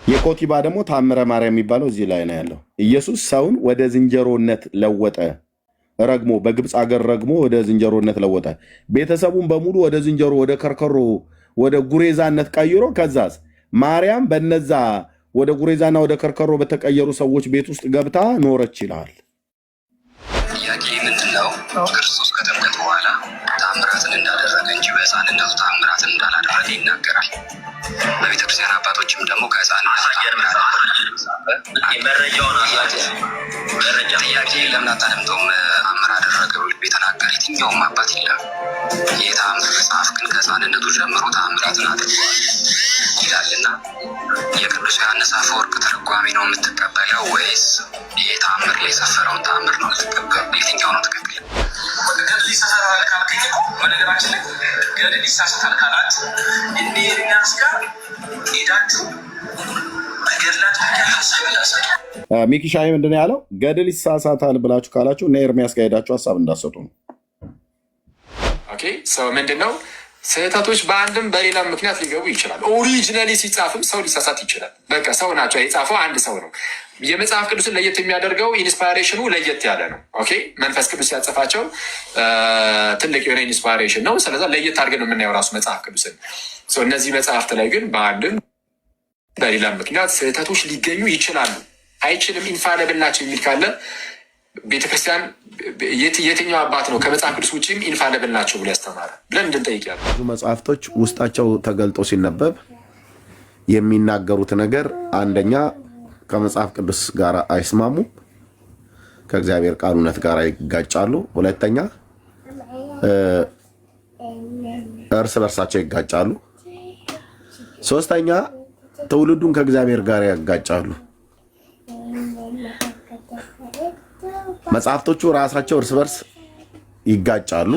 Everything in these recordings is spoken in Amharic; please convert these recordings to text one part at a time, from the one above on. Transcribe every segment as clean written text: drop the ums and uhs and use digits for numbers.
የኮቲባ ደግሞ ታምረ ማርያም የሚባለው እዚህ ላይ ነው ያለው። ኢየሱስ ሰውን ወደ ዝንጀሮነት ለወጠ። ረግሞ በግብፅ አገር ረግሞ ወደ ዝንጀሮነት ለወጠ። ቤተሰቡን በሙሉ ወደ ዝንጀሮ፣ ወደ ከርከሮ፣ ወደ ጉሬዛነት ቀይሮ ከዛስ ማርያም በነዛ ወደ ጉሬዛና ወደ ከርከሮ በተቀየሩ ሰዎች ቤት ውስጥ ገብታ ኖረች ይላል። ጥያቄ ምንድነው? ክርስቶስ ከጥምቀት በኋላ ተአምራትን እንዳደረገ እንጂ በሕፃንነቱ ተአምራትን እንዳላደረገ ይናገራል። በቤተክርስቲያን አባቶችም ደግሞ ከሕፃንነቱ ጥያቄ ለምን አታደምጠውም? ተአምር አደረገ ብሎ የተናገረ የትኛውም አባት የለም። የተአምር መጽሐፍ ግን ከሕፃንነቱ ጀምሮ ተአምራትን አድርጓል ይላልና የቅዱስ ዮሐንስ አፈወርቅ ትርጓሜ ነው የምትቀበለው ወይስ ይህ ተአምር ላይ የሰፈረውን ተአምር ነው የምትቀበለው? የትኛው ነው ትክክል? ገድል ይሳሳታል ካልከኝ እኮ በነገራችን ላይ ገድል ይሳሳታል ካላት እኔ ኤርሚያስ ጋር ሄዳችሁ ገድላት ሀሳብ እንዳሰጡ ሚኪሻይ ምንድን ነው ያለው? ገድል ይሳሳታል ብላችሁ ካላችሁ እና ኤርሚያስ ጋር ሄዳችሁ ሀሳብ እንዳሰጡ ነው። ኦኬ ሰው ምንድን ነው ስህተቶች በአንድም በሌላም ምክንያት ሊገቡ ይችላል። ኦሪጂናሊ ሲጻፍም ሰው ሊሳሳት ይችላል። በቃ ሰው ናቸው፣ የጻፈው አንድ ሰው ነው። የመጽሐፍ ቅዱስን ለየት የሚያደርገው ኢንስፓይሬሽኑ ለየት ያለ ነው። ኦኬ መንፈስ ቅዱስ ያጸፋቸው ትልቅ የሆነ ኢንስፓይሬሽን ነው። ስለዛ ለየት አድርገን ነው የምናየው ራሱ መጽሐፍ ቅዱስን። እነዚህ መጽሐፍት ላይ ግን በአንድም በሌላም ምክንያት ስህተቶች ሊገኙ ይችላሉ። አይችልም ኢንፋሊብል ናቸው የሚል ካለ ቤተክርስቲያን የትኛው አባት ነው ከመጽሐፍ ቅዱስ ውጭም ኢንፋሊብል ናቸው ብሎ ያስተማረ ብለን እንድንጠይቅ ያለ ብዙ መጽሐፍቶች ውስጣቸው ተገልጦ ሲነበብ የሚናገሩት ነገር አንደኛ ከመጽሐፍ ቅዱስ ጋር አይስማሙም፣ ከእግዚአብሔር ቃል እውነት ጋር ይጋጫሉ። ሁለተኛ እርስ በርሳቸው ይጋጫሉ። ሶስተኛ ትውልዱን ከእግዚአብሔር ጋር ያጋጫሉ። መጽሐፍቶቹ ራሳቸው እርስ በርስ ይጋጫሉ፣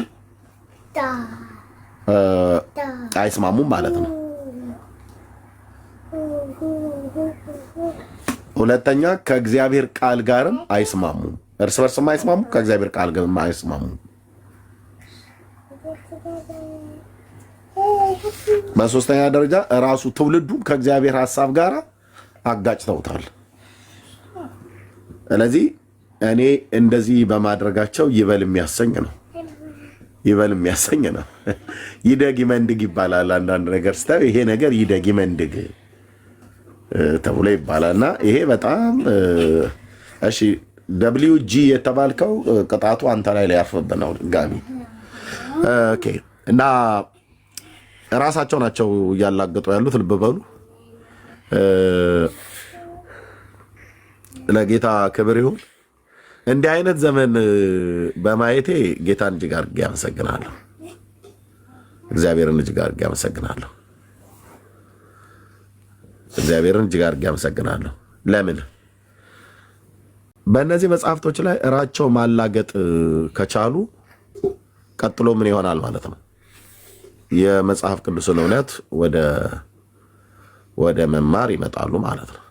አይስማሙም ማለት ነው። ሁለተኛ ከእግዚአብሔር ቃል ጋርም አይስማሙም። እርስ በርስም አይስማሙ፣ ከእግዚአብሔር ቃል ጋርም አይስማሙም። በሶስተኛ ደረጃ ራሱ ትውልዱን ከእግዚአብሔር ሐሳብ ጋር አጋጭተውታል። ስለዚህ እኔ እንደዚህ በማድረጋቸው ይበል የሚያሰኝ ነው። ይበል የሚያሰኝ ነው። ይደግ ይመንድግ ይባላል። አንዳንድ ነገር ስታዩ ይሄ ነገር ይደግ ይመንድግ ተብሎ ይባላል እና ይሄ በጣም እሺ WG የተባልከው ቅጣቱ አንተ ላይ ሊያርፍብህ ነው ድጋሚ። ኦኬ እና ራሳቸው ናቸው እያላገጡ ያሉት። ልብ በሉ። ለጌታ ክብር ይሁን። እንዲህ አይነት ዘመን በማየቴ ጌታን እጅግ አድርጌ አመሰግናለሁ። እግዚአብሔርን እጅግ አድርጌ አመሰግናለሁ። እግዚአብሔርን እጅግ አድርጌ አመሰግናለሁ። ለምን በእነዚህ መጽሐፍቶች ላይ እራቸው ማላገጥ ከቻሉ ቀጥሎ ምን ይሆናል ማለት ነው? የመጽሐፍ ቅዱስን እውነት ወደ መማር ይመጣሉ ማለት ነው።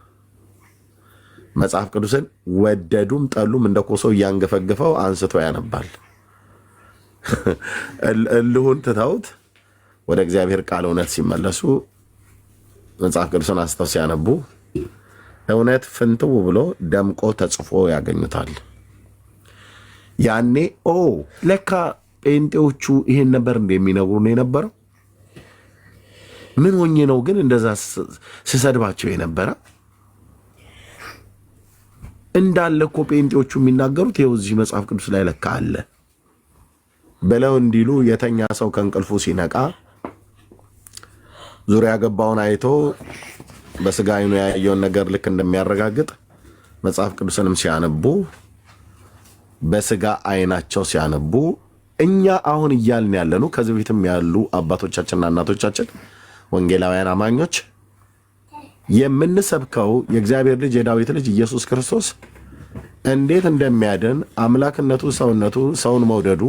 መጽሐፍ ቅዱስን ወደዱም ጠሉም እንደ ኮሶ እያንገፈገፈው አንስቶ ያነባል። እልሁን ትተውት ወደ እግዚአብሔር ቃል እውነት ሲመለሱ መጽሐፍ ቅዱስን አንስተው ሲያነቡ እውነት ፍንትው ብሎ ደምቆ ተጽፎ ያገኙታል። ያኔ ለካ ጴንጤዎቹ ይሄን ነበር እንደሚነግሩን የነበረው። ምን ሆኜ ነው ግን እንደዛ ስሰድባቸው የነበረ? እንዳለ እኮ ጴንጤዎቹ የሚናገሩት ይኸው እዚህ መጽሐፍ ቅዱስ ላይ ለካ አለ ብለው እንዲሉ የተኛ ሰው ከእንቅልፉ ሲነቃ ዙሪያ ገባውን አይቶ በስጋ ዓይኑ ያየውን ነገር ልክ እንደሚያረጋግጥ መጽሐፍ ቅዱስንም ሲያነቡ በስጋ ዓይናቸው ሲያነቡ እኛ አሁን እያልን ያለነው ከዚህ በፊትም ያሉ አባቶቻችንና እናቶቻችን ወንጌላውያን አማኞች የምንሰብከው የእግዚአብሔር ልጅ የዳዊት ልጅ ኢየሱስ ክርስቶስ እንዴት እንደሚያድን አምላክነቱ፣ ሰውነቱ፣ ሰውን መውደዱ፣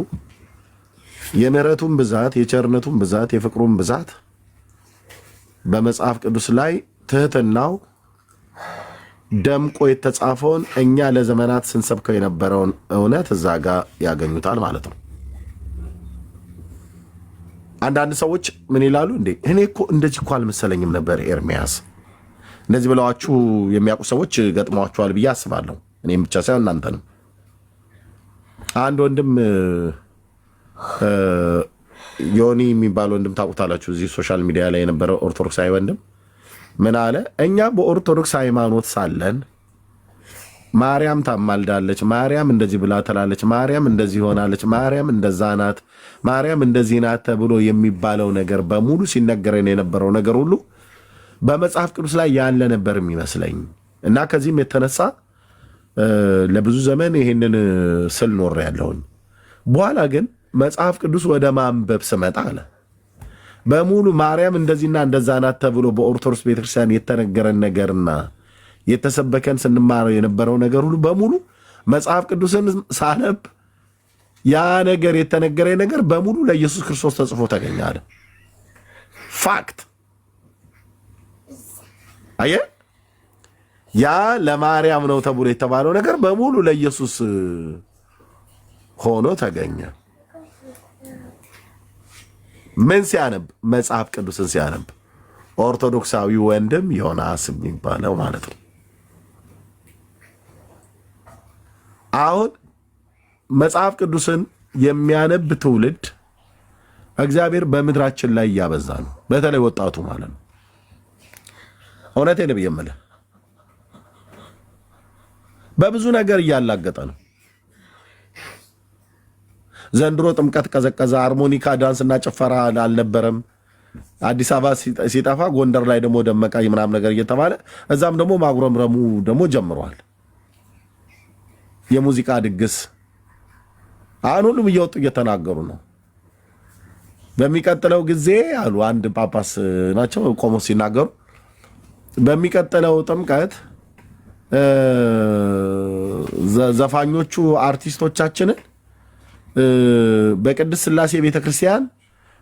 የምህረቱን ብዛት፣ የቸርነቱን ብዛት፣ የፍቅሩን ብዛት በመጽሐፍ ቅዱስ ላይ ትህትናው ደምቆ የተጻፈውን እኛ ለዘመናት ስንሰብከው የነበረውን እውነት እዛ ጋር ያገኙታል ማለት ነው። አንዳንድ ሰዎች ምን ይላሉ? እንዴ እኔ እኮ እንደዚህ እኮ አልመሰለኝም ነበር ኤርሚያስ፣ እንደዚህ ብለዋችሁ የሚያውቁ ሰዎች ገጥሟችኋል ብዬ አስባለሁ። እኔም ብቻ ሳይሆን እናንተንም። አንድ ወንድም ዮኒ የሚባል ወንድም ታውቁታላችሁ፣ እዚህ ሶሻል ሚዲያ ላይ የነበረ ኦርቶዶክሳዊ ወንድም ምን አለ? እኛ በኦርቶዶክስ ሃይማኖት ሳለን ማርያም ታማልዳለች፣ ማርያም እንደዚህ ብላ ትላለች፣ ማርያም እንደዚህ ሆናለች፣ ማርያም እንደዛ ናት፣ ማርያም እንደዚህ ናት ተብሎ የሚባለው ነገር በሙሉ ሲነገረን የነበረው ነገር ሁሉ በመጽሐፍ ቅዱስ ላይ ያለ ነበር የሚመስለኝ እና ከዚህም የተነሳ ለብዙ ዘመን ይሄንን ስል ኖር ያለሁኝ። በኋላ ግን መጽሐፍ ቅዱስ ወደ ማንበብ ስመጣ አለ በሙሉ ማርያም እንደዚህና እንደዛ ናት ተብሎ በኦርቶዶክስ ቤተክርስቲያን የተነገረን ነገርና የተሰበከን ስንማረው የነበረው ነገር ሁሉ በሙሉ መጽሐፍ ቅዱስን ሳነብ ያ ነገር የተነገረ ነገር በሙሉ ለኢየሱስ ክርስቶስ ተጽፎ ተገኛለ። ፋክት አየ ያ ለማርያም ነው ተብሎ የተባለው ነገር በሙሉ ለኢየሱስ ሆኖ ተገኘ። ምን ሲያነብ? መጽሐፍ ቅዱስን ሲያነብ። ኦርቶዶክሳዊ ወንድም ዮናስ የሚባለው ማለት ነው። አሁን መጽሐፍ ቅዱስን የሚያነብ ትውልድ እግዚአብሔር በምድራችን ላይ እያበዛ ነው። በተለይ ወጣቱ ማለት ነው። እውነቴን ነው የምልህ፣ በብዙ ነገር እያላገጠ ነው። ዘንድሮ ጥምቀት ቀዘቀዘ፣ ሃርሞኒካ ዳንስና ጭፈራ አልነበረም። አዲስ አበባ ሲጠፋ ጎንደር ላይ ደግሞ ደመቃ ምናምን ነገር እየተባለ እዛም ደግሞ ማጉረምረሙ ደግሞ ጀምሯል። የሙዚቃ ድግስ አሁን ሁሉም እየወጡ እየተናገሩ ነው። በሚቀጥለው ጊዜ አሉ አንድ ጳጳስ ናቸው ቆሞ ሲናገሩ በሚቀጥለው ጥምቀት ዘፋኞቹ አርቲስቶቻችንን በቅድስት ሥላሴ ቤተክርስቲያን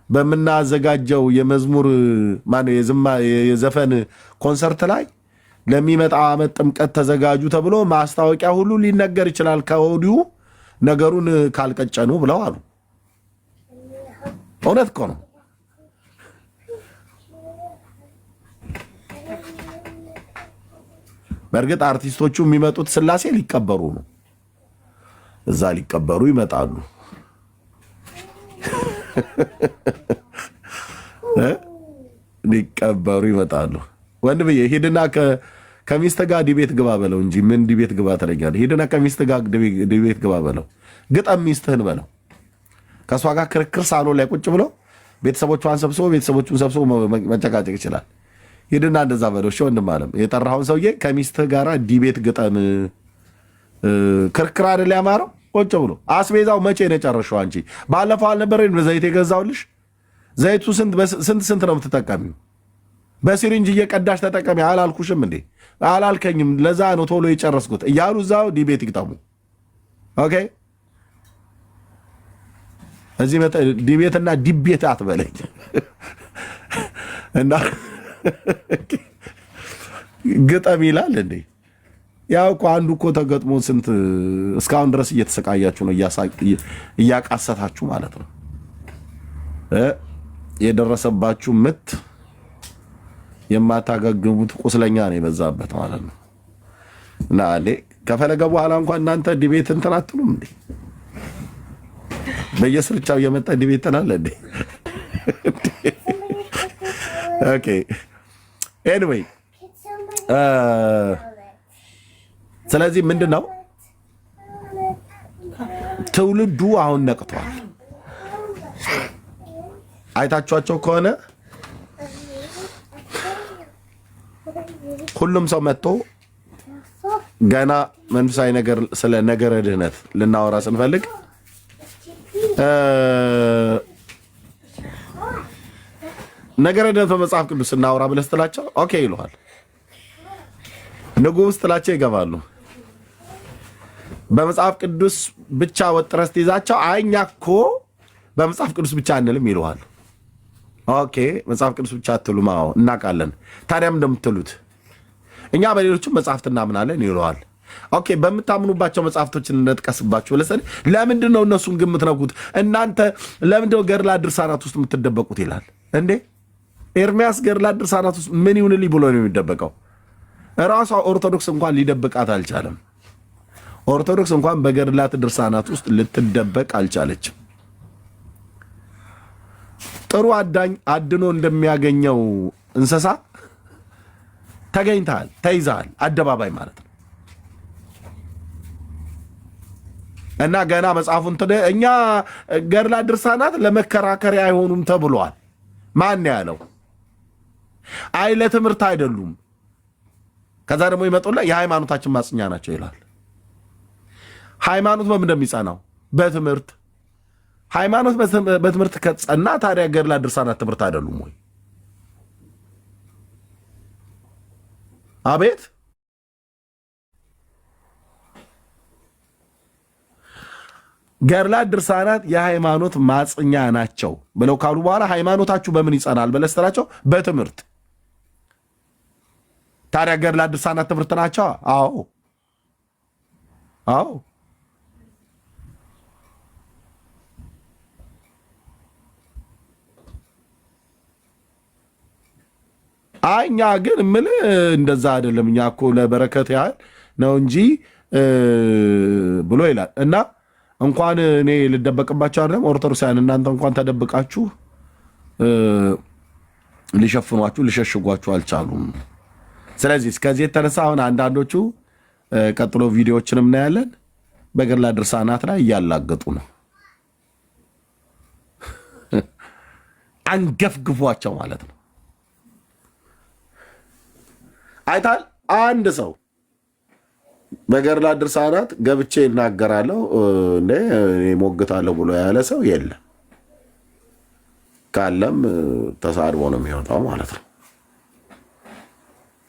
በምናዘጋጀው የመዝሙር የዘፈን ኮንሰርት ላይ ለሚመጣው ዓመት ጥምቀት ተዘጋጁ ተብሎ ማስታወቂያ ሁሉ ሊነገር ይችላል ከወዲሁ ነገሩን ካልቀጨኑ ብለው አሉ። እውነት እኮ ነው። በእርግጥ አርቲስቶቹ የሚመጡት ሥላሴ ሊቀበሩ ነው። እዛ ሊቀበሩ ይመጣሉ። ሊቀበሩ ይመጣሉ። ወንድምዬ ሂድና ከሚስት ጋር ዲቤት ግባ በለው እንጂ ምን ዲቤት ግባ ትለኛለህ? ሂድና ከሚስት ጋር ዲቤት ግባ በለው። ግጠም ሚስትህን በለው። ከእሷ ጋር ክርክር ሳሎን ላይ ቁጭ ብሎ ቤተሰቦቿን ሰብስቦ ቤተሰቦቹን ሰብስቦ መጨቃጨቅ ይችላል። ሂድና እንደዛ በለው። እሺ ወንድም አለም የጠራኸውን ሰውዬ ከሚስትህ ጋር ዲቤት ግጠም። ክርክር አይደል ያማረው? ቁጭ ብሎ አስቤዛው መቼ ነው የጨረሽው? አንቺ ባለፈው አልነበረ ዘይት የገዛውልሽ? ዘይቱ ስንት ነው የምትጠቀሚው? በሲሪንጅ እየቀዳሽ ተጠቀሚ አላልኩሽም እንዴ? አላልከኝም? ለዛ ነው ቶሎ የጨረስኩት እያሉ እዛው ዲቤት ይግጠሙ። ኦኬ እዚህ ዲቤትና ዲቤት አትበለኝ እና ግጠም ይላል እንዴ? ያው እኮ አንዱ እኮ ተገጥሞ ስንት እስካሁን ድረስ እየተሰቃያችሁ ነው፣ እያቃሰታችሁ ማለት ነው። የደረሰባችሁ ምት የማታገግሙት ቁስለኛ ነው የበዛበት ማለት ነው። እና ከፈለገ በኋላ እንኳን እናንተ ዲቤት እንትን አትሉም እንዴ? በየስርቻው እየመጣ ዲቤት ትላለህ እንዴ? ኦኬ ኤኒዌይ ስለዚህ ምንድን ነው ትውልዱ አሁን ነቅቷል። አይታችኋቸው ከሆነ ሁሉም ሰው መጥቶ ገና መንፈሳዊ ነገር ስለ ነገረ ድህነት ልናወራ ስንፈልግ ነገረ ድህነት በመጽሐፍ ቅዱስ እናወራ ብለህ ስትላቸው ኦኬ ይሉሃል። ንጉሥ ስትላቸው ይገባሉ። በመጽሐፍ ቅዱስ ብቻ ወጥረህ ስትይዛቸው አይ እኛ እኮ በመጽሐፍ ቅዱስ ብቻ አንልም ይሉሃል። ኦኬ መጽሐፍ ቅዱስ ብቻ አትሉም? አዎ እናውቃለን። ታዲያም እንደምትሉት እኛ በሌሎችም መጽሐፍት እናምናለን ይሉሃል። ኦኬ በምታምኑባቸው መጽሐፍቶች እንጥቀስባቸው ለሰን ለምንድን ነው እነሱን ግምት ነኩት? እናንተ ለምንድን ነው ገድላት ድርሳናት ውስጥ የምትደበቁት ይላል እንዴ? ኤርሚያስ ገድላት ድርሳናት ውስጥ ምን ይሁንልኝ ብሎ ነው የሚደበቀው? ራሷ ኦርቶዶክስ እንኳን ሊደብቃት አልቻለም። ኦርቶዶክስ እንኳን በገድላት ድርሳናት ውስጥ ልትደበቅ አልቻለችም። ጥሩ አዳኝ አድኖ እንደሚያገኘው እንስሳ ተገኝተሃል፣ ተይዘሃል፣ አደባባይ ማለት ነው። እና ገና መጽሐፉን እኛ ገድላት ድርሳናት ለመከራከሪያ አይሆኑም ተብሏል። ማን ያለው? አይ ለትምህርት አይደሉም። ከዛ ደግሞ ይመጡና የሃይማኖታችን ማጽኛ ናቸው ይላል። ሃይማኖት በምን እንደሚጸናው? በትምህርት። ሃይማኖት በትምህርት ከጸና ታዲያ ገድላት ድርሳናት ትምህርት አይደሉም ወይ? አቤት ገድላት ድርሳናት የሃይማኖት ማጽኛ ናቸው ብለው ካሉ በኋላ ሃይማኖታችሁ በምን ይጸናል ብለህ ስትላቸው በትምህርት። ታዲያ ገድላት ድርሳናት ትምህርት ናቸው? አዎ አዎ። አይ እኛ ግን እምልህ እንደዛ አይደለም። እኛ እኮ ለበረከት ያህል ነው እንጂ ብሎ ይላል። እና እንኳን እኔ ልደበቅባቸው አይደለም ኦርቶዶክሳውያን፣ እናንተ እንኳን ተደብቃችሁ ሊሸፍኗችሁ ሊሸሽጓችሁ አልቻሉም። ስለዚህ እስከዚህ የተነሳ አሁን አንዳንዶቹ ቀጥሎ ቪዲዮዎችን እናያለን በገድላት ድርሳናት ላይ እያላገጡ ነው። አንገፍግፏቸው ማለት ነው። አይታል አንድ ሰው በገድላት ድርሳናት ገብቼ እናገራለሁ እንዴ ሞግታለሁ ብሎ ያለ ሰው የለም። ካለም ተሳድቦ ነው የሚወጣው ማለት ነው።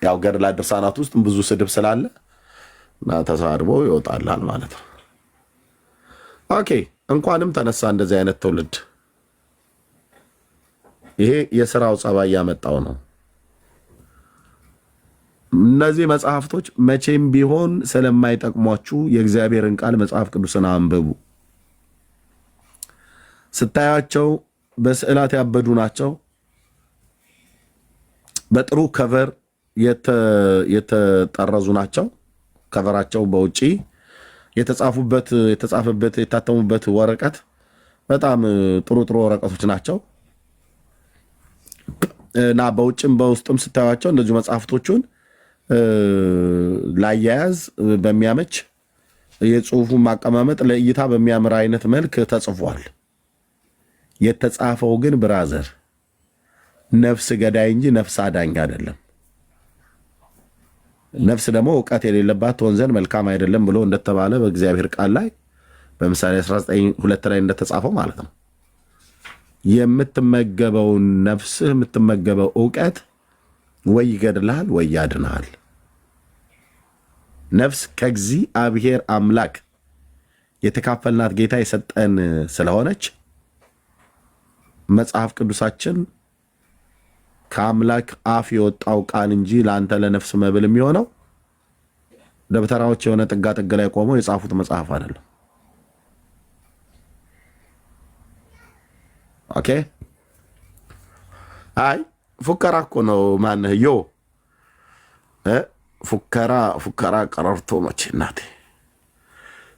ያው ገድላት ድርሳናት ውስጥ ብዙ ስድብ ስላለ እና ተሳድቦ ይወጣላል ማለት ነው። ኦኬ እንኳንም ተነሳ እንደዚህ አይነት ትውልድ። ይሄ የሥራው ጸባይ ያመጣው ነው። እነዚህ መጽሐፍቶች መቼም ቢሆን ስለማይጠቅሟችሁ የእግዚአብሔርን ቃል መጽሐፍ ቅዱስን አንብቡ። ስታያቸው በስዕላት ያበዱ ናቸው። በጥሩ ከቨር የተጠረዙ ናቸው። ከቨራቸው በውጪ የተጻፈበት የታተሙበት ወረቀት በጣም ጥሩ ጥሩ ወረቀቶች ናቸው እና በውጭም በውስጥም ስታያቸው እንደዚሁ መጽሐፍቶቹን ላያያዝ በሚያመች የጽሁፉን ማቀማመጥ ለእይታ በሚያምር አይነት መልክ ተጽፏል። የተጻፈው ግን ብራዘር ነፍስ ገዳይ እንጂ ነፍስ አዳኝ አይደለም። ነፍስ ደግሞ እውቀት የሌለባት ትሆን ዘንድ መልካም አይደለም ብሎ እንደተባለ በእግዚአብሔር ቃል ላይ በምሳሌ 19:2 ላይ እንደተጻፈው ማለት ነው። የምትመገበው ነፍስህ የምትመገበው እውቀት ወይ ይገድልሃል ወይ ያድንሃል። ነፍስ ከእግዚአብሔር አምላክ የተካፈልናት ጌታ የሰጠን ስለሆነች መጽሐፍ ቅዱሳችን ከአምላክ አፍ የወጣው ቃል እንጂ ለአንተ ለነፍስ መብል የሚሆነው ደብተራዎች የሆነ ጥጋ ጥግ ላይ ቆመው የጻፉት መጽሐፍ አይደለም። ኦኬ አይ ፉከራ እኮ ነው። ማነህ ዮ ፉከራ ቀረርቶ መቼ እናቴ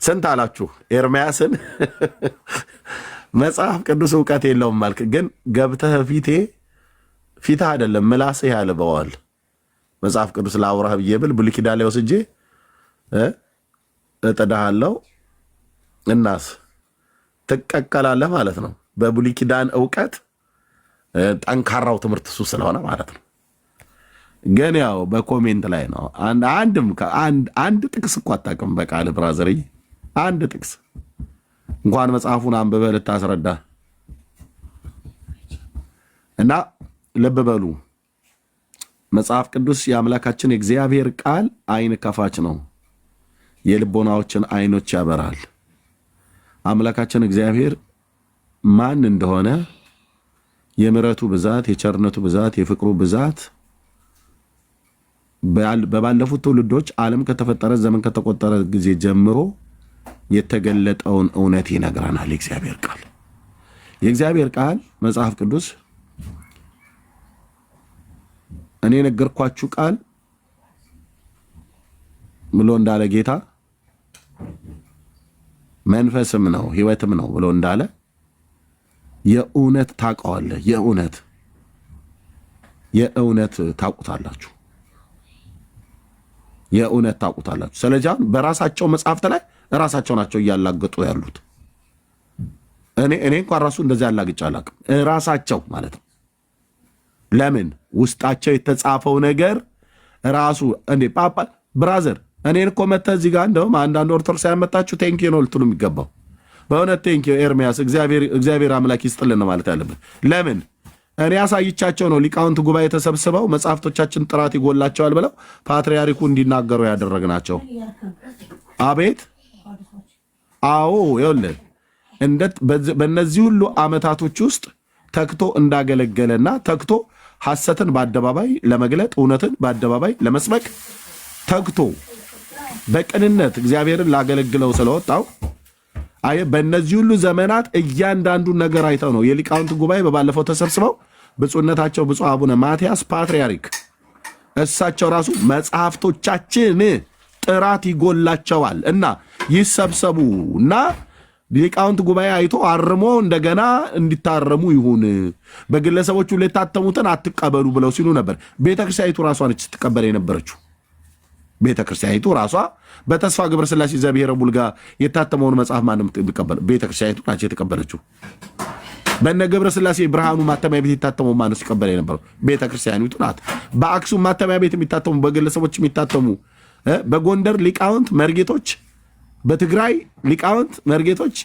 ስንት አላችሁ ኤርምያስን መጽሐፍ ቅዱስ እውቀት የለውም ማልክ፣ ግን ገብተህ ፊትህ አይደለም ምላስህ ያልበዋል። መጽሐፍ ቅዱስ ለአውራህ ብዬ ብል ብሉይ ኪዳን ላይ ወስጄ እጥድሃለሁ እናስ ትቀቀላለህ ማለት ነው። በብሉይ ኪዳን እውቀት ጠንካራው ትምህርት እሱ ስለሆነ ማለት ነው። ግን ያው በኮሜንት ላይ ነው። አንድ ጥቅስ እኮ አታውቅም በቃል ብራዘርዬ፣ አንድ ጥቅስ እንኳን መጽሐፉን አንብበህ ልታስረዳ እና ልብ በሉ መጽሐፍ ቅዱስ የአምላካችን የእግዚአብሔር ቃል አይን ከፋች ነው፣ የልቦናዎችን አይኖች ያበራል። አምላካችን እግዚአብሔር ማን እንደሆነ የምሕረቱ ብዛት፣ የቸርነቱ ብዛት፣ የፍቅሩ ብዛት በባለፉት ትውልዶች ዓለም ከተፈጠረ ዘመን ከተቆጠረ ጊዜ ጀምሮ የተገለጠውን እውነት ይነግረናል። የእግዚአብሔር ቃል መጽሐፍ ቅዱስ እኔ የነገርኳችሁ ቃል ብሎ እንዳለ ጌታ መንፈስም ነው ሕይወትም ነው ብሎ እንዳለ የእውነት ታውቀዋለህ። የእውነት ታውቁታላችሁ። የእውነት ታውቁታላችሁ። ስለዚህ በራሳቸው መጽሐፍት ላይ ራሳቸው ናቸው እያላገጡ ያሉት። እኔ እንኳን ራሱ እንደዚህ ያላግጫ አላውቅም። ራሳቸው ማለት ነው። ለምን ውስጣቸው የተጻፈው ነገር ራሱ እንዴ ፓፓ ብራዘር እኔን እኮ መተህ እዚህ ጋር እንደውም አንዳንድ ኦርቶዶክስ ያመጣችሁ ቴንኪው ነው ልትሉ የሚገባው። በእውነት ቴንኪው ኤርሚያስ፣ እግዚአብሔር አምላክ ይስጥልን ማለት ያለበት። ለምን እኔ አሳይቻቸው ነው ሊቃውንት ጉባኤ ተሰብስበው መጽሐፍቶቻችን ጥራት ይጎላቸዋል ብለው ፓትርያርኩ እንዲናገሩ ያደረግናቸው። አቤት አዎ፣ ይኸውልህ በእነዚህ ሁሉ ዓመታቶች ውስጥ ተግቶ እንዳገለገለና ተግቶ ሐሰትን በአደባባይ ለመግለጥ እውነትን በአደባባይ ለመስበክ ተግቶ በቅንነት እግዚአብሔርን ላገለግለው ስለወጣው በእነዚህ ሁሉ ዘመናት እያንዳንዱን ነገር አይተው ነው የሊቃውንት ጉባኤ በባለፈው ተሰብስበው ብፁዕነታቸው ብፁዕ አቡነ ማትያስ ፓትርያርክ እሳቸው ራሱ መጽሐፍቶቻችን ጥራት ይጎላቸዋል እና ይሰብሰቡ እና ሊቃውንት ጉባኤ አይቶ አርሞ እንደገና እንዲታረሙ ይሁን፣ በግለሰቦቹ ላይ የታተሙትን አትቀበሉ ብለው ሲሉ ነበር። ቤተክርስቲያኒቱ ራሷ ነች ስትቀበል የነበረችው። ቤተክርስቲያኒቱ ራሷ በተስፋ ገብረስላሴ ዘብሔረ ቡልጋ የታተመውን መጽሐፍ ማንም ተቀበለ? ቤተክርስቲያኒቱ ናቸው የተቀበለችው። በነ ገብረስላሴ ብርሃኑ ማተሚያ ቤት የታተመው ማነው ሲቀበል የነበረው? ቤተክርስቲያኒቱ ናት። በአክሱም ማተሚያ ቤት የሚታተሙ በግለሰቦች የሚታተሙ በጎንደር ሊቃውንት መርጌቶች፣ በትግራይ ሊቃውንት መርጌቶች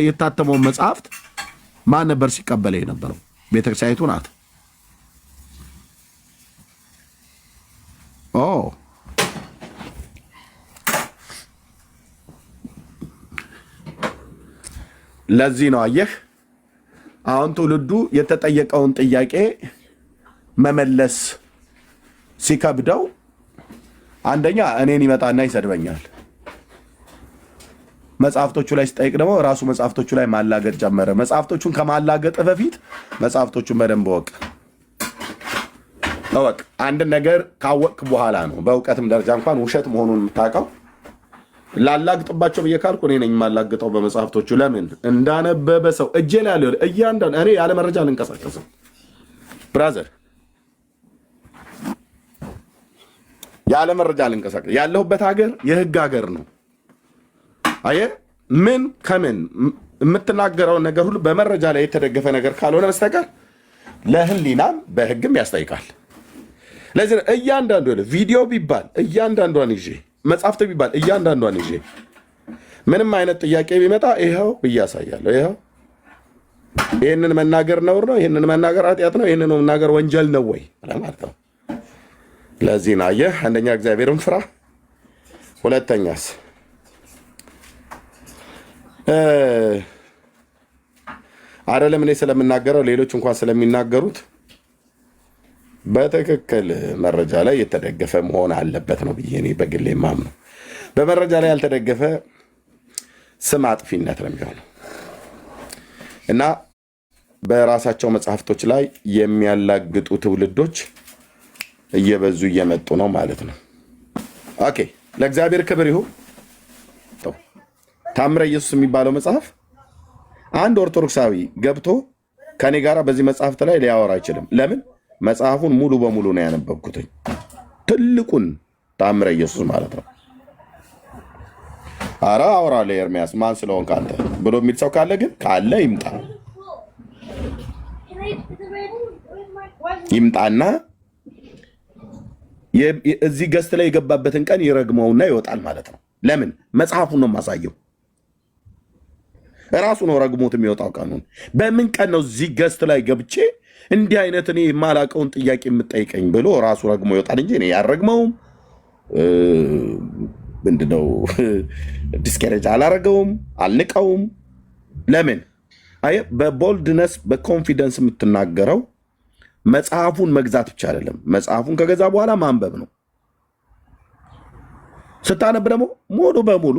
የታተመውን መጽሐፍት ማን ነበር ሲቀበል የነበረው? ቤተክርስቲያኒቱ ናት። ለዚህ ነው አየህ አሁን ትውልዱ የተጠየቀውን ጥያቄ መመለስ ሲከብደው አንደኛ እኔን ይመጣና ይሰድበኛል። መጽሐፍቶቹ ላይ ሲጠይቅ ደግሞ ራሱ መጽሐፍቶቹ ላይ ማላገጥ ጀመረ። መጽሐፍቶቹን ከማላገጥ በፊት መጽሐፍቶቹን በደንብ እወቅ። አንድ ነገር ካወቅክ በኋላ ነው በእውቀትም ደረጃ እንኳን ውሸት መሆኑን የምታውቀው። ላላግጥባቸው ብዬ ካልኩ እኔ ነኝ የማላግጠው በመጽሐፍቶቹ። ለምን እንዳነበበ ሰው እጄ ላይ ያለ እያንዳንዱ እኔ ያለ መረጃ አልንቀሳቀስም ብራዘር፣ ያለ መረጃ አልንቀሳቀስ። ያለሁበት ሀገር የህግ ሀገር ነው። አየህ ምን ከምን የምትናገረውን ነገር ሁሉ በመረጃ ላይ የተደገፈ ነገር ካልሆነ በስተቀር ለህሊናም በህግም ያስጠይቃል። ለዚህ እያንዳንዱ ቪዲዮ ቢባል እያንዳንዷን ይዤ መጽሐፍት ቢባል እያንዳንዷን ይዤ ምንም አይነት ጥያቄ ቢመጣ ይኸው እያሳያለሁ። ይኸው ይህንን መናገር ነውር ነው፣ ይህንን መናገር ኃጢአት ነው፣ ይህንን መናገር ወንጀል ነው ወይ ማለት ነው። ለዚህ ነው አየህ፣ አንደኛ እግዚአብሔርን ፍራ፣ ሁለተኛስ አይደለም እኔ ስለምናገረው ሌሎች እንኳን ስለሚናገሩት በትክክል መረጃ ላይ የተደገፈ መሆን አለበት ነው ብዬ እኔ በግሌ የማምነው። በመረጃ ላይ ያልተደገፈ ስም አጥፊነት ነው የሚሆነው እና በራሳቸው መጽሐፍቶች ላይ የሚያላግጡ ትውልዶች እየበዙ እየመጡ ነው ማለት ነው። ኦኬ፣ ለእግዚአብሔር ክብር ይሁን። ታምረ ኢየሱስ የሚባለው መጽሐፍ አንድ ኦርቶዶክሳዊ ገብቶ ከኔ ጋር በዚህ መጽሐፍት ላይ ሊያወራ አይችልም። ለምን? መጽሐፉን ሙሉ በሙሉ ነው ያነበብኩትኝ። ትልቁን ታምረ ኢየሱስ ማለት ነው። አረ አወራለሁ ኤርሚያስ ማን ስለሆንክ አንተ ብሎ የሚል ሰው ካለ ግን ካለ ይምጣና እዚህ ገስት ላይ የገባበትን ቀን ይረግመውና ይወጣል ማለት ነው። ለምን? መጽሐፉን ነው የማሳየው። ራሱ ነው ረግሞት የሚወጣው ቀኑን። በምን ቀን ነው እዚህ ገስት ላይ ገብቼ እንዲህ አይነት እኔ የማላቀውን ጥያቄ የምጠይቀኝ ብሎ ራሱ ረግሞ ይወጣል እንጂ እኔ ያረግመውም ምንድነው ዲስከሬጅ አላረገውም፣ አልንቀውም። ለምን? አይ በቦልድነስ በኮንፊደንስ የምትናገረው መጽሐፉን መግዛት ብቻ አይደለም፣ መጽሐፉን ከገዛ በኋላ ማንበብ ነው። ስታነብ ደግሞ ሙሉ በሙሉ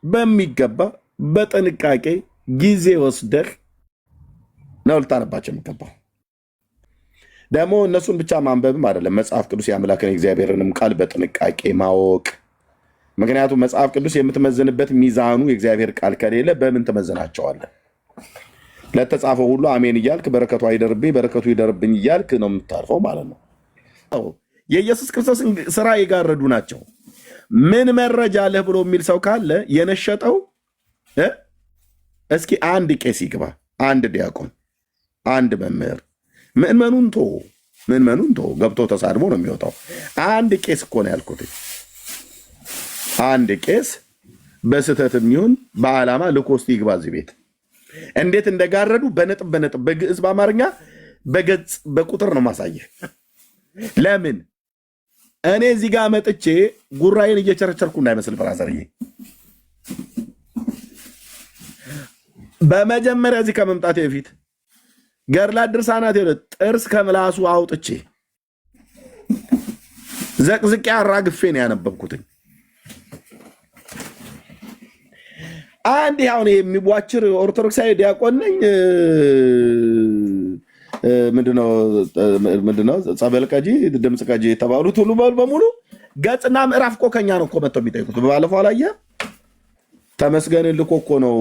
በሚገባ በጥንቃቄ ጊዜ ወስደህ ነው ልታነባቸው የሚገባው። ደግሞ እነሱን ብቻ ማንበብም አይደለም፣ መጽሐፍ ቅዱስ የአምላክን እግዚአብሔርንም ቃል በጥንቃቄ ማወቅ ምክንያቱም መጽሐፍ ቅዱስ የምትመዝንበት ሚዛኑ የእግዚአብሔር ቃል ከሌለ በምን ትመዝናቸዋለህ? ለተጻፈው ሁሉ አሜን እያልክ በረከቱ አይደርብኝ በረከቱ ይደርብኝ እያልክ ነው የምታልፈው ማለት ነው። የኢየሱስ ክርስቶስን ስራ የጋረዱ ናቸው። ምን መረጃ አለህ ብሎ የሚል ሰው ካለ የነሸጠው እስኪ አንድ ቄስ ይግባ፣ አንድ ዲያቆን፣ አንድ መምህር። ምእመኑን ቶ ገብቶ ተሳድቦ ነው የሚወጣው። አንድ ቄስ እኮ ነው ያልኩት። አንድ ቄስ በስህተት የሚሆን በዓላማ ልኮስቲ ይግባ እዚህ ቤት። እንዴት እንደጋረዱ በነጥብ በግዕዝ በአማርኛ በገጽ በቁጥር ነው ማሳየህ። ለምን እኔ እዚህ ጋር መጥቼ ጉራይን እየቸረቸርኩ እንዳይመስል ብራዘርዬ። በመጀመሪያ እዚህ ከመምጣቴ በፊት ገድላት ድርሳናት ጥርስ ከምላሱ አውጥቼ ዘቅዝቄ አራግፌ ነው ያነበብኩትኝ። አንድ አሁን የሚቧችር ኦርቶዶክሳዊ ዲያቆን ነኝ ምንድነው ጸበል ቀጂ ድምፅ ቀጂ የተባሉት ሁሉ በሙሉ ገጽና ምዕራፍ እኮ ከኛ ነው እኮ መጥተው የሚጠይቁት። ባለፈው አላየህ? ተመስገን ልኮ እኮ ነው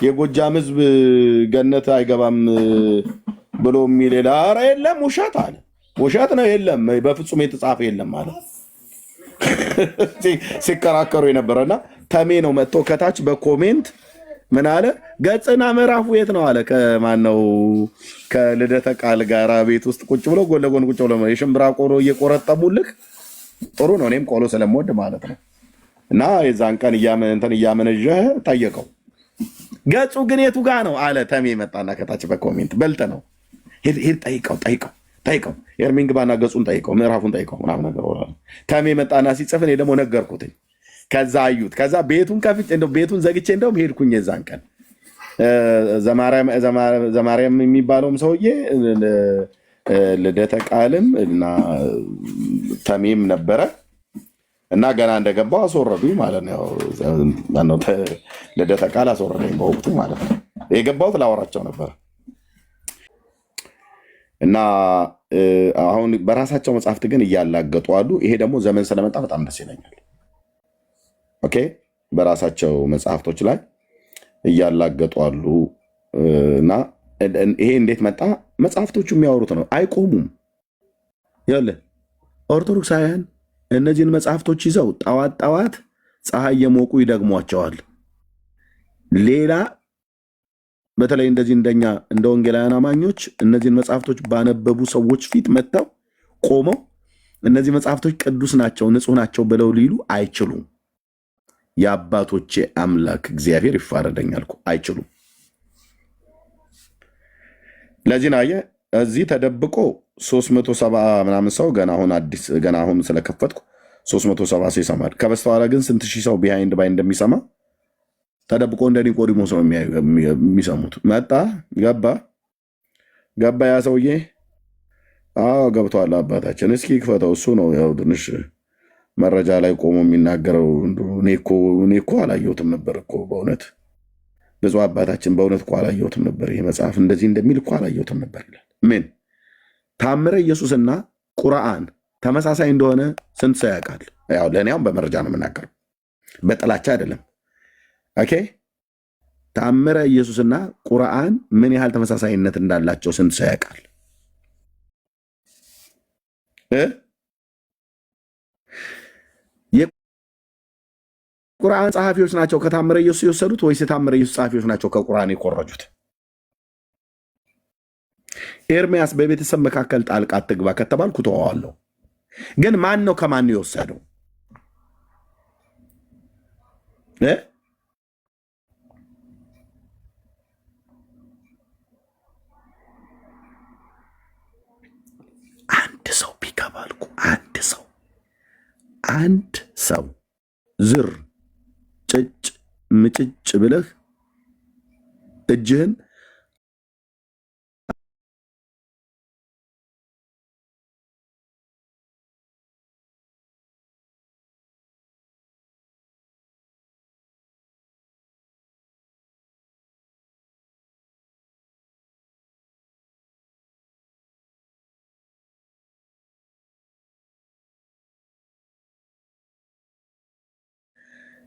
የጎጃም ሕዝብ ገነት አይገባም ብሎ የሚል ኧረ የለም ውሸት አለ። ውሸት ነው የለም በፍጹም የተጻፈ የለም አለ ሲከራከሩ የነበረና ተሜ ነው መጥቶ ከታች በኮሜንት ምን አለ? ገጽና ምዕራፉ የት ነው አለ። ከማነው ከልደተ ቃል ጋር ቤት ውስጥ ቁጭ ብሎ ጎን ለጎን ቁጭ ብሎ የሽምብራ ቆሎ እየቆረጠሙልህ ጥሩ ነው። እኔም ቆሎ ስለምወድ ማለት ነው። እና የዛን ቀን እያመነዠህ ጠየቀው። ገጹ ግን የቱ ጋ ነው አለ። ተሜ መጣና ከታች በኮሜንት በልጠ ነው ሄድ ጠይቀው ኤርሚን ግባና ገጹን ጠይቀው ምዕራፉን ጠይቀው ምናምን ነገር ተሜ መጣና ሲጽፍ እኔ ደግሞ ነገርኩትኝ። ከዛ አዩት። ከዛ ቤቱን ከፍቼ ቤቱን ዘግቼ እንደውም ሄድኩኝ። የዛን ቀን ዘማርያም የሚባለውም ሰውዬ ልደተ ቃልም እና ተሜም ነበረ እና ገና እንደገባው አስወረዱኝ ማለት ነው። ልደተ ቃል አስወረደኝ በወቅቱ ማለት ነው። የገባሁት ላወራቸው ነበር እና አሁን በራሳቸው መጽሐፍት ግን እያላገጡ አሉ። ይሄ ደግሞ ዘመን ስለመጣ በጣም ደስ ይለኛል። ኦኬ፣ በራሳቸው መጽሐፍቶች ላይ እያላገጡ አሉ እና ይሄ እንዴት መጣ? መጽሐፍቶቹ የሚያወሩት ነው፣ አይቆሙም። ይኸውልህ ኦርቶዶክሳውያን እነዚህን መጽሐፍቶች ይዘው ጠዋት ፀሐይ የሞቁ ይደግሟቸዋል። ሌላ በተለይ እንደዚህ እንደኛ እንደ ወንጌላውያን አማኞች እነዚህን መጽሐፍቶች ባነበቡ ሰዎች ፊት መጥተው ቆመው እነዚህ መጽሐፍቶች ቅዱስ ናቸው፣ ንጹህ ናቸው ብለው ሊሉ አይችሉም። የአባቶቼ አምላክ እግዚአብሔር ይፋረደኛል እኮ አይችሉም። ለዚህ ነው አየህ እዚህ ተደብቆ 370 ምናምን ሰው ገና አሁን ስለከፈትኩ 370 ሰው ይሰማል። ከበስተኋላ ግን ስንት ሺህ ሰው ቢሃይንድ ባይ እንደሚሰማ ተደብቆ እንደ ኒቆዲሞስ ነው የሚሰሙት። መጣ ገባ ያ ሰውዬ። አዎ ገብተዋል አባታችን። እስኪ ክፈተው። እሱ ነው ያው ትንሽ መረጃ ላይ ቆሞ የሚናገረው። እኔ እኮ አላየሁትም ነበር እኮ በእውነት ብፁዕ አባታችን፣ በእውነት እኮ አላየሁትም ነበር። ይሄ መጽሐፍ እንደዚህ እንደሚል እኮ አላየሁትም ነበር ይላል። ምን ታምረ ኢየሱስና ቁርአን ተመሳሳይ እንደሆነ ስንት ሰው ያውቃል? ያው ለእኔ አሁን በመረጃ ነው የምናገረው፣ በጥላቻ አይደለም። ኦኬ፣ ታምረ ኢየሱስና ቁርአን ምን ያህል ተመሳሳይነት እንዳላቸው ስንት ሰው ያውቃል? የቁርአን ጸሐፊዎች ናቸው ከታምረ ኢየሱስ የወሰዱት ወይስ የታምረ ኢየሱስ ጸሐፊዎች ናቸው ከቁርአን የኮረጁት? ኤርሚያስ በቤተሰብ መካከል ጣልቃ አትግባ ከተባልኩ ተዋዋለሁ። ግን ማን ነው ከማን የወሰደው? አንድ ሰው ቢገባልኩ አንድ ሰው ዝር ጭጭ ምጭጭ ብለህ እጅህን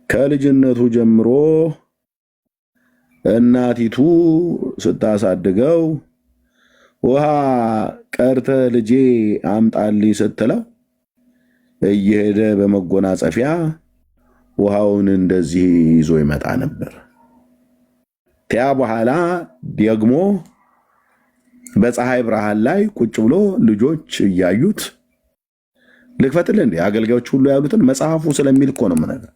ከልጅነቱ ጀምሮ እናቲቱ ስታሳድገው ውሃ ቀርተ ልጄ አምጣልኝ ስትለው እየሄደ በመጎናጸፊያ ውሃውን እንደዚህ ይዞ ይመጣ ነበር። ያ በኋላ ደግሞ በፀሐይ ብርሃን ላይ ቁጭ ብሎ ልጆች እያዩት ልክፈትልህ እንዴ አገልጋዮች ሁሉ ያሉትን መጽሐፉ ስለሚል እኮ ነው የምነግርህ።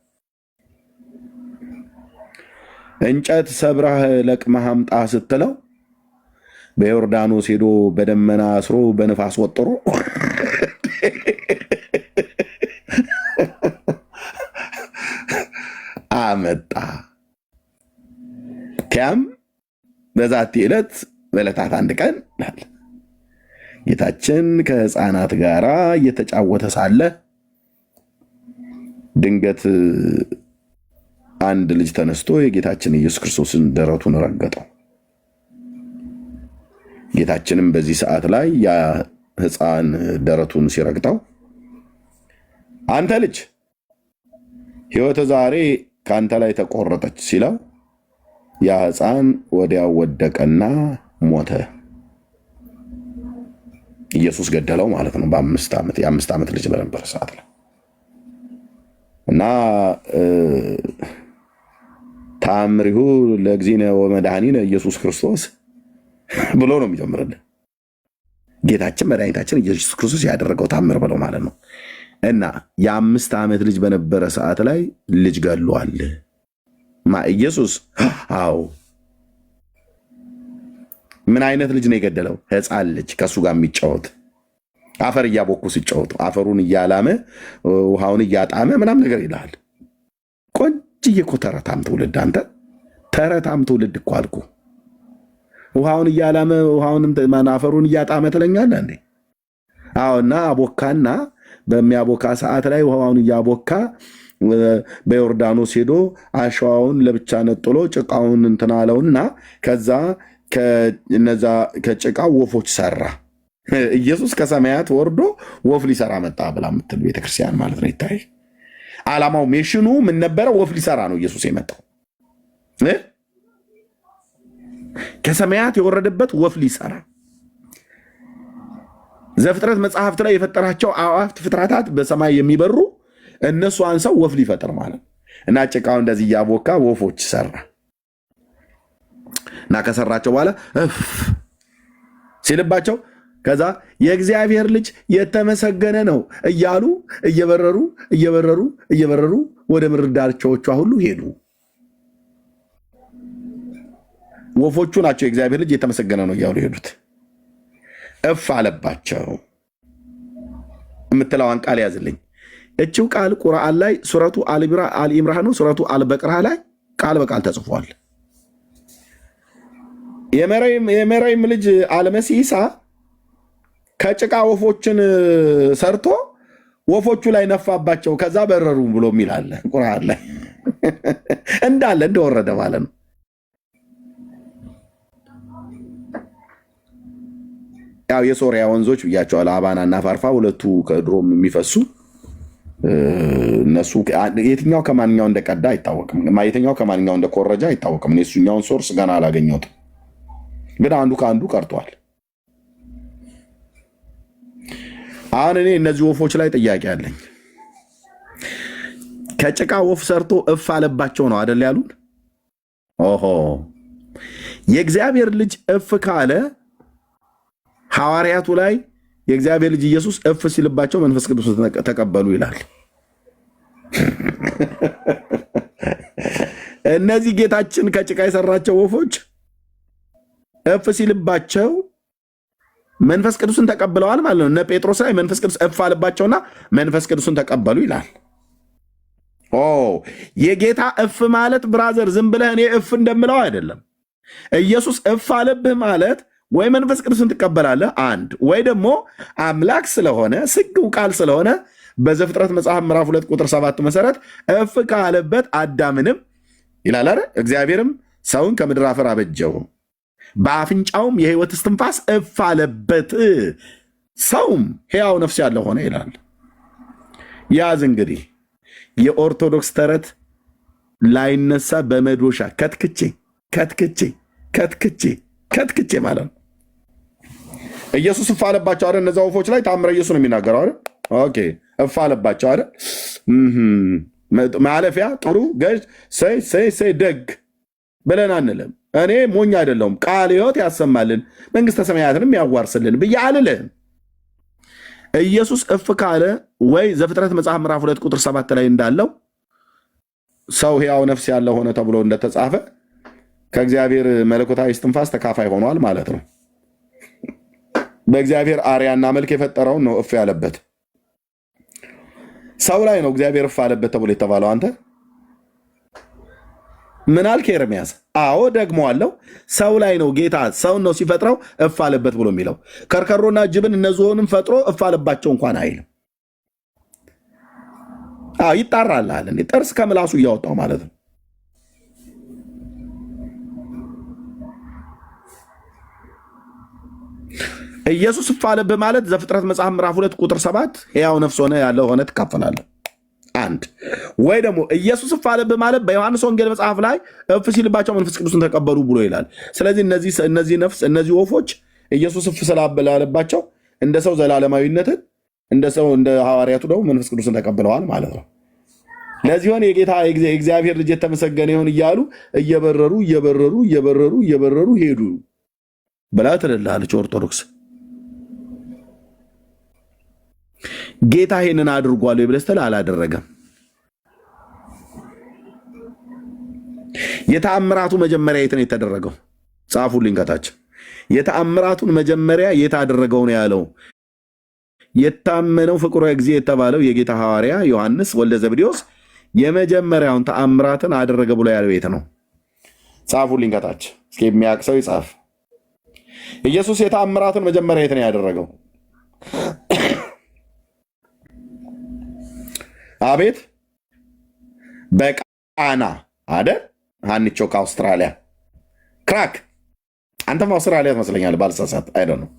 እንጨት ሰብራህ ለቅመህ አምጣ ስትለው በዮርዳኖስ ሄዶ በደመና አስሮ በንፋስ ወጥሮ አመጣ። ከያም በዛቲ ዕለት በዕለታት አንድ ቀን ጌታችን ከሕፃናት ጋር እየተጫወተ ሳለ ድንገት አንድ ልጅ ተነስቶ የጌታችን ኢየሱስ ክርስቶስን ደረቱን ረገጠው። ጌታችንም በዚህ ሰዓት ላይ ያ ሕፃን ደረቱን ሲረግጠው አንተ ልጅ ሕይወት ዛሬ ከአንተ ላይ ተቆረጠች ሲለው ያ ሕፃን ወዲያው ወደቀና ሞተ። ኢየሱስ ገደለው ማለት ነው። የአምስት ዓመት ልጅ በነበረ ሰዓት ላይ እና ተአምሪሁ ለእግዚእነ ወመድኃኒነ ኢየሱስ ክርስቶስ ብሎ ነው የሚጀምርልን። ጌታችን መድኃኒታችን ኢየሱስ ክርስቶስ ያደረገው ታምር ብለው ማለት ነው። እና የ5 ዓመት ልጅ በነበረ ሰዓት ላይ ልጅ ገሏል። ኢየሱስ? አዎ። ምን አይነት ልጅ ነው የገደለው? ሕፃን ልጅ ከእሱ ጋር የሚጫወት አፈር እያቦኩ ሲጫወቱ አፈሩን እያላመ ውሃውን እያጣመ ምናም ነገር ይልሃል። ቆንጅዬ እኮ ተረታም ትውልድ አንተ፣ ተረታም ትውልድ እኮ አልኩ። ውሃውን እያላመ አፈሩን እያጣመ ትለኛለህ እንዴ? አዎና አቦካና በሚያቦካ ሰዓት ላይ ውሃውን እያቦካ በዮርዳኖስ ሄዶ አሸዋውን ለብቻ ነጥሎ ጭቃውን እንትን አለውና ከዛ ከጭቃው ወፎች ሰራ። ኢየሱስ ከሰማያት ወርዶ ወፍ ሊሰራ መጣ ብላ የምትል ቤተክርስቲያን ማለት ነው። ይታይ ዓላማው ሜሽኑ ምን ነበረ? ወፍ ሊሰራ ነው ኢየሱስ የመጣው። ከሰማያት የወረደበት ወፍ ሊሰራ። ዘፍጥረት መጽሐፍት ላይ የፈጠራቸው አዕዋፍት ፍጥረታት በሰማይ የሚበሩ እነሱ አንሰው ወፍ ሊፈጥር ማለት እና ጭቃው እንደዚህ እያቦካ ወፎች ሰራ እና ከሰራቸው በኋላ ሲልባቸው ከዛ የእግዚአብሔር ልጅ የተመሰገነ ነው እያሉ እየበረሩ ወደ ምድር ዳርቻዎቿ ሁሉ ሄዱ። ወፎቹ ናቸው የእግዚአብሔር ልጅ የተመሰገነ ነው እያሉ ሄዱት። እፍ አለባቸው የምትለዋን ቃል ያዝልኝ። እቺው ቃል ቁርአን ላይ ሱረቱ አልኢምራን ነው፣ ሱረቱ አልበቅራ ላይ ቃል በቃል ተጽፏል። የመረይም ልጅ አልመሲሳ ከጭቃ ወፎችን ሰርቶ ወፎቹ ላይ ነፋባቸው፣ ከዛ በረሩ ብሎ የሚላለ ቁርአን ላይ እንዳለ እንደወረደ ማለት ነው። ያው የሶሪያ ወንዞች ብያቸዋል፣ አባና እና ፋርፋ ሁለቱ ከድሮም የሚፈሱ እነሱ የትኛው ከማንኛው እንደቀዳ አይታወቅም፣ የትኛው ከማንኛው እንደኮረጃ አይታወቅም። እሱኛውን ሶርስ ገና አላገኘሁትም፣ ግን አንዱ ከአንዱ ቀርቷል። አሁን እኔ እነዚህ ወፎች ላይ ጥያቄ አለኝ። ከጭቃ ወፍ ሰርቶ እፍ አለባቸው ነው አደል ያሉን? ኦሆ የእግዚአብሔር ልጅ እፍ ካለ ሐዋርያቱ ላይ የእግዚአብሔር ልጅ ኢየሱስ እፍ ሲልባቸው መንፈስ ቅዱስ ተቀበሉ ይላል። እነዚህ ጌታችን ከጭቃ የሰራቸው ወፎች እፍ ሲልባቸው መንፈስ ቅዱስን ተቀብለዋል ማለት ነው። እነ ጴጥሮስ ላይ መንፈስ ቅዱስ እፍ አለባቸውና መንፈስ ቅዱስን ተቀበሉ ይላል። የጌታ እፍ ማለት ብራዘር ዝም ብለህ እኔ እፍ እንደምለው አይደለም። ኢየሱስ እፍ አለብህ ማለት ወይ መንፈስ ቅዱስን ትቀበላለህ አንድ፣ ወይ ደግሞ አምላክ ስለሆነ ስግው ቃል ስለሆነ በዘፍጥረት መጽሐፍ ምዕራፍ 2 ቁጥር 7 መሰረት እፍ ካለበት አዳምንም ይላል አይደል? እግዚአብሔርም ሰውን ከምድር አፈር አበጀው በአፍንጫውም የሕይወት እስትንፋስ እፍ አለበት ሰውም ሕያው ነፍስ ያለው ሆነ ይላል። ያዝ እንግዲህ የኦርቶዶክስ ተረት ላይነሳ በመዶሻ ከትክቼ ከትክቼ ከትክቼ ከትክቼ ማለት ነው። ኢየሱስ እፍ አለባቸው አይደል? እነዛ ወፎች ላይ ታምረ ኢየሱስ ነው የሚናገረው አይደል? ኦኬ እፍ አለባቸው አይደል? ማለፊያ ጥሩ ገዥ ሰይ ደግ ብለን አንልም። እኔ ሞኝ አይደለሁም። ቃል ሕይወት ያሰማልን መንግስተ ሰማያትንም ያዋርስልን ብዬ አልልህም። ኢየሱስ እፍ ካለ ወይ ዘፍጥረት መጽሐፍ ምዕራፍ 2 ቁጥር 7 ላይ እንዳለው ሰው ሕያው ነፍስ ያለው ሆነ ተብሎ እንደተጻፈ ከእግዚአብሔር መለኮታዊ እስትንፋስ ተካፋይ ሆኗል ማለት ነው። በእግዚአብሔር አርያና መልክ የፈጠረውን ነው እፍ ያለበት። ሰው ላይ ነው እግዚአብሔር እፍ አለበት ተብሎ የተባለው። አንተ ምን አልክ ኤርምያስ? አዎ ደግሞ አለው ሰው ላይ ነው ጌታ ሰውን ነው ሲፈጥረው እፍ አለበት ብሎ የሚለው። ከርከሮና ጅብን እነዚህንም ፈጥሮ እፍ አለባቸው እንኳን አይልም። ይጣራልሃል እንዴ? ጥርስ ከምላሱ እያወጣው ማለት ነው። ኢየሱስ እፍ አለብህ ማለት ዘፍጥረት መጽሐፍ ምዕራፍ 2 ቁጥር 7 ሕያው ነፍስ ሆነ ያለው ሆነ ትካፈላለህ። አንድ ወይ ደግሞ ኢየሱስ እፍ አለብህ ማለት በዮሐንስ ወንጌል መጽሐፍ ላይ እፍ ሲልባቸው መንፈስ ቅዱስን ተቀበሉ ብሎ ይላል። ስለዚህ እነዚህ ወፎች ኢየሱስ እፍ ስላለባቸው እንደ ሰው ዘላለማዊነትን እንደ ሰው እንደ ሐዋርያቱ ደግሞ መንፈስ ቅዱስን ተቀብለዋል ማለት ነው። ለዚህ ሆነ የጌታ የእግዚአብሔር ልጅ የተመሰገነ ይሁን እያሉ እየበረሩ ሄዱ ብላ ትልላለች ኦርቶዶክስ። ጌታ ይሄንን አድርጓል ብለህ ስትል አላደረገም። የተአምራቱ መጀመሪያ የት ነው የተደረገው? ጻፉልኝ ከታች። የተአምራቱን መጀመሪያ የት አደረገው ነው ያለው? የታመነው ፍቁረ እግዚእ የተባለው የጌታ ሐዋርያ ዮሐንስ ወልደ ዘብዴዎስ የመጀመሪያውን ተአምራትን አደረገ ብሎ ያለው የት ነው? ጻፉልኝ ከታች። እስኪ የሚያውቅ ሰው ይጻፍ። ኢየሱስ የተአምራትን መጀመሪያ የት ነው ያደረገው? አቤት በቃና አይደል? ሀኒቾ ከአውስትራሊያ ክራክ፣ አንተም አውስትራሊያ ትመስለኛል ባልሳሳት። አይደል ነው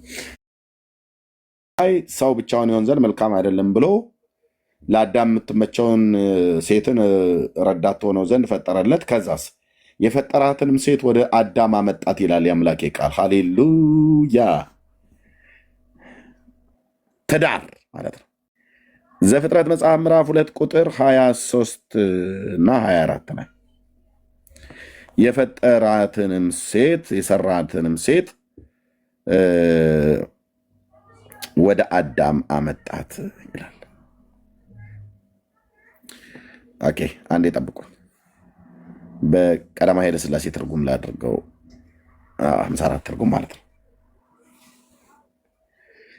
ሰው ብቻውን ይሆን ዘንድ መልካም አይደለም ብሎ ለአዳም የምትመቸውን ሴትን ረዳት ሆነው ዘንድ ፈጠረለት። ከዛስ የፈጠራትንም ሴት ወደ አዳም አመጣት ይላል የአምላኬ ቃል። ሃሌሉያ። ትዳር ማለት ነው። ዘፍጥረት መጽሐፍ ምዕራፍ 2 ቁጥር 23 እና 24 ላይ የፈጠራትንም ሴት የሰራትንም ሴት ወደ አዳም አመጣት ይላል። ኦኬ አንዴ ጠብቁ። በቀዳማዊ ኃይለ ሥላሴ ትርጉም ላድርገው 54 ትርጉም ማለት ነው።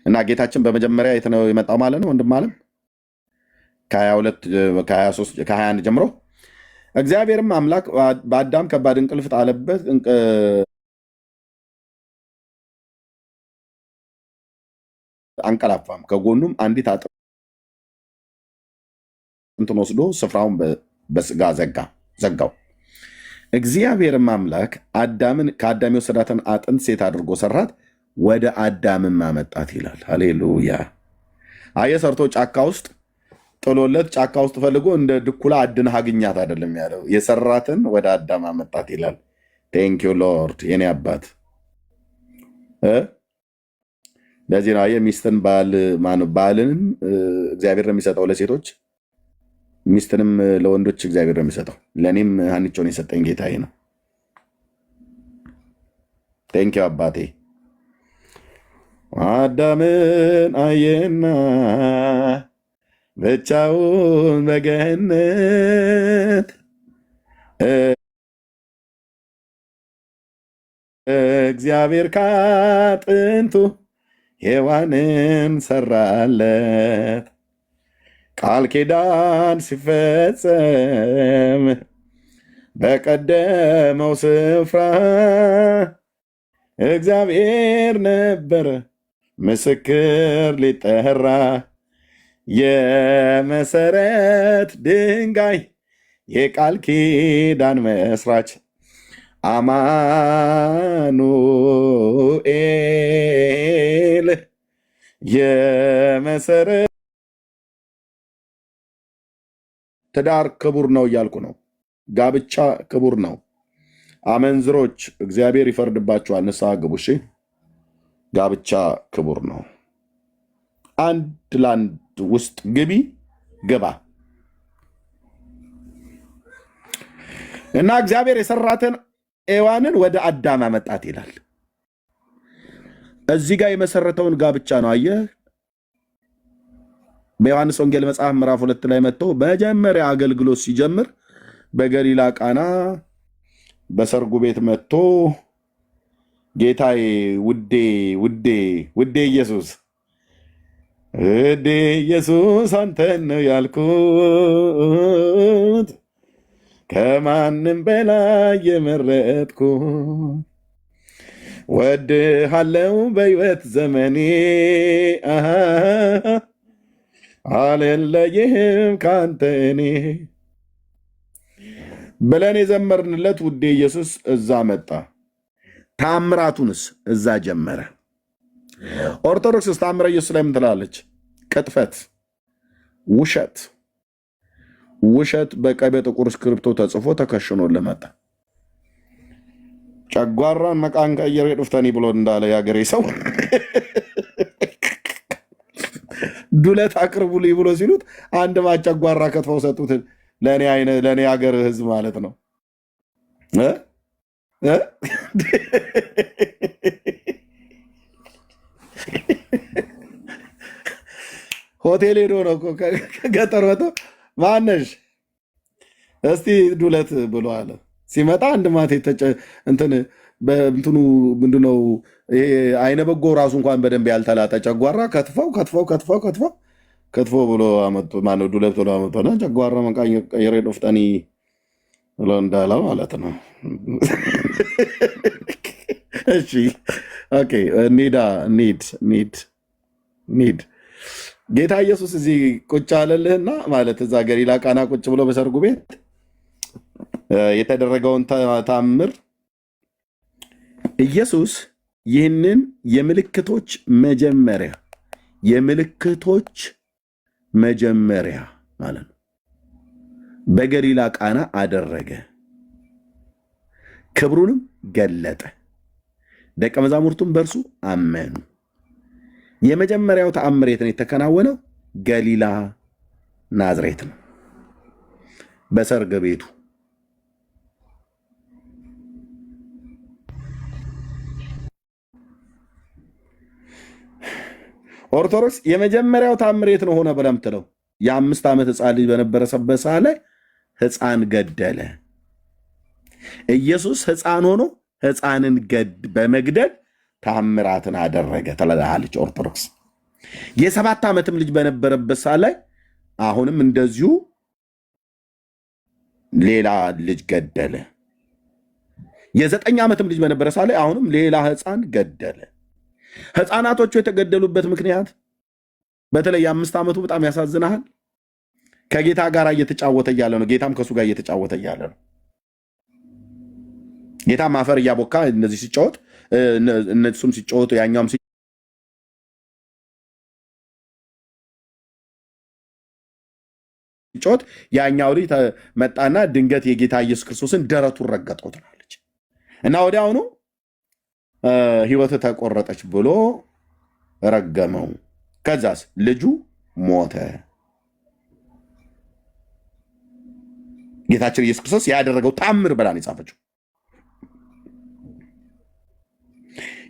እና ጌታችን በመጀመሪያ የት ነው የመጣው ማለት ነው? ወንድም አለም ከ21 ጀምሮ እግዚአብሔርም አምላክ በአዳም ከባድ እንቅልፍ ጣለበት። አንቀላፋም። ከጎኑም አንዲት አጥንትን ወስዶ ስፍራውን በስጋ ዘጋው። እግዚአብሔርም አምላክ ከአዳም የወሰዳትን አጥንት ሴት አድርጎ ሰራት፣ ወደ አዳምም አመጣት ይላል። ሃሌሉያ። አየህ፣ ሰርቶ ጫካ ውስጥ ጥሎለት ጫካ ውስጥ ፈልጎ እንደ ድኩላ አድነህ አግኛት አይደለም ያለው፣ የሰራትን ወደ አዳም አመጣት ይላል። ቴንኪዩ ሎርድ የኔ አባት። ለዚህ ነው ሚስትን ባልንም እግዚአብሔር ነው የሚሰጠው ለሴቶች፣ ሚስትንም ለወንዶች እግዚአብሔር ነው የሚሰጠው። ለእኔም ሀኒቾን የሰጠኝ ጌታዬ ነው። ቴንኪዩ አባቴ። አዳምን አየና ብቻውን በገነት እግዚአብሔር ካጥንቱ ሔዋንን ሰራለት። ቃል ኪዳን ሲፈጸም በቀደመው ስፍራ እግዚአብሔር ነበረ ምስክር ሊጠራ፣ የመሰረት ድንጋይ የቃል ኪዳን መስራች አማኑኤል የመሰረት ትዳር ክቡር ነው እያልኩ ነው። ጋብቻ ክቡር ነው። አመንዝሮች እግዚአብሔር ይፈርድባቸዋል፣ ንስሐ ግቡ። እሺ፣ ጋብቻ ክቡር ነው። አንድ ለአንድ ውስጥ ግባ እና እግዚአብሔር የሰራትን ሔዋንን ወደ አዳም አመጣት ይላል። እዚህ ጋር የመሰረተውን ጋብቻ ነው። አየህ፣ በዮሐንስ ወንጌል መጽሐፍ ምዕራፍ 2 ላይ መጥቶ መጀመሪያ አገልግሎት ሲጀምር በገሊላ ቃና በሰርጉ ቤት መጥቶ ጌታዬ፣ ውዴ ኢየሱስ አንተን ነው ያልኩት፣ ከማንም በላይ የመረጥኩ፣ ወድሃለው በሕይወት ዘመኔ፣ አልለይህም ካንተ እኔ ብለን የዘመርንለት ውዴ ኢየሱስ እዛ መጣ። ታምራቱንስ እዛ ጀመረ። ኦርቶዶክስ ታምረ ኢየሱስ ላይ ምን ትላለች? ቅጥፈት፣ ውሸት በቀይ በጥቁር እስክሪብቶ ተጽፎ ተከሽኖ ለመጣ ጨጓራን መቃን ቀየር ዱፍተኒ ብሎ እንዳለ የአገሬ ሰው ዱለት አቅርቡልኝ ብሎ ሲሉት አንድ ማጨጓራ ከትፈው ሰጡት። ለእኔ ሀገር ህዝብ ማለት ነው። ሆቴል ሄዶ ነው ከገጠር ወጥቶ ማነሽ እስቲ ዱለት ብሎ አለ። ሲመጣ አንድ ማቴ እንትኑ ምንድነው ይሄ አይነ በጎ ራሱ እንኳን በደንብ ያልተላጠ ጨጓራ ከትፎ ብሎ አመጡ። ማነው ዱለት ብሎ አመጡና ጨጓራ መቀየር ዶፍጠኒ ብሎ እንዳለ ማለት ነው። እሺ ኦኬ፣ ኒድ ጌታ ኢየሱስ እዚህ ቁጭ አለልህና ማለት እዛ ገሊላ ቃና ቁጭ ብሎ በሰርጉ ቤት የተደረገውን ታምር ኢየሱስ ይህንን የምልክቶች መጀመሪያ ማለት ነው በገሊላ ቃና አደረገ፣ ክብሩንም ገለጠ፣ ደቀ መዛሙርቱም በእርሱ አመኑ። የመጀመሪያው ተአምር የት ነው የተከናወነው? ገሊላ ናዝሬት ነው፣ በሰርግ ቤቱ። ኦርቶዶክስ የመጀመሪያው ተአምር የት ነው ሆነ ብለህ የምትለው? የ5 ዓመት ሕፃን ልጅ በነበረበት ሰዓት ላይ ሕፃን ገደለ። ኢየሱስ ሕፃን ሆኖ ሕፃንን በመግደል ታምራትን አደረገ ትላለች ኦርቶዶክስ። የ7 ዓመትም ልጅ በነበረበት ሰዓት ላይ አሁንም እንደዚሁ ሌላ ልጅ ገደለ። የ9 ዓመትም ልጅ በነበረ ሰዓት ላይ አሁንም ሌላ ሕፃን ገደለ። ሕፃናቶቹ የተገደሉበት ምክንያት በተለይ የ5 ዓመቱ በጣም ያሳዝናል። ከጌታ ጋር እየተጫወተ እያለ ነው። ጌታም ከእሱ ጋር እየተጫወተ እያለ ነው። ጌታም አፈር እያቦካ እነዚህ ሲጫወት እነሱም ሲጫወቱ ያኛውም ሲጫወት ያኛው ልጅ መጣና ድንገት የጌታ ኢየሱስ ክርስቶስን ደረቱን ረገጠው ትላለች እና ወዲያውኑ ሕይወት ተቆረጠች ብሎ ረገመው። ከዛስ ልጁ ሞተ። ጌታችን ኢየሱስ ክርስቶስ ያደረገው ታምር ብላን የጻፈችው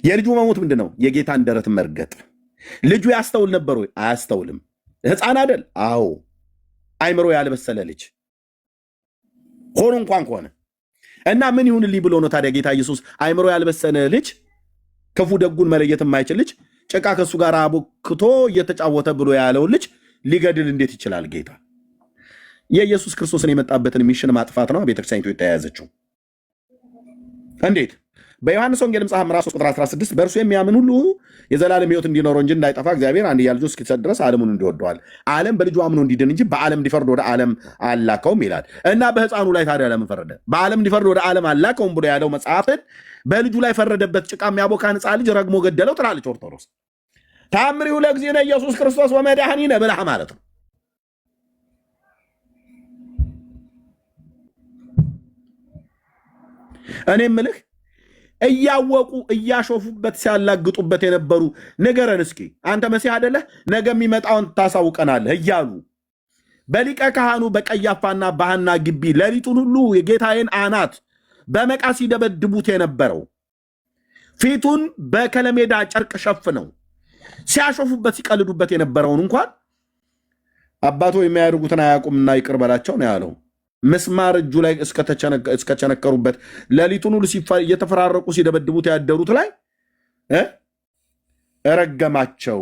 የልጁ መሞት ምንድን ነው? የጌታን ደረት መርገጥ። ልጁ ያስተውል ነበር ወይ? አያስተውልም። ሕፃን አይደል? አዎ። አይምሮ ያልበሰለ ልጅ ሆኖ እንኳን ከሆነ እና ምን ይሁንልኝ ብሎ ነው ታዲያ ጌታ ኢየሱስ አይምሮ ያልበሰለ ልጅ፣ ክፉ ደጉን መለየት የማይችል ልጅ፣ ጭቃ ከእሱ ጋር አቦክቶ እየተጫወተ ብሎ ያለውን ልጅ ሊገድል እንዴት ይችላል ጌታ? የኢየሱስ ክርስቶስን የመጣበትን ሚሽን ማጥፋት ነው ቤተክርስቲያኒቱ የተያያዘችው። እንዴት? በዮሐንስ ወንጌል መጽሐፍ ምዕራፍ 3 ቁጥር 16 በእርሱ የሚያምን ሁሉ የዘላለም ሕይወት እንዲኖረው እንጂ እንዳይጠፋ እግዚአብሔር አንድያ ልጁን እስኪሰጥ ድረስ ዓለሙን እንዲወደዋል፣ ዓለም በልጁ አምኖ እንዲድን እንጂ በዓለም እንዲፈርድ ወደ ዓለም አላከውም ይላል። እና በሕፃኑ ላይ ታዲያ ለምን ፈረደ? በዓለም እንዲፈርድ ወደ ዓለም አላከውም ብሎ ያለው መጽሐፍን በልጁ ላይ ፈረደበት። ጭቃ የሚያቦካን ሕፃን ልጅ ረግሞ ገደለው ትላለች ኦርቶዶክስ። ታምሪው ለእግዚእነ ኢየሱስ ክርስቶስ ወመድኃኒነ ብልሃ ማለት ነው። እኔ ምልህ እያወቁ እያሾፉበት ሲያላግጡበት የነበሩ ንገረን እስኪ አንተ መሲህ አይደለህ ነገ የሚመጣውን ታሳውቀናለህ እያሉ በሊቀ ካህኑ በቀያፋና በሐና ግቢ ሌሊቱን ሁሉ የጌታዬን አናት በመቃ ሲደበድቡት የነበረው ፊቱን በከለሜዳ ጨርቅ ሸፍነው ሲያሾፉበት ሲቀልዱበት የነበረውን እንኳን አባቶ የሚያደርጉትን አያውቁምና ይቅር በላቸው ነው ያለው። ምስማር እጁ ላይ እስከቸነከሩበት ሌሊቱን ሁሉ እየተፈራረቁ ሲደበድቡት ያደሩት ላይ ረገማቸው።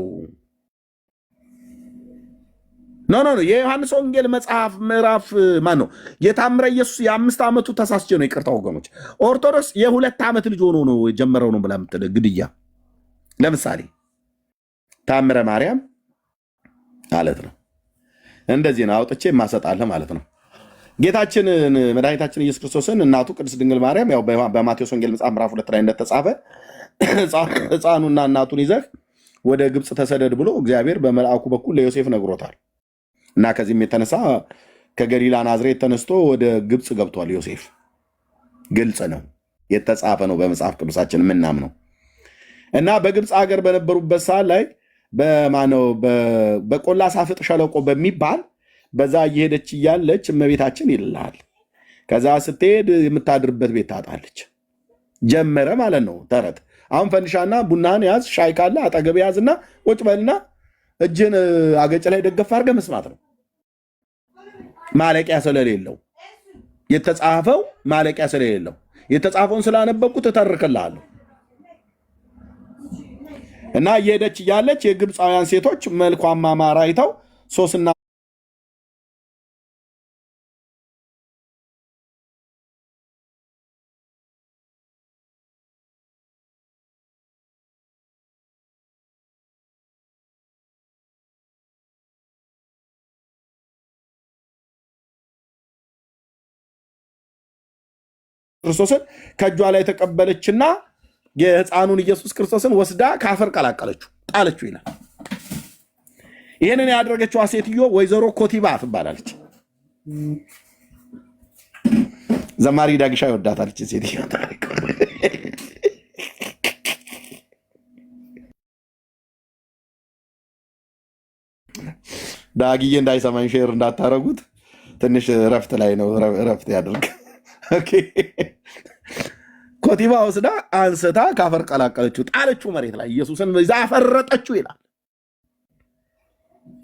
ኖ የዮሐንስ ወንጌል መጽሐፍ ምዕራፍ ማን ነው የታምረ ኢየሱስ የ5 ዓመቱ ተሳስቼ ነው ይቅርታ ወገኖች። ኦርቶዶክስ የ2 ዓመት ልጅ ሆኖ ነው የጀመረው ነው ብላ የምትል ግድያ ለምሳሌ ታምረ ማርያም ማለት ነው። እንደዚህ ነው አውጥቼ ማሰጣለህ ማለት ነው። ጌታችን መድኃኒታችን ኢየሱስ ክርስቶስን እናቱ ቅድስት ድንግል ማርያም ያው በማቴዎስ ወንጌል መጽሐፍ ምዕራፍ 2 ላይ እንደተጻፈ ሕፃኑና እናቱን ይዘህ ወደ ግብፅ ተሰደድ ብሎ እግዚአብሔር በመልአኩ በኩል ለዮሴፍ ነግሮታል። እና ከዚህም የተነሳ ከገሊላ ናዝሬት ተነስቶ ወደ ግብፅ ገብቷል ዮሴፍ። ግልጽ ነው የተጻፈ ነው በመጽሐፍ ቅዱሳችን የምናምነው። እና በግብፅ ሀገር በነበሩበት ሰዓት ላይ በቆላ ሳፍጥ ሸለቆ በሚባል በዛ እየሄደች እያለች እመቤታችን ይልሃል። ከዛ ስትሄድ የምታድርበት ቤት ታጣለች። ጀመረ ማለት ነው ተረት። አሁን ፈንሻና ቡናህን ያዝ፣ ሻይ ካለ አጠገብ ያዝና ቁጭ በልና እጅን አገጭ ላይ ደገፍ አድርገህ መስማት ነው። ማለቂያ ስለሌለው የተጻፈው ማለቂያ ስለሌለው የተጻፈውን ስላነበብኩት እተርክልሃለሁ። እና እየሄደች እያለች የግብፃውያን ሴቶች መልኳን ማማር አይተው ሶስና ክርስቶስን ከእጇ ላይ ተቀበለችና የሕፃኑን ኢየሱስ ክርስቶስን ወስዳ ከአፈር ቀላቀለችው፣ ጣለችው ይላል። ይህንን ያደረገችዋ ሴትዮ ወይዘሮ ኮቲባ ትባላለች። ዘማሪ ዳግሻ ይወዳታለች ሴትዮ። ዳግዬ እንዳይሰማኝ ሼር እንዳታረጉት፣ ትንሽ እረፍት ላይ ነው። እረፍት ያደርግ። ኮቲባ ወስዳ አንስታ ካፈር ቀላቀለችው፣ ጣለችው መሬት ላይ ኢየሱስን ይዛ አፈረጠችው ይላል።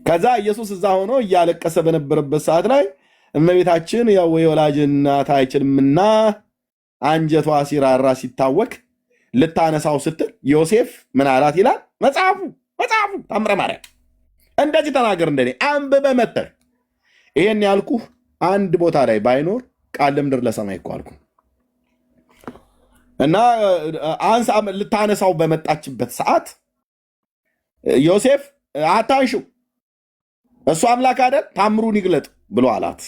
ከዛ ኢየሱስ እዛ ሆኖ እያለቀሰ በነበረበት ሰዓት ላይ እመቤታችን ያው የወላጅ እናት አይችልምና አንጀቷ ሲራራ ሲታወክ ልታነሳው ስትል ዮሴፍ ምን አላት ይላል መጽሐፉ ታምረ ማርያም እንደዚህ ተናገር እንደኔ አንብበ መተህ ይሄን ያልኩህ አንድ ቦታ ላይ ባይኖር ቃል ለምድር ለሰማይ እኮ አልኩ። እና አንሳ ልታነሳው በመጣችበት ሰዓት ዮሴፍ አታንሽው እሱ አምላክ አይደል ታምሩን ይግለጥ ብሎ አላት።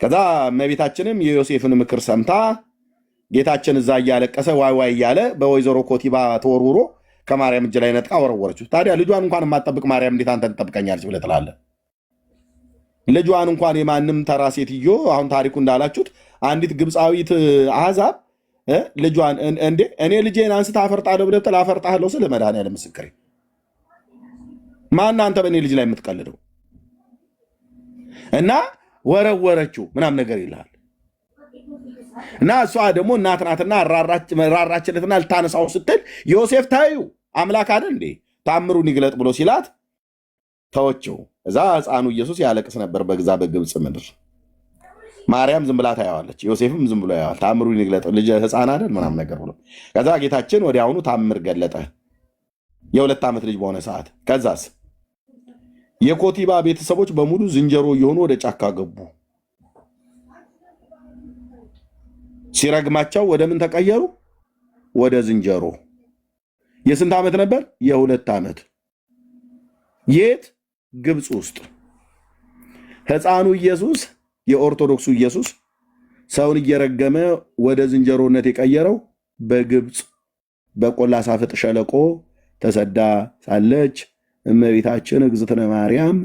ከዛ እመቤታችንም የዮሴፍን ምክር ሰምታ ጌታችን እዛ እያለቀሰ ዋይ ዋይ እያለ በወይዘሮ ኮቲባ ተወርውሮ ከማርያም እጅ ላይ ነጥቃ ወረወረችው። ታዲያ ልጇን እንኳን የማትጠብቅ ማርያም እንዴት አንተን ትጠብቀኛለች ብለህ ትላለህ? ልጇን እንኳን የማንም ተራ ሴትዮ አሁን ታሪኩ እንዳላችሁት አንዲት ግብፃዊት አሕዛብ ልጇን እንዴ እኔ ልጄን አንስታ አፈርጣለሁ ብለህ ብትል አፈርጣለሁ ስለ መድኃኒዓለም ምስክሬ ማን አንተ በእኔ ልጅ ላይ የምትቀልደው? እና ወረወረችው ምናም ነገር ይልሃል። እና እሷ ደግሞ እናት ናትና ራራችለትና ልታነሳው ስትል ዮሴፍ ታዩ አምላክ አይደል እንዴ ታምሩን ይግለጥ ብሎ ሲላት ተወችው። እዛ ሕፃኑ ኢየሱስ ያለቅስ ነበር በግዛ በግብፅ ምድር። ማርያም ዝም ብላ ታየዋለች፣ ዮሴፍም ዝም ብሎ ያዋል። ታምሩን ይግለጥ ልጅ ሕፃን አይደል ምናም ነገር ብሎ ከዛ ጌታችን ወዲያውኑ ታምር ገለጠ የ2 ዓመት ልጅ በሆነ ሰዓት። ከዛስ የኮቲባ ቤተሰቦች በሙሉ ዝንጀሮ እየሆኑ ወደ ጫካ ገቡ። ሲረግማቸው ወደ ምን ተቀየሩ? ወደ ዝንጀሮ። የስንት ዓመት ነበር? የ2 ዓመት። የት? ግብፅ ውስጥ። ሕፃኑ ኢየሱስ የኦርቶዶክሱ ኢየሱስ ሰውን እየረገመ ወደ ዝንጀሮነት የቀየረው በግብፅ በቆላ ሳፍጥ ሸለቆ ተሰዳ ሳለች እመቤታችን እግዝእትነ ማርያም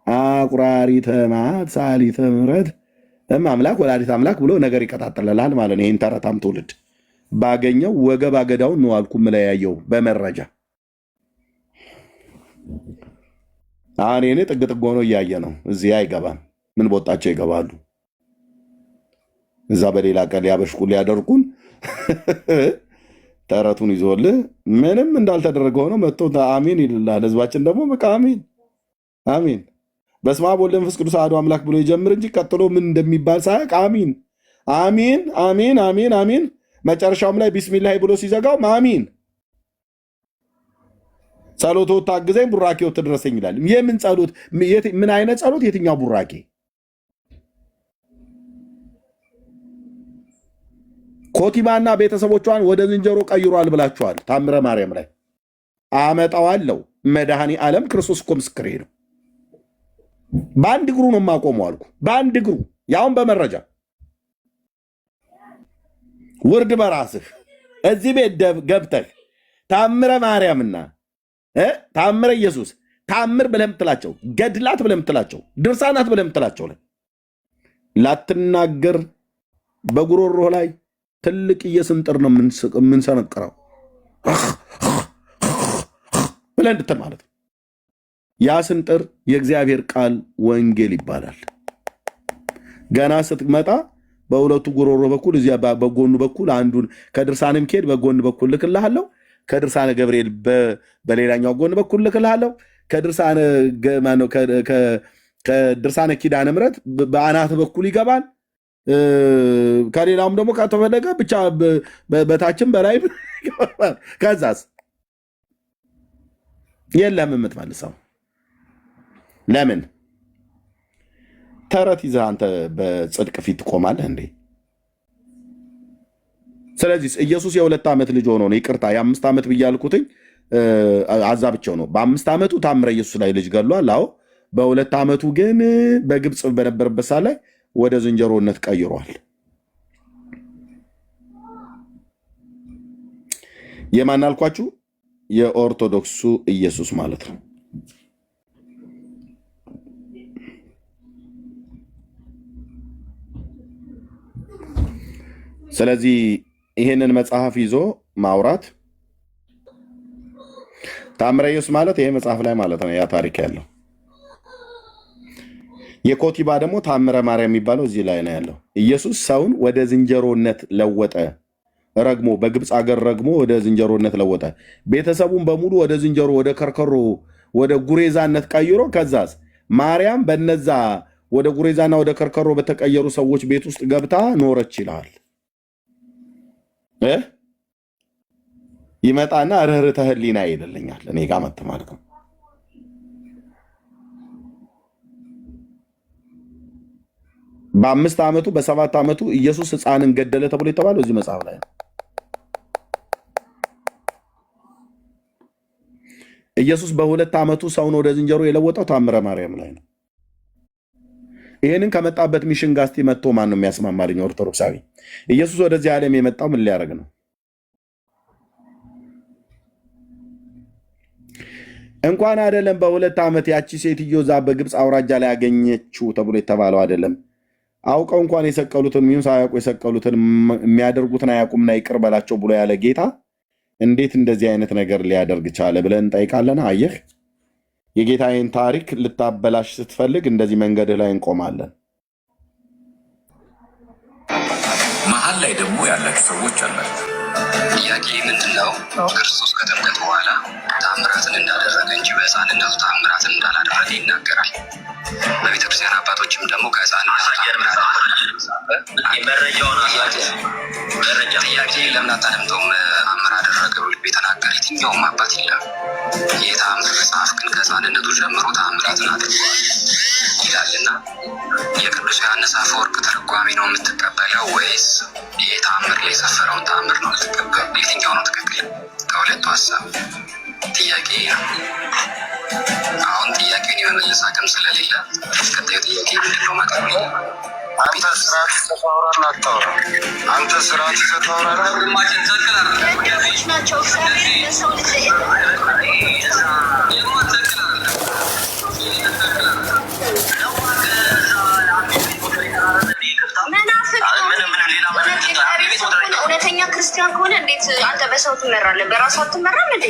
አቁራሪተ መዓት ሰዓሊተ ምሕረት አምላክ ወላዲት አምላክ ብሎ ነገር ይቀጣጥልላል ማለት ነው። ይህን ተረታም ትውልድ ባገኘው ወገብ አገዳውን ነው አልኩ ምለያየው በመረጃ አሁን እኔ ጥግ ጥግ ሆኖ እያየ ነው። እዚህ አይገባም። ምን ቦጣቸው ይገባሉ? እዛ በሌላ ቀን ሊያበሽቁ ሊያደርጉን ተረቱን ይዞልህ ምንም እንዳልተደረገ ሆኖ መጥቶ አሜን ይልላል። ህዝባችን ደግሞ በቃ አሜን አሜን በስመ አብ ወወልድ ወመንፈስ ቅዱስ አሐዱ አምላክ ብሎ ይጀምር እንጂ ቀጥሎ ምን እንደሚባል ሳያውቅ አሜን አሜን አሜን አሜን አሜን መጨረሻውም ላይ ቢስሚላህ ብሎ ሲዘጋው አሜን ጸሎቶ ታግዘኝ ቡራኬው ትድረሰኝ ይላል። የምን ጸሎት? ምን አይነት ጸሎት? የትኛው ቡራኬ? ኮቲባና ቤተሰቦቿን ወደ ዝንጀሮ ቀይሯል ብላችኋል። ታምረ ማርያም ላይ አመጣዋለሁ። መድኃኔ ዓለም ክርስቶስ እኮ ምስክሬ ነው። በአንድ እግሩ ነው የማቆመው አልኩ። በአንድ እግሩ ያውን በመረጃ ውርድ በራስህ እዚህ ቤት ገብተህ ታምረ ማርያምና ታምረ ኢየሱስ ታምር ብለህ የምትላቸው ገድላት ብለህ የምትላቸው ድርሳናት ብለህ የምትላቸው ላይ ላትናገር በጉሮሮ ላይ ትልቅ የስንጥር ነው የምንሰነቅረው ብለህ እንድትል ማለት ነው። ያ ስንጥር የእግዚአብሔር ቃል ወንጌል ይባላል። ገና ስትመጣ በሁለቱ ጉሮሮ በኩል እዚያ በጎኑ በኩል አንዱን ከድርሳንም ኬድ በጎን በኩል ልክልሃለሁ፣ ከድርሳነ ገብርኤል በሌላኛው ጎን በኩል ልክልሃለሁ፣ ከድርሳነ ኪዳነ ምሕረት በአናት በኩል ይገባል። ከሌላውም ደግሞ ከተፈለገ ብቻ በታችም በላይ ከዛስ የለም የምትመልሰው ለምን? ተረት ይዘህ አንተ በጽድቅ ፊት ትቆማለህ እንዴ? ስለዚህ ኢየሱስ የ2 ዓመት ልጅ ሆኖ ነው። ይቅርታ የ5 ዓመት ብያልኩትኝ አዛብቸው ነው። በ5 ዓመቱ ታምረ ኢየሱስ ላይ ልጅ ገሏል። አዎ በ2 ዓመቱ ግን በግብፅ በነበረበት ሰዓት ላይ ወደ ዝንጀሮነት ቀይሯል። የማን አልኳችሁ? የኦርቶዶክሱ ኢየሱስ ማለት ነው። ስለዚህ ይሄንን መጽሐፍ ይዞ ማውራት ታምረ ኢየሱስ ማለት ይሄ መጽሐፍ ላይ ማለት ነው። ያ ታሪክ ያለው የኮቲባ ደግሞ ታምረ ማርያም የሚባለው እዚህ ላይ ነው ያለው። ኢየሱስ ሰውን ወደ ዝንጀሮነት ለወጠ። ረግሞ በግብፅ ሀገር ረግሞ ወደ ዝንጀሮነት ለወጠ። ቤተሰቡን በሙሉ ወደ ዝንጀሮ፣ ወደ ከርከሮ፣ ወደ ጉሬዛነት ቀይሮ ከዛስ ማርያም በነዛ ወደ ጉሬዛና ወደ ከርከሮ በተቀየሩ ሰዎች ቤት ውስጥ ገብታ ኖረች ይላል። ይመጣና ርህርተ ህሊና ይልልኛል እኔ ጋር መጥ ማለት ነው። በ5 ዓመቱ በ7 ዓመቱ ኢየሱስ ሕፃንን ገደለ ተብሎ የተባለው እዚህ መጽሐፍ ላይ ነው። ኢየሱስ በ2 ዓመቱ ሰውን ወደ ዝንጀሮ የለወጠው ታምረ ማርያም ላይ ነው። ይህንን ከመጣበት ሚሽን ጋስቲ መጥቶ ማን ነው የሚያስማማልኝ? ኦርቶዶክሳዊ ኢየሱስ ወደዚህ ዓለም የመጣው ምን ሊያደርግ ነው? እንኳን አይደለም በ2 ዓመት ያቺ ሴትዮ ዛ በግብፅ አውራጃ ላይ ያገኘችው ተብሎ የተባለው አይደለም። አውቀው እንኳን የሰቀሉትን ሚሁን ሳያውቁ የሰቀሉትን የሚያደርጉትን አያውቁምና ይቅር በላቸው ብሎ ያለ ጌታ እንዴት እንደዚህ አይነት ነገር ሊያደርግ ቻለ ብለን እንጠይቃለን። አየህ፣ የጌታዬን ታሪክ ልታበላሽ ስትፈልግ እንደዚህ መንገድህ ላይ እንቆማለን። መሀል ላይ ደግሞ ያላችሁ ሰዎች አላችሁ። ጥያቄ ምንድን ነው? ክርስቶስ ከጥምቀት በኋላ ታምራትን እንዳደረገ እንጂ በሕፃንነቱ ታምራትን እንዳላደረገ ይናገራል። በቤተክርስቲያን አባቶችም ደግሞ ከሕፃንነት ጥያቄ ለምን አታደምጠውም? ታምር አደረገ ብሎ የተናገረ የትኛውም አባት የለም። የታምር መጽሐፍ ግን ከሕፃንነቱ ጀምሮ ታምራትን አድርጓል ይላልና የቅዱስ ዮሐንስ አፈወርቅ ትርጓሜ ነው የምትቀበለው ወይስ ይህ ታምር ላይ የሰፈረውን ታምር ነው የምትቀበለው? የትኛው ነው ትክክል? ከሁለቱ ሀሳብ ጥያቄ ነው። አሁን ጥያቄውን የመመለስ አቅም ስለሌለ ቀጣዩ ጥያቄ ምንድነው? ማቀርብ አንተ ስርዓት ተፋውራና አታውራ። አንተ ስርዓት ተፋውራና ናቸው ሰው እንዴት አንተ በሰው ትመራለህ? በራሱ አትመራም እንዴ?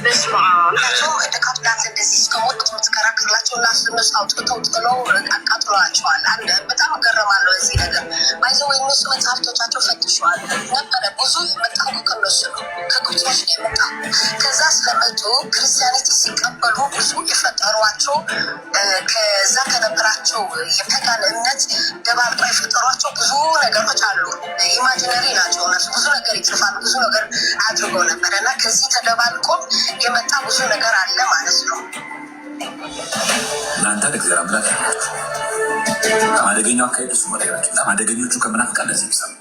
በስመ አብ ታቸው ተካትላት እንደዚህ እስከሞት የምትከራከርላቸው እና እነሱ አውጥተው ጥለው አቃጥለዋቸዋል። አንድ በጣም እገረማለሁ እዚህ ነገር ባይዘው እነሱ መጽሐፍቶቻቸው ፈትሸዋል ነበረ። ብዙ የመጣው ከነሱ ነው፣ ከግብጾች ነው የመጣው። ከዛ ስለመጡ ክርስቲያኒቲ ሲቀበሉ ብዙ የፈጠሯቸው ከዛ ከነበራቸው የፓጋን እምነት ደባልቆ የፈጠሯቸው ብዙ ነገሮች አሉ። ኢማጂነሪ ናቸው እነሱ። ብዙ ነገር ይጽፋሉ፣ ብዙ ነገር አድርገው ነበረ እና ከዚህ ተደባልቆ የመጣ ብዙ ነገር አለ ማለት ነው። እናንተ እግዚአብሔር አምላክ ያላችሁ አደገኛው አካሄድ እሱ መለያቸው በጣም አደገኞቹ ከምናፍቃ ለዚህ ይብሳል።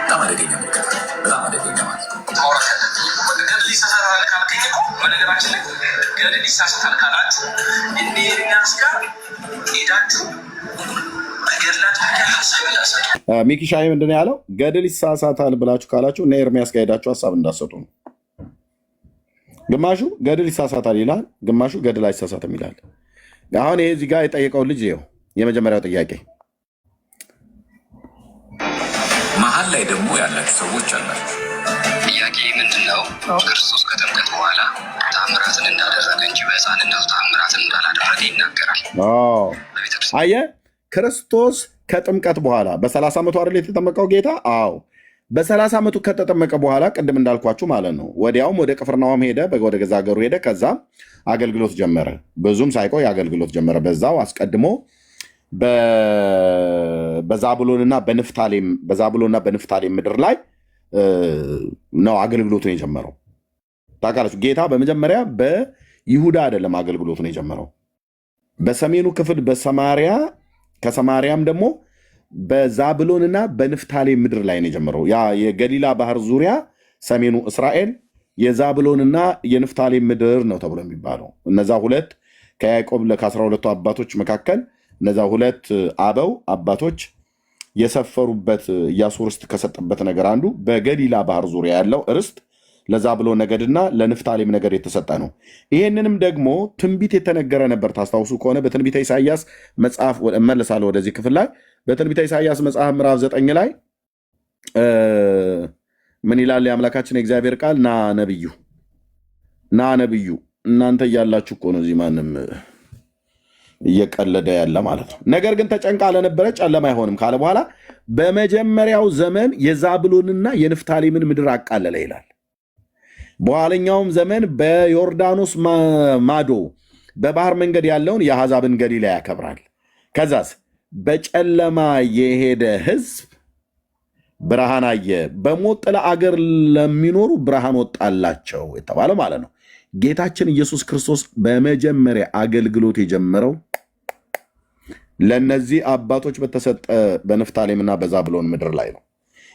በጣም አደገኛ ምልክት፣ በጣም አደገኛ ማለት ነው። ገድል ይሳሳታል ካልከኝ እኮ በነገራችን ላይ ገድል ይሳሳታል ካላችሁ እንደ ኤርሚያስ ጋር ሄዳችሁ ሚኪሻይ ምንድን ነው ያለው? ገድል ይሳሳታል ብላችሁ ካላችሁ እነ ኤርሚያስ ጋር ሄዳችሁ ሀሳብ እንዳሰጡ ነው። ግማሹ ገድል ይሳሳታል ይላል፣ ግማሹ ገድል አይሳሳትም ይላል። አሁን ይሄ እዚህ ጋር የጠየቀው ልጅ ይኸው የመጀመሪያው ጥያቄ መሀል ላይ ደግሞ ያላችሁ ሰዎች አላችሁ። ጥያቄ ምንድን ነው? ክርስቶስ ከጥምቀት በኋላ ታምራትን እንዳደረገ እንጂ በሕፃንነቱ ታምራትን እንዳላደረገ ይናገራል። አየህ፣ ክርስቶስ ከጥምቀት በኋላ በ30 ዓመቱ አይደል የተጠመቀው ጌታ? አዎ፣ በ30 ዓመቱ ከተጠመቀ በኋላ ቅድም እንዳልኳችሁ ማለት ነው ወዲያውም ወደ ቅፍርናሆም ሄደ፣ ወደ ገዛ ሀገሩ ሄደ። ከዛም አገልግሎት ጀመረ። ብዙም ሳይቆይ አገልግሎት ጀመረ። በዛው አስቀድሞ በዛብሎንና በንፍታሌም ምድር ላይ ነው አገልግሎቱን የጀመረው። ታውቃላችሁ፣ ጌታ በመጀመሪያ በይሁዳ አይደለም አገልግሎቱን የጀመረው፣ በሰሜኑ ክፍል በሰማሪያ፣ ከሰማሪያም ደግሞ በዛብሎንና በንፍታሌም ምድር ላይ ነው የጀመረው። ያ የገሊላ ባህር ዙሪያ ሰሜኑ እስራኤል የዛብሎንና የንፍታሌም ምድር ነው ተብሎ የሚባለው። እነዛ ሁለት ከያዕቆብ ከ12ቱ አባቶች መካከል እነዛ ሁለት አባቶች የሰፈሩበት ኢያሱ ርስት ከሰጠበት ነገር አንዱ በገሊላ ባህር ዙሪያ ያለው ርስት ለዛብሎን ነገድና ለንፍታሌም ነገድ የተሰጠ ነው። ይሄንንም ደግሞ ትንቢት የተነገረ ነበር። ታስታውሱ ከሆነ በትንቢተ ኢሳይያስ መጽሐፍ እመለሳለሁ ወደዚህ ክፍል ላይ። በትንቢተ ኢሳይያስ መጽሐፍ ምዕራፍ 9 ላይ ምን ይላል የአምላካችን የእግዚአብሔር ቃል? ና ነብዩ እናንተ እያላችሁ እኮ ነው እዚህ ማንም እየቀለደ ያለ ማለት ነው። ነገር ግን ተጨንቃ ለነበረ ጨለማ አይሆንም ካለ በኋላ በመጀመሪያው ዘመን የዛብሎንና የንፍታሌምን ምድር አቃለለ ይላል። በኋለኛውም ዘመን በዮርዳኖስ ማዶ በባህር መንገድ ያለውን የአሕዛብን ገሊላ ያከብራል። ከዛስ በጨለማ የሄደ ሕዝብ ብርሃን አየ፣ በሞት ጥላ አገር ለሚኖሩ ብርሃን ወጣላቸው የተባለ ማለት ነው። ጌታችን ኢየሱስ ክርስቶስ በመጀመሪያ አገልግሎት የጀመረው ለነዚህ አባቶች በተሰጠ በንፍታሌምና በዛብሎን ምድር ላይ ነው።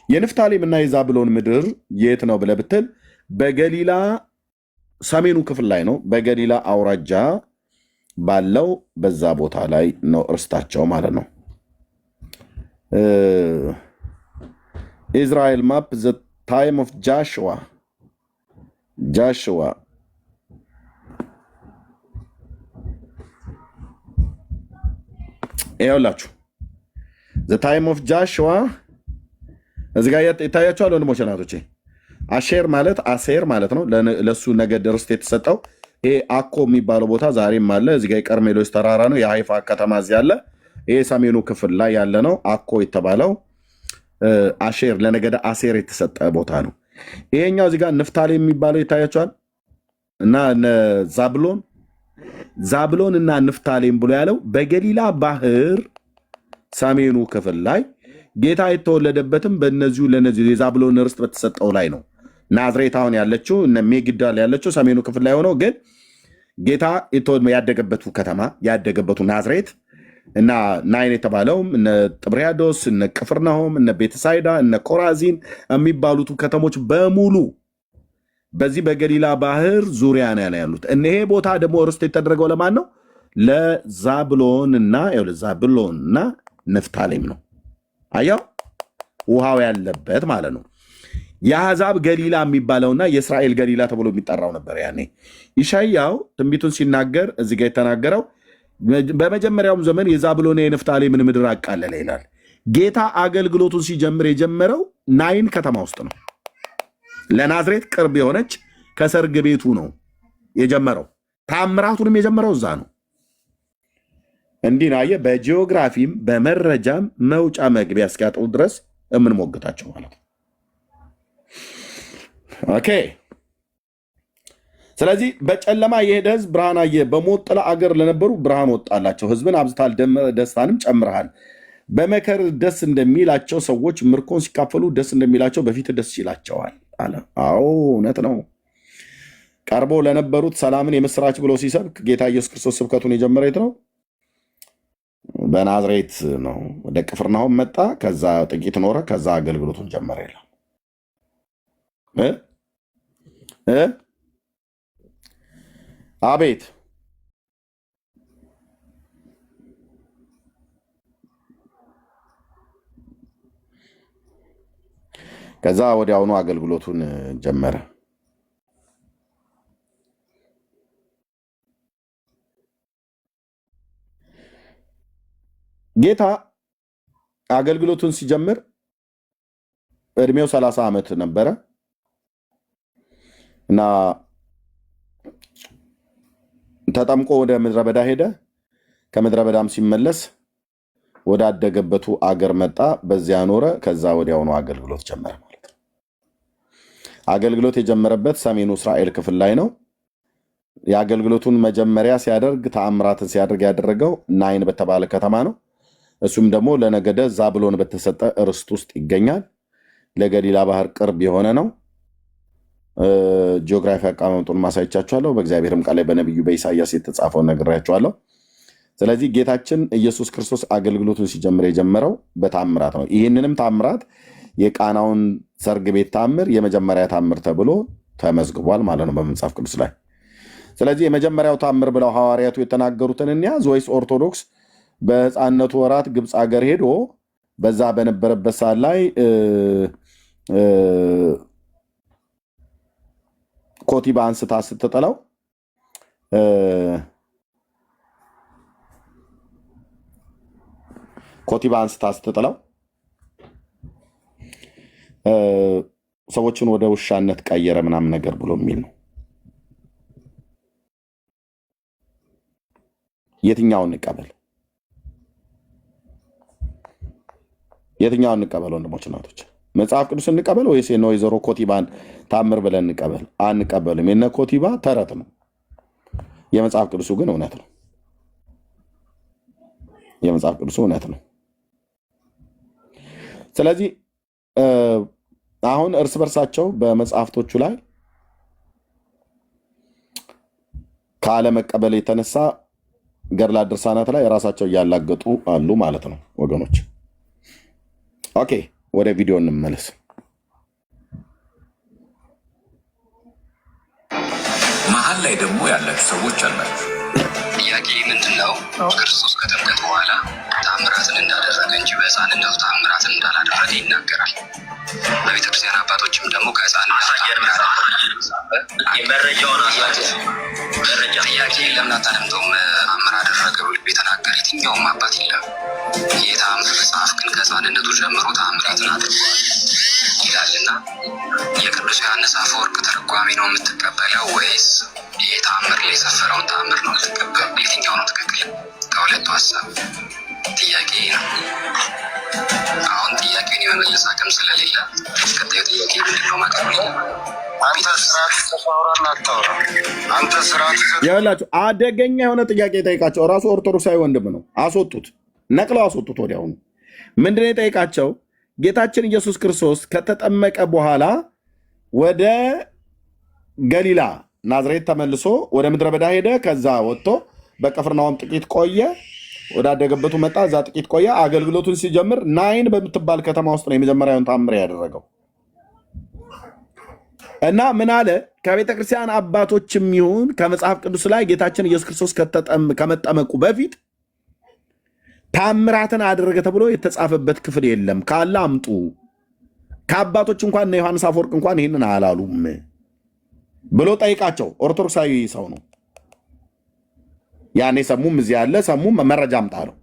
የንፍታሌምና የዛብሎን ምድር የት ነው ብለህ ብትል በገሊላ ሰሜኑ ክፍል ላይ ነው። በገሊላ አውራጃ ባለው በዛ ቦታ ላይ ነው እርስታቸው ማለት ነው። ኢዝራኤል ማፕ ዘ ታይም ኦፍ ጃሽዋ ይኸውላችሁ ዘ ታይም ኦፍ ጃሽዋ እዚህ ጋር ይታያቸዋል ወንድሞቼ ናቶቼ። አሼር ማለት አሴር ማለት ነው። ለሱ ነገድ ርስት የተሰጠው ይሄ አኮ የሚባለው ቦታ ዛሬም አለ። እዚህ ጋር የቀርሜሎስ ተራራ ነው። የሃይፋ ከተማ እዚህ አለ። ይሄ ሰሜኑ ክፍል ላይ ያለ ነው። አኮ የተባለው አሼር ለነገደ አሴር የተሰጠ ቦታ ነው። ይሄኛው እዚህ ጋር ንፍታሌም የሚባለው ይታያቸዋል እና ዛብሎን እና ንፍታሌም ብሎ ያለው በገሊላ ባህር ሰሜኑ ክፍል ላይ ጌታ የተወለደበትም በእነዚሁ ለነዚሁ የዛብሎን ርስት በተሰጠው ላይ ነው። ናዝሬት አሁን ያለችው እነ ሜግዳል ያለችው ሰሜኑ ክፍል ላይ ሆነው ግን ጌታ ያደገበቱ ከተማ ያደገበቱ ናዝሬት እና ናይን የተባለውም እነ ጥብርያዶስ እነ ቅፍርናሆም እነ ቤተሳይዳ እነ ኮራዚን የሚባሉት ከተሞች በሙሉ በዚህ በገሊላ ባህር ዙሪያ ነው ያሉት። እነሄ ቦታ ደግሞ ርስት የተደረገው ለማን ነው? ለዛብሎንና ንፍታሌም ነው። አያው ውሃው ያለበት ማለት ነው። የአሕዛብ ገሊላ የሚባለውና የእስራኤል ገሊላ ተብሎ የሚጠራው ነበር ያኔ። ኢሳይያው ትንቢቱን ሲናገር እዚህ ጋር የተናገረው በመጀመሪያውም ዘመን የዛብሎን የንፍታሌምን ምድር አቃለለ ይላል። ጌታ አገልግሎቱን ሲጀምር የጀመረው ናይን ከተማ ውስጥ ነው። ለናዝሬት ቅርብ የሆነች ከሰርግ ቤቱ ነው የጀመረው። ታምራቱንም የጀመረው እዛ ነው። እንዲህ ነው አየህ፣ በጂኦግራፊም በመረጃም መውጫ መግቢያ እስኪያጠው ድረስ የምንሞግታቸው ማለት ነው። ኦኬ። ስለዚህ በጨለማ የሄደ ህዝብ ብርሃን አየ፣ በሞት ጥላ አገር ለነበሩ ብርሃን ወጣላቸው። ህዝብን አብዝታል፣ ደስታንም ጨምረሃል። በመከር ደስ እንደሚላቸው ሰዎች ምርኮን ሲካፈሉ ደስ እንደሚላቸው በፊት ደስ ይላቸዋል አለ። አዎ እውነት ነው። ቀርቦ ለነበሩት ሰላምን የምስራች ብሎ ሲሰብክ ጌታ ኢየሱስ ክርስቶስ ስብከቱን የጀመረ የት ነው? በናዝሬት ነው። ወደ ቅፍርናሆም መጣ፣ ከዛ ጥቂት ኖረ፣ ከዛ አገልግሎቱን ጀመረ ይላል። አቤት ከዛ ወዲያውኑ አገልግሎቱን ጀመረ። ጌታ አገልግሎቱን ሲጀምር እድሜው 30 ዓመት ነበረ እና ተጠምቆ ወደ ምድረ በዳ ሄደ። ከምድረ በዳም ሲመለስ ወዳደገበቱ አገር መጣ፣ በዚያ ኖረ። ከዛ ወዲያውኑ አገልግሎት ጀመረ ማለት ነው። አገልግሎት የጀመረበት ሰሜኑ እስራኤል ክፍል ላይ ነው። የአገልግሎቱን መጀመሪያ ሲያደርግ ተአምራትን ሲያደርግ ያደረገው ናይን በተባለ ከተማ ነው። እሱም ደግሞ ለነገደ ዛብሎን በተሰጠ ርስት ውስጥ ይገኛል። ለገሊላ ባህር ቅርብ የሆነ ነው። ጂኦግራፊ አቀማመጡን ማሳይቻችኋለሁ። በእግዚአብሔርም ቃል ላይ በነቢዩ በኢሳያስ የተጻፈውን ነግሬያችኋለሁ። ስለዚህ ጌታችን ኢየሱስ ክርስቶስ አገልግሎቱን ሲጀምር የጀመረው በታምራት ነው። ይህንንም ታምራት የቃናውን ሰርግ ቤት ታምር የመጀመሪያ ታምር ተብሎ ተመዝግቧል ማለት ነው በመጽሐፍ ቅዱስ ላይ። ስለዚህ የመጀመሪያው ታምር ብለው ሐዋርያቱ የተናገሩትን እንያዝ ወይስ ኦርቶዶክስ በሕፃንነቱ ወራት ግብፅ ሀገር ሄዶ በዛ በነበረበት ሰዓት ላይ ኮቲባ አንስታ ስትጥለው ሰዎችን ወደ ውሻነት ቀየረ ምናምን ነገር ብሎ የሚል ነው። የትኛውን እንቀበል? የትኛውን እንቀበል? ወንድሞች እናቶች፣ መጽሐፍ ቅዱስ እንቀበል ወይስ የነ ወይዘሮ ኮቲባን ታምር ብለን እንቀበል? አንቀበልም። የነ ኮቲባ ተረት ነው፣ የመጽሐፍ ቅዱሱ ግን እውነት ነው። የመጽሐፍ ቅዱሱ እውነት ነው። ስለዚህ አሁን እርስ በርሳቸው በመጽሐፍቶቹ ላይ ካለመቀበል የተነሳ ገድላት ድርሳናት ላይ ራሳቸው እያላገጡ አሉ ማለት ነው ወገኖች። ኦኬ፣ ወደ ቪዲዮ እንመለስ። መሀል ላይ ደግሞ ያላችሁ ሰዎች አላችሁ። ጥያቄ ምንድን ነው? ክርስቶስ ከጥምቀት በኋላ ታምራትን እንዳደረገ እንጂ በሕፃንነቱ ታምራትን እንዳላደረገ ይናገራል። በቤተክርስቲያን አባቶችም ደግሞ ከሕፃንነቱ ጥያቄ ለምን አታደምጠውም? ታምር አደረገ ብሎ የተናገረ የትኛውም አባት የለም። የታምር መጽሐፍ ግን ከሕፃንነቱ ጀምሮ ታምራትን አድርጓል ይላልና የቅዱስ ዮሐንስ አፈወርቅ ተርጓሚ ነው የምትቀበለው ወይስ ይህ ታምር ላይ የሰፈረውን ታምር ነው የምትቀበለው? የትኛው ነው ትክክል? ከሁለቱ ሀሳብ ጥያቄ ነው። አሁን ጥያቄውን የመመለስ አቅም ስለሌለ ቀጣዩ ጥያቄ ምንድነው? ማቀሩ ያላችሁ አደገኛ የሆነ ጥያቄ ጠይቃቸው። እራሱ ኦርቶዶክሳዊ ወንድም ነው። አስወጡት፣ ነቅለው አስወጡት ወዲያውኑ። ምንድነው የጠይቃቸው? ጌታችን ኢየሱስ ክርስቶስ ከተጠመቀ በኋላ ወደ ገሊላ ናዝሬት ተመልሶ ወደ ምድረ በዳ ሄደ። ከዛ ወጥቶ በቅፍርናሆም ጥቂት ቆየ፣ ወዳደገበቱ መጣ፣ እዛ ጥቂት ቆየ። አገልግሎቱን ሲጀምር ናይን በምትባል ከተማ ውስጥ ነው የመጀመሪያውን ታምር ያደረገው። እና ምን አለ? ከቤተ ክርስቲያን አባቶችም ይሁን ከመጽሐፍ ቅዱስ ላይ ጌታችን ኢየሱስ ክርስቶስ ከመጠመቁ በፊት ታምራትን አደረገ ተብሎ የተጻፈበት ክፍል የለም። ካለ አምጡ። ከአባቶች እንኳን እነ ዮሐንስ አፈወርቅ እንኳን ይህንን አላሉም ብሎ ጠይቃቸው። ኦርቶዶክሳዊ ሰው ነው። ያኔ ሰሙም፣ እዚህ ያለ ሰሙም፣ መረጃ አምጣ ነው።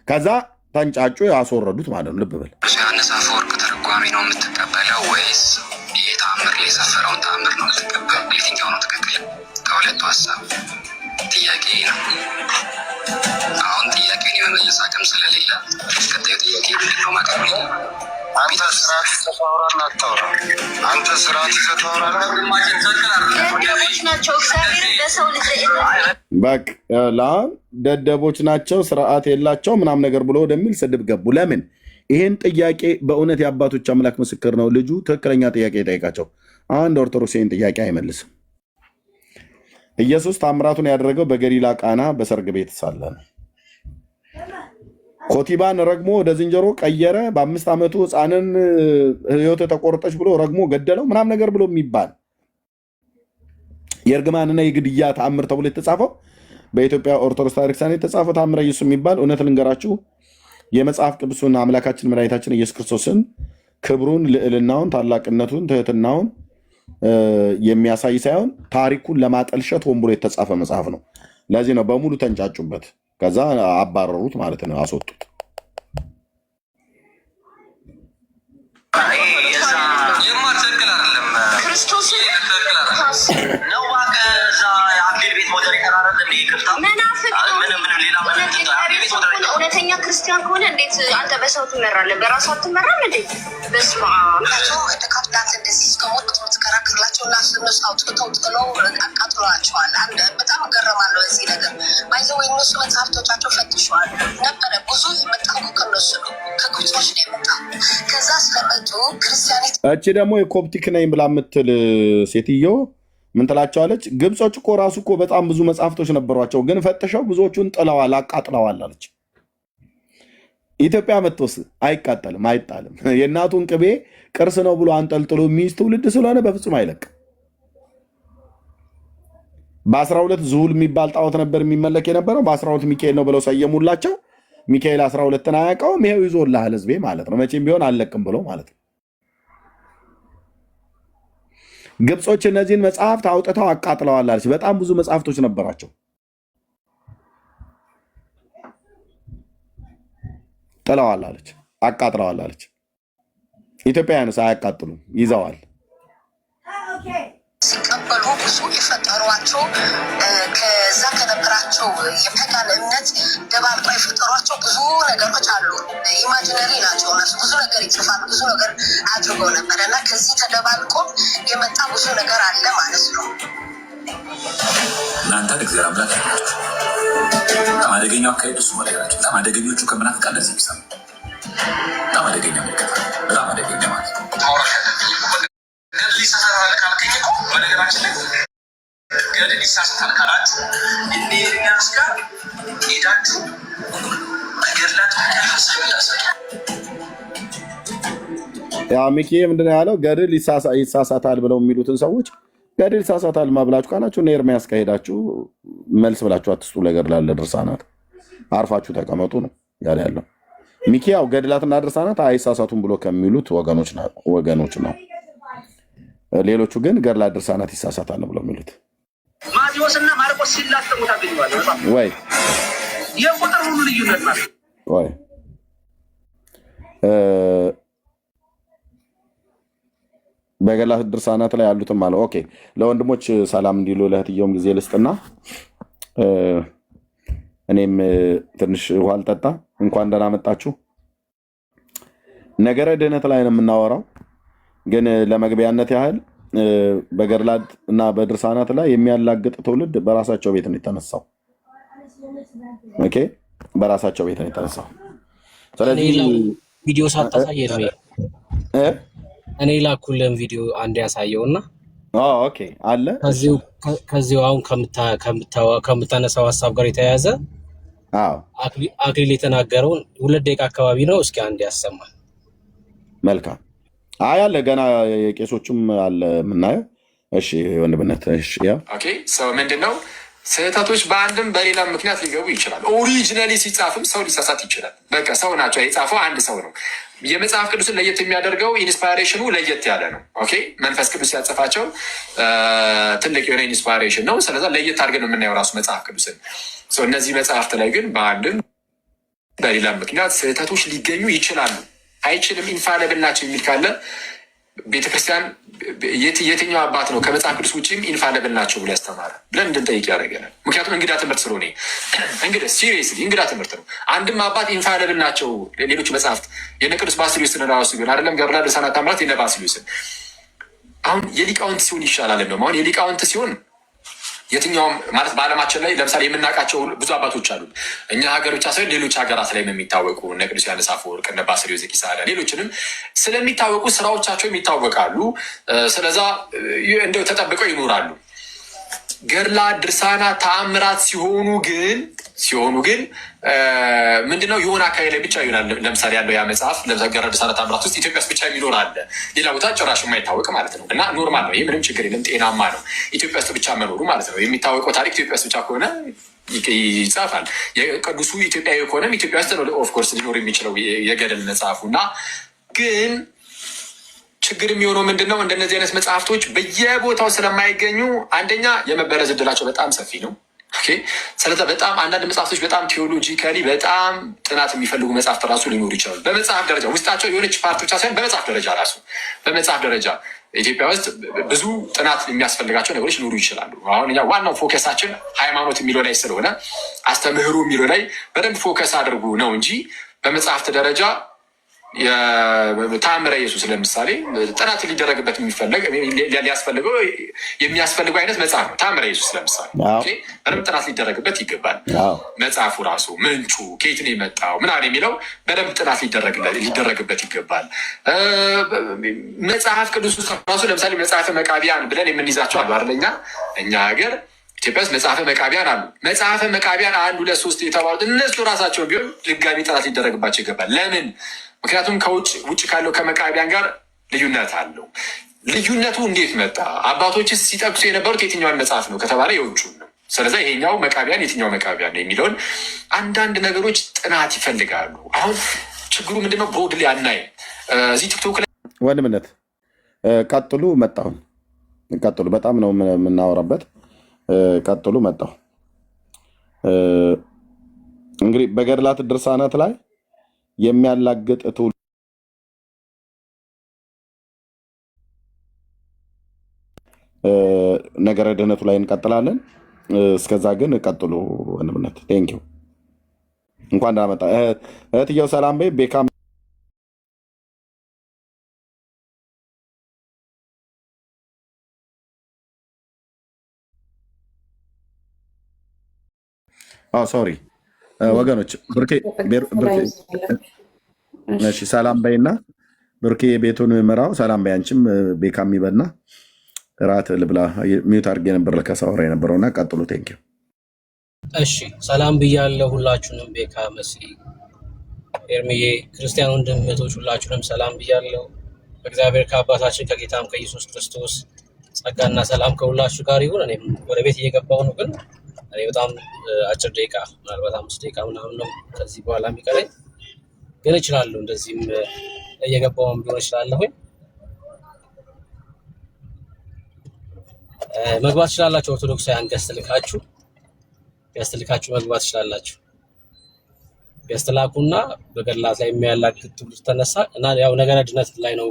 ከዛ ተንጫጩ፣ ያስወረዱት ማለት ነው። ልብ በል። ዮሐንስ አፈወርቅ ተርጓሚ ነው የምትቀበለው ወይስ ይህ ታምር የሰፈረውን ተአምር ነው ልትቀበል? የትኛው ነው ትክክል? ከሁለቱ ሀሳብ ጥያቄ ነው። አሁን ጥያቄውን የመመለስ አቅም ስለሌለ ቀጣዩ ጥያቄ ምንድነው ማቅረብ? አንተ ስርዓት ተፋውራና አታውራ። አንተ ስርዓት ተፋውራና ደደቦች ናቸው። እግዚአብሔር ለሰው ልጅ በቃ ለአሁን ደደቦች ናቸው፣ ስርዓት የላቸው ምናምን ነገር ብሎ ወደሚል ስድብ ገቡ። ለምን? ይህን ጥያቄ በእውነት የአባቶች አምላክ ምስክር ነው። ልጁ ትክክለኛ ጥያቄ ጠይቃቸው። አንድ ኦርቶዶክስ ይህን ጥያቄ አይመልስም። ኢየሱስ ታምራቱን ያደረገው በገሊላ ቃና በሰርግ ቤት ሳለ ነው። ኮቲባን ረግሞ ወደ ዝንጀሮ ቀየረ። በ5 ዓመቱ ሕፃንን ሕይወት ተቆርጠች ብሎ ረግሞ ገደለው ምናምን ነገር ብሎ የሚባል የእርግማንና የግድያ ተአምር ተብሎ የተጻፈው በኢትዮጵያ ኦርቶዶክስ ታሪክሳን የተጻፈው ተአምረ ኢየሱስ የሚባል እውነት ልንገራችሁ የመጽሐፍ ቅዱስን አምላካችን መድኃኒታችን ኢየሱስ ክርስቶስን ክብሩን፣ ልዕልናውን፣ ታላቅነቱን፣ ትህትናውን የሚያሳይ ሳይሆን ታሪኩን ለማጠልሸት ሆን ብሎ የተጻፈ መጽሐፍ ነው። ለዚህ ነው በሙሉ ተንጫጩበት። ከዛ አባረሩት ማለት ነው፣ አስወጡት። እውነተኛ ክርስቲያን ከሆነ እንዴት አንተ በሰው ትመራለህ? በራሱ አትመራም እንዴ? በስመ አብ ካፕታት እንደዚህ እስከሞት ትከራከርላቸው እና እነሱ አውጥተው ጥለው አቃጥለዋቸዋል። አንድ በጣም እገረማለሁ በዚህ ነገር። ባይዘው እነሱ መጽሐፍቶቻቸው ፈትሸዋል ነበረ። ብዙ የመጣው ከነሱ ነው፣ ከግብጾች ነው የመጣው። ከዛ ስለመጡ ክርስቲያኒት እቺ ደግሞ የኮፕቲክ ነኝ ብላ የምትል ሴትዮ ምን ትላቸዋለች? ግብጾች እኮ ራሱ እኮ በጣም ብዙ መጽሐፍቶች ነበሯቸው፣ ግን ፈትሸው ብዙዎቹን ጥለዋል፣ አቃጥለዋል አለች። ኢትዮጵያ መጥቶስ አይቃጠልም፣ አይጣልም። የእናቱን ቅቤ ቅርስ ነው ብሎ አንጠልጥሎ የሚይዝ ትውልድ ስለሆነ በፍጹም አይለቅም። በ12 ዙሁል የሚባል ጣዖት ነበር የሚመለክ የነበረው። በ12 ሚካኤል ነው ብለው ሰየሙላቸው። ሚካኤል 12ን አያውቀውም። ይሄው ይዞልሃል ህዝቤ ማለት ነው። መቼም ቢሆን አልለቅም ብሎ ማለት ነው። ግብጾች እነዚህን መጽሐፍት አውጥተው አቃጥለዋል አለች። በጣም ብዙ መጽሐፍቶች ነበራቸው፣ ጥለዋል አለች፣ አቃጥለዋል አለች። ኢትዮጵያውያንስ አያቃጥሉም፣ ይዘዋል። ሲቀበሉ ብዙ የፈጠሯቸው ከዛ ከነበራቸው የፓጋን እምነት ደባልቆ የፈጠሯቸው ብዙ ነገሮች አሉ። ኢማጂነሪ ናቸው እነሱ። ብዙ ነገር ይጽፋሉ፣ ብዙ ነገር አድርገው ነበረ እና ከዚህ ተደባልቆ የመጣ ብዙ ነገር አለ ማለት ነው። እናንተ እግዚአብሔር አምላክ ያላችሁ በጣም አደገኛው አካሄድ እሱ መለያቸው። በጣም አደገኞቹ ከምናፍቃን ለዚህ ይሰማ በጣም አደገኛ ምልከታ፣ በጣም አደገኛ ማለት ነው። ገድል ይሳሳታል ካልከኝ እኮ በነገራችን ላይ ገድል ይሳሳታል ካላት እኔ ኤርሚያስ ጋር ሄዳችሁ ገድላት ሀሳብ ያሳል። ያ ሚኪ ምንድን ነው ያለው? ገድል ይሳሳታል ብለው የሚሉትን ሰዎች ገድል ይሳሳታል ማብላችሁ ካላችሁ እና ኤርሚያስ ከሄዳችሁ መልስ ብላችሁ አትስጡ። ለገድላት ለድርሳናት አርፋችሁ ተቀመጡ ነው ያለ ያለው ሚኪ። ያው ገድላትና ድርሳናት አይሳሳቱም ብሎ ከሚሉት ወገኖች ነው። ሌሎቹ ግን ገድላት ድርሳናት ይሳሳታል ብለው የሚሉት ማቴዎስ እና ማርቆስ ሲላተሙ ታገኘዋለህ ወይ? የቁጥር ሁሉ ልዩነት ማለት ወይ? በገድላት ድርሳናት ላይ ያሉትን ማለት ኦኬ። ለወንድሞች ሰላም እንዲሉ ለእህትየውም ጊዜ ልስጥና እኔም ትንሽ ውሃ ልጠጣ። እንኳን ደህና መጣችሁ። ነገረ ድህነት ላይ ነው የምናወራው፣ ግን ለመግቢያነት ያህል በገድላት እና በድርሳናት ላይ የሚያላግጥ ትውልድ በራሳቸው ቤት ነው የተነሳው። ኦኬ፣ በራሳቸው ቤት ነው የተነሳው። ስለዚህ ቪዲዮ ሳታሳየ ነው እኔ ላኩልን ቪዲዮ አንድ ያሳየውና ኦኬ አለ። ከዚሁ አሁን ከምታነሳው ሀሳብ ጋር የተያያዘ አክሊል የተናገረውን 2 ደቂቃ አካባቢ ነው። እስኪ አንድ ያሰማል። መልካም። አይ አለ ገና የቄሶቹም አለ የምናየው። እሺ ወንድምነት። እሺ ያ ኦኬ ሰው ምንድነው ስህተቶች በአንድም በሌላ ምክንያት ሊገቡ ይችላል። ኦሪጂናሊ ሲጻፍም ሰው ሊሳሳት ይችላል። በቃ ሰው ናቸው። የጻፈው አንድ ሰው ነው። የመጽሐፍ ቅዱስን ለየት የሚያደርገው ኢንስፓይሬሽኑ ለየት ያለ ነው። ኦኬ መንፈስ ቅዱስ ያጽፋቸው ትልቅ የሆነ ኢንስፓይሬሽን ነው። ስለዛ ለየት አድርገን ነው የምናየው ራሱ መጽሐፍ ቅዱስን። እነዚህ መጽሐፍት ላይ ግን በአንድም በሌላ ምክንያት ስህተቶች ሊገኙ ይችላሉ። አይችልም ኢንፋሊብል ናቸው የሚል ካለ ቤተክርስቲያን የትኛው አባት ነው ከመጽሐፍ ቅዱስ ውጭም ኢንፋለብል ናቸው ብሎ ያስተማረ ብለን እንድንጠይቅ ያደረገናል። ምክንያቱም እንግዳ ትምህርት ስለሆነ እንግዲህ ሲሪየስሊ እንግዳ ትምህርት ነው። አንድም አባት ኢንፋለብል ናቸው ሌሎቹ መጽሐፍት የነ ቅዱስ ባስልዮስን ራሱ ቢሆን አይደለም ገብረ ድርሳናት ታምራት የነ ባስልዮስን አሁን የሊቃውንት ሲሆን ይሻላል እንደውም አሁን የሊቃውንት ሲሆን የትኛውም ማለት በዓለማችን ላይ ለምሳሌ የምናውቃቸው ብዙ አባቶች አሉ። እኛ ሀገር ብቻ ሳይሆን ሌሎች ሀገራት ላይ የሚታወቁ እነ ቅዱስ ዮሐንስ አፈወርቅ እነ ባስልዮስ ዘቂሳርያ ሌሎችንም ስለሚታወቁ ስራዎቻቸውም ይታወቃሉ። ስለዛ እንደው ተጠብቀው ይኖራሉ። ገድላት፣ ድርሳናት፣ ተአምራት ሲሆኑ ግን ምንድነው የሆነ አካባቢ ላይ ብቻ ይሆናል። ለምሳሌ ያለው ያ መጽሐፍ ለምሳሌ ገድላት፣ ድርሳናት፣ ተአምራት ውስጥ ኢትዮጵያ ውስጥ ብቻ የሚኖር አለ፣ ሌላ ቦታ ጭራሽ የማይታወቅ ማለት ነው። እና ኖርማል ነው። ይህ ምንም ችግር የለም፣ ጤናማ ነው። ኢትዮጵያ ውስጥ ብቻ መኖሩ ማለት ነው። የሚታወቀው ታሪክ ኢትዮጵያ ውስጥ ብቻ ከሆነ ይጻፋል። ቅዱሱ ኢትዮጵያዊ ከሆነም ኢትዮጵያ ውስጥ ነው ኦፍኮርስ ሊኖር የሚችለው የገድል መጽሐፉ እና ግን ችግር የሚሆነው ምንድን ነው? እንደነዚህ አይነት መጽሐፍቶች በየቦታው ስለማይገኙ አንደኛ የመበረዝ እድላቸው በጣም ሰፊ ነው። ስለዚ በጣም አንዳንድ መጽሐፍቶች በጣም ቴዎሎጂካሊ በጣም ጥናት የሚፈልጉ መጽሐፍት ራሱ ሊኖሩ ይችላሉ። በመጽሐፍ ደረጃ ውስጣቸው የሆነች ፓርት ብቻ ሳይሆን በመጽሐፍ ደረጃ ኢትዮጵያ ውስጥ ብዙ ጥናት የሚያስፈልጋቸው ነገሮች ሊኖሩ ይችላሉ። አሁን እኛ ዋናው ፎከሳችን ሃይማኖት የሚለው ላይ ስለሆነ አስተምህሮ የሚለው ላይ በደንብ ፎከስ አድርጉ ነው እንጂ በመጽሐፍት ደረጃ ተአምረ ኢየሱስ ለምሳሌ ጥናት ሊደረግበት የሚያስፈልገው አይነት መጽሐፍ ነው። ተአምረ ኢየሱስ ለምሳሌ በደንብ ጥናት ሊደረግበት ይገባል። መጽሐፉ ራሱ ምንጩ ከየት ነው የመጣው ምናምን የሚለው በደንብ ጥናት ሊደረግበት ይገባል። መጽሐፍ ቅዱስ ራሱ ለምሳሌ መጽሐፈ መቃቢያን ብለን የምንይዛቸው አሉ አይደል? እኛ ሀገር ኢትዮጵያ ውስጥ መጽሐፈ መቃቢያን አሉ። መጽሐፈ መቃቢያን 1፣ 2፣ 3 የተባሉት እነሱ ራሳቸው ቢሆን ድጋሚ ጥናት ሊደረግባቸው ይገባል። ለምን? ምክንያቱም ውጭ ካለው ከመቃቢያን ጋር ልዩነት አለው። ልዩነቱ እንዴት መጣ? አባቶችስ ሲጠቅሱ የነበሩት የትኛውን መጽሐፍ ነው ከተባለ የውጩን ነው። ስለዚ ይሄኛው መቃቢያን የትኛው መቃቢያን ነው የሚለውን አንዳንድ ነገሮች ጥናት ይፈልጋሉ። አሁን ችግሩ ምንድነው? ቦርድ ላይ አናይም። እዚህ ቲክቶክ ላይ ወንድምነት ቀጥሉ፣ መጣሁን ቀጥሉ። በጣም ነው የምናወራበት። ቀጥሉ፣ መጣሁ። እንግዲህ በገድላት ድርሳናት ላይ የሚያላግጥ ትውልድ ነገረ ድህነቱ ላይ እንቀጥላለን። እስከዛ ግን ቀጥሉ ወንድምነት። ቴንኪው እንኳን እንዳመጣ እህትየው ሰላም በይ። ቤካም ሶሪ ወገኖች ሰላም በይና ብርኬ ቤቱን ምራው። ሰላም በይ አንቺም ቤካ የሚበልና ራት ልብላ። ሚዩት አድርጌ ነበር ለከሳወራ የነበረውና ቀጥሉ። ቴንኪው። እሺ ሰላም ብያለሁ ሁላችሁንም። ቤካ መሲ፣ ኤርሚዬ፣ ክርስቲያን ወንድም እህቶች ሁላችሁንም ሰላም ብያለሁ። በእግዚአብሔር ከአባታችን ከጌታም ከኢየሱስ ክርስቶስ ጸጋና ሰላም ከሁላችሁ ጋር ይሁን። እኔም ወደ ቤት እየገባሁ ነው፣ ግን እኔ በጣም አጭር ደቂቃ ምናልባት 5 ደቂቃ ምናምን ነው ከዚህ በኋላ የሚቀረኝ፣ ግን እችላለሁ። እንደዚህም እየገባሁም ቢሆን እችላለሁኝ። መግባት ትችላላችሁ። ኦርቶዶክሳውያን ገስት ልካችሁ መግባት ትችላላችሁ። ገስት ላኩና በገድላት ላይ የሚያላግጥ ትውልድ ተነሳ እና ያው ነገረ ድነት ላይ ነው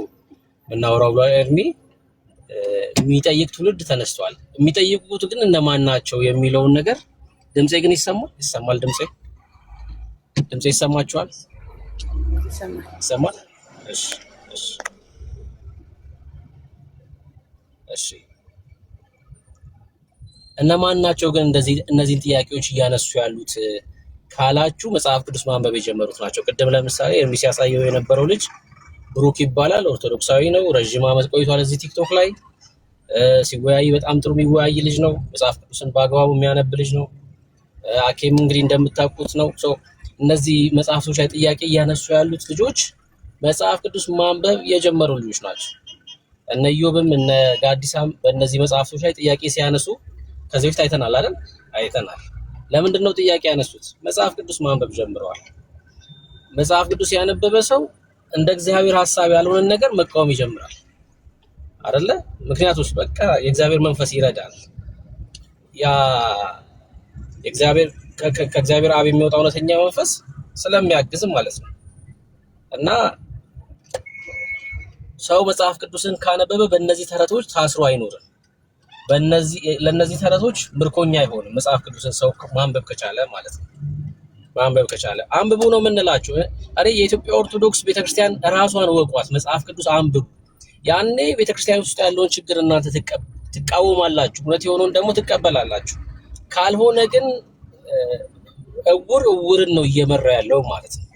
የምናወራው ብሏል ኤርሚ። የሚጠይቅ ትውልድ ተነስቷል። የሚጠይቁት ግን እነማን ናቸው የሚለውን ነገር ድምፄ ግን ይሰማል። ድምፄ ይሰማችኋል? ይሰማል? እሺ። እነማን ናቸው ግን እነዚህን ጥያቄዎች እያነሱ ያሉት ካላችሁ መጽሐፍ ቅዱስ ማንበብ የጀመሩት ናቸው። ቅድም ለምሳሌ ኤርሚ ሲያሳየው የነበረው ልጅ ብሩክ ይባላል። ኦርቶዶክሳዊ ነው። ረዥም ዓመት ቆይቷል እዚህ ቲክቶክ ላይ ሲወያይ በጣም ጥሩ የሚወያይ ልጅ ነው። መጽሐፍ ቅዱስን በአግባቡ የሚያነብ ልጅ ነው። አኬም እንግዲህ እንደምታውቁት ነው። እነዚህ መጽሐፍቶች ላይ ጥያቄ እያነሱ ያሉት ልጆች መጽሐፍ ቅዱስ ማንበብ የጀመሩ ልጆች ናቸው። እነ ኢዮብም እነ ጋዲሳም በእነዚህ መጽሐፍቶች ላይ ጥያቄ ሲያነሱ ከዚህ በፊት አይተናል አይደል? አይተናል። ለምንድን ነው ጥያቄ ያነሱት? መጽሐፍ ቅዱስ ማንበብ ጀምረዋል። መጽሐፍ ቅዱስ ያነበበ ሰው እንደ እግዚአብሔር ሐሳብ ያልሆነን ነገር መቃወም ይጀምራል አይደለ? ምክንያቱም በቃ የእግዚአብሔር መንፈስ ይረዳል። ያ ከእግዚአብሔር አብ የሚወጣው እውነተኛ መንፈስ ስለሚያግዝም ማለት ነው። እና ሰው መጽሐፍ ቅዱስን ካነበበ በእነዚህ ተረቶች ታስሮ አይኖርም። ለእነዚህ ተረቶች ምርኮኛ አይሆንም። መጽሐፍ ቅዱስን ሰው ማንበብ ከቻለ ማለት ነው። ማንበብ ከቻለ አንብቡ ነው የምንላችሁ። አሬ የኢትዮጵያ ኦርቶዶክስ ቤተክርስቲያን ራሷን ወቋት፣ መጽሐፍ ቅዱስ አንብቡ። ያኔ ቤተክርስቲያን ውስጥ ያለውን ችግር እናንተ ትቃወማላችሁ፣ እውነት የሆነውን ደግሞ ትቀበላላችሁ። ካልሆነ ግን እውርን ነው እየመራ ያለው ማለት ነው።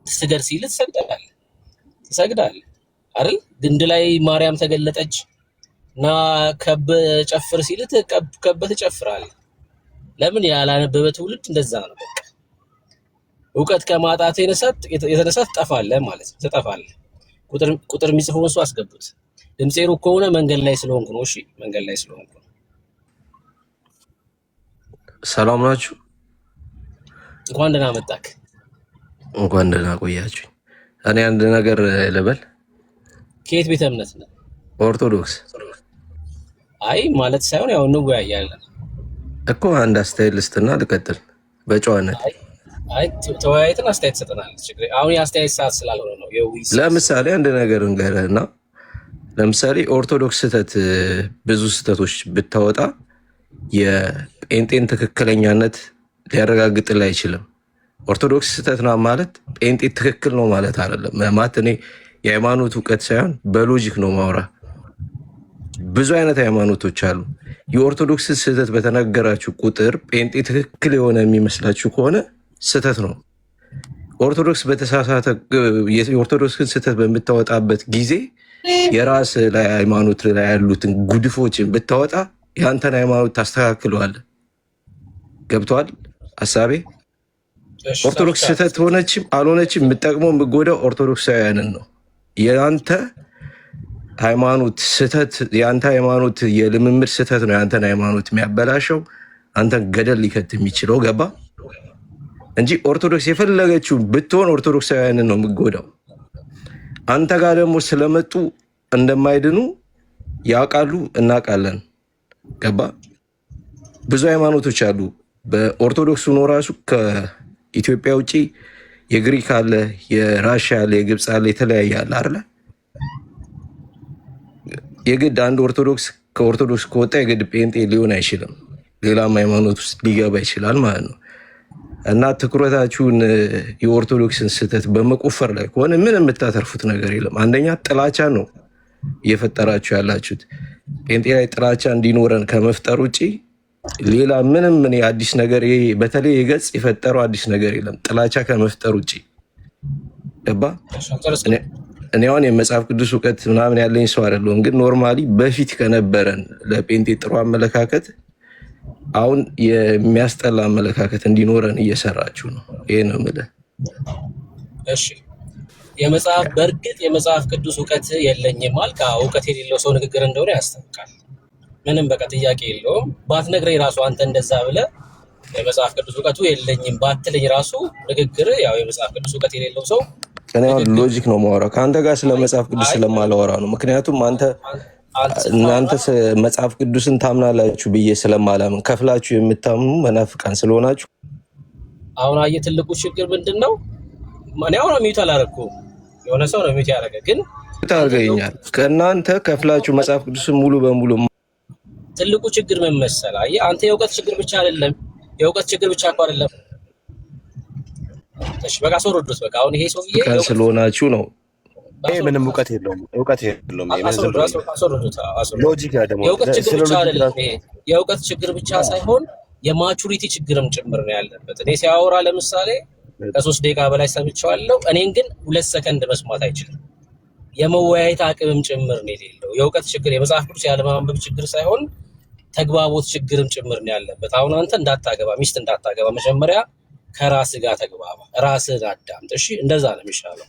ስገድ ሲል ትሰግዳለህ አይደል? ግንድ ላይ ማርያም ተገለጠች እና ከበ ጨፍር ሲል ከበ ትጨፍራለህ። ለምን? ያላነበበ ትውልድ እንደዛ ነው። በቃ እውቀት ከማጣት የተነሳ ትጠፋለህ ማለት ነው። ትጠፋለህ። ቁጥር የሚጽፈውን ሰው አስገቡት። ድምጼ ሩቅ ከሆነ መንገድ ላይ ስለሆንኩ ነው። እሺ፣ መንገድ ላይ ስለሆንኩ ነው። ሰላም ናችሁ? እንኳን ደህና መጣክ። እንኳን ደህና ቆያችሁ። እኔ አንድ ነገር ልበል። ከየት ቤተ እምነት ነው? ኦርቶዶክስ። አይ ማለት ሳይሆን ያው እንወያያለን እኮ። አንድ አስተያየት ልስጥና ልቀጥል በጨዋነት። አይ ተወያይተን አስተያየት ሰጠናል። ችግር አሁን የአስተያየት ሰዓት ስላልሆነ ነው። ለምሳሌ አንድ ነገር እንገርህና፣ ለምሳሌ ኦርቶዶክስ ብዙ ስህተቶች ብታወጣ የጴንጤን ትክክለኛነት ሊያረጋግጥልህ አይችልም። ኦርቶዶክስ ስህተት ነው ማለት ጴንጤ ትክክል ነው ማለት አይደለም። ማለት እኔ የሃይማኖት እውቀት ሳይሆን በሎጂክ ነው ማውራ። ብዙ አይነት ሃይማኖቶች አሉ። የኦርቶዶክስ ስህተት በተነገራችሁ ቁጥር ጴንጤ ትክክል የሆነ የሚመስላችሁ ከሆነ ስህተት ነው። የኦርቶዶክስን ስህተት በምታወጣበት ጊዜ የራስ ላይ ሃይማኖት ላይ ያሉትን ጉድፎችን ብታወጣ የአንተን ሃይማኖት ታስተካክለዋለህ። ገብቶሃል ሀሳቤ? ኦርቶዶክስ ስህተት ሆነችም አልሆነችም የምጠቅመው የምጎዳው ኦርቶዶክሳውያንን ነው። የአንተ ሃይማኖት ስህተት፣ የአንተ ሃይማኖት የልምምድ ስህተት ነው የአንተን ሃይማኖት የሚያበላሸው፣ አንተን ገደል ሊከት የሚችለው። ገባ እንጂ ኦርቶዶክስ የፈለገችው ብትሆን ኦርቶዶክሳውያንን ነው የምጎዳው። አንተ ጋር ደግሞ ስለመጡ እንደማይድኑ ያውቃሉ፣ እናውቃለን። ገባ? ብዙ ሃይማኖቶች አሉ። በኦርቶዶክሱ ነው ራሱ ከኢትዮጵያ ውጭ የግሪክ አለ፣ የራሽያ አለ፣ የግብፅ አለ፣ የተለያየ አለ አይደለ? የግድ አንድ ኦርቶዶክስ ከኦርቶዶክስ ከወጣ የግድ ጴንጤ ሊሆን አይችልም። ሌላም ሃይማኖት ውስጥ ሊገባ ይችላል ማለት ነው። እና ትኩረታችሁን የኦርቶዶክስን ስህተት በመቆፈር ላይ ከሆነ ምን የምታተርፉት ነገር የለም። አንደኛ ጥላቻ ነው እየፈጠራችሁ ያላችሁት። ጴንጤ ላይ ጥላቻ እንዲኖረን ከመፍጠር ውጭ ሌላ ምንም እኔ አዲስ ነገር በተለይ የገጽ የፈጠረው አዲስ ነገር የለም ጥላቻ ከመፍጠር ውጭ። ገባ? እኔ አሁን የመጽሐፍ ቅዱስ እውቀት ምናምን ያለኝ ሰው አይደለሁም፣ ግን ኖርማሊ በፊት ከነበረን ለጴንጤ ጥሩ አመለካከት አሁን የሚያስጠላ አመለካከት እንዲኖረን እየሰራችሁ ነው። ይሄ ነው የምልህ። እሺ፣ በእርግጥ የመጽሐፍ ቅዱስ እውቀት የለኝም አልክ። እውቀት የሌለው ሰው ንግግር እንደሆነ ያስታውቃል። ምንም በቃ ጥያቄ የለውም። ባትነግረኝ ራሱ አንተ እንደዛ ብለህ የመጽሐፍ ቅዱስ እውቀቱ የለኝም ባትለኝ ራሱ ንግግር ያው የመጽሐፍ ቅዱስ እውቀት የሌለው ሰው እኔ አሁን ሎጂክ ነው የማወራው። ከአንተ ጋር ስለ መጽሐፍ ቅዱስ ስለማላወራ ነው። ምክንያቱም እናንተ መጽሐፍ ቅዱስን ታምናላችሁ ብዬ ስለማላምን ከፍላችሁ የምታምኑ መናፍቃን ስለሆናችሁ። አሁን አየህ ትልቁ ችግር ምንድን ነው? እኔ አሁን ሚዩት አላደረኩም፣ የሆነ ሰው ነው ሚዩት ያደረገ። ግን ታርገኛል ከእናንተ ከፍላችሁ መጽሐፍ ቅዱስን ሙሉ በሙሉ ትልቁ ችግር ምን መሰለህ? አየህ አንተ የእውቀት ችግር ብቻ አይደለም፣ የእውቀት ችግር ብቻ እኮ አይደለም። እሺ በቃ አስወርዱት። በቃ አሁን ይሄ ሰውዬ ስለሆናችሁ ነው። ይሄ ምንም እውቀት የለውም። ሎጂክ ደግሞ የእውቀት ችግር ብቻ አይደለም። ይሄ የእውቀት ችግር ብቻ ሳይሆን የማቹሪቲ ችግርም ጭምር ነው ያለበት። እኔ ሲያወራ ለምሳሌ ከ3 ደቂቃ በላይ ሰምቼዋለሁ። እኔን ግን 2 ሰከንድ መስማት አይችልም። የመወያየት አቅምም ጭምር ነው የሌለው። የእውቀት ችግር የመጽሐፍ ቅዱስ ያለማንበብ ችግር ሳይሆን ተግባቦት ችግርም ጭምር ነው ያለበት። አሁን አንተ ሚስት እንዳታገባ መጀመሪያ ከራስህ ጋር ተግባባ፣ ራስህን አዳምጥ። እሺ እንደዛ ነው የሚሻለው።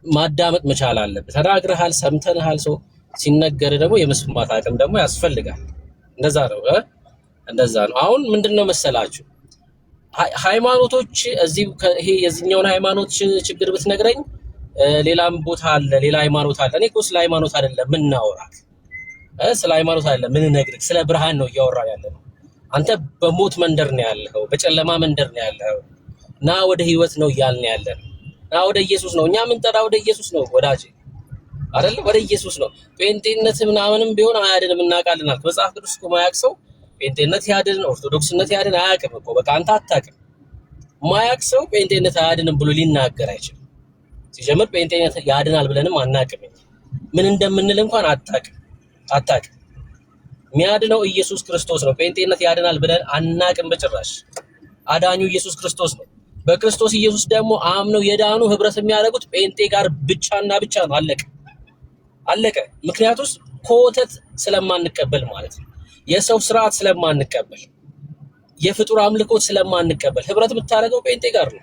ማዳመጥ መቻል አለብህ። ተናግረሃል፣ ሰምተንሃል። ሰው ሲነገር ደግሞ የመስማት አቅም ደግሞ ያስፈልጋል። እንደዛ ነው። አሁን ምንድነው መሰላችሁ ሃይማኖቶች ይሄ የዚህኛውን ሃይማኖት ችግር ብትነግረኝ ሌላም ቦታ አለ፣ ሌላ ሃይማኖት አለ። እኔ እኮ ስለ ሃይማኖት አይደለም ምናወራክ፣ ስለ ሃይማኖት አይደለም ምን ነግርህ፣ ስለ ብርሃን ነው እያወራን ያለነው። አንተ በሞት መንደር ነው ያለኸው፣ በጨለማ መንደር ነው ያለኸው። ና ወደ ህይወት ነው እያልን ያለነው። ና ወደ ኢየሱስ ነው እኛ የምንጠራ ወደ ኢየሱስ ነው ወዳጄ አይደል ወደ ኢየሱስ ነው ጴንጤነት ምናምንም ቢሆን አያድንም እናውቃለን አልክ መጽሐፍ ቅዱስ እኮ ማያውቅ ሰው ጴንጤነት ያድን ኦርቶዶክስነት ያድን አያውቅም እኮ በቃ አንተ አታውቅም ማያውቅ ሰው ጴንጤነት አያድንም ብሎ ሊናገር አይችልም ሲጀምር ጴንጤነት ያድናል ብለንም አናውቅም ምን እንደምንል እንኳን አታውቅም የሚያድነው ኢየሱስ ክርስቶስ ነው ጴንጤነት ያድናል ብለን አናውቅም በጭራሽ አዳኙ ኢየሱስ ክርስቶስ ነው በክርስቶስ ኢየሱስ ደግሞ አምነው የዳኑ ህብረት የሚያደርጉት ጴንጤ ጋር ብቻና ብቻ ነው አለቀ ምክንያቱም ኮተት ስለማንቀበል ማለት ነው የሰው ስርዓት ስለማንቀበል የፍጡር አምልኮት ስለማንቀበል ህብረት የምታደርገው ጴንጤ ጋር ነው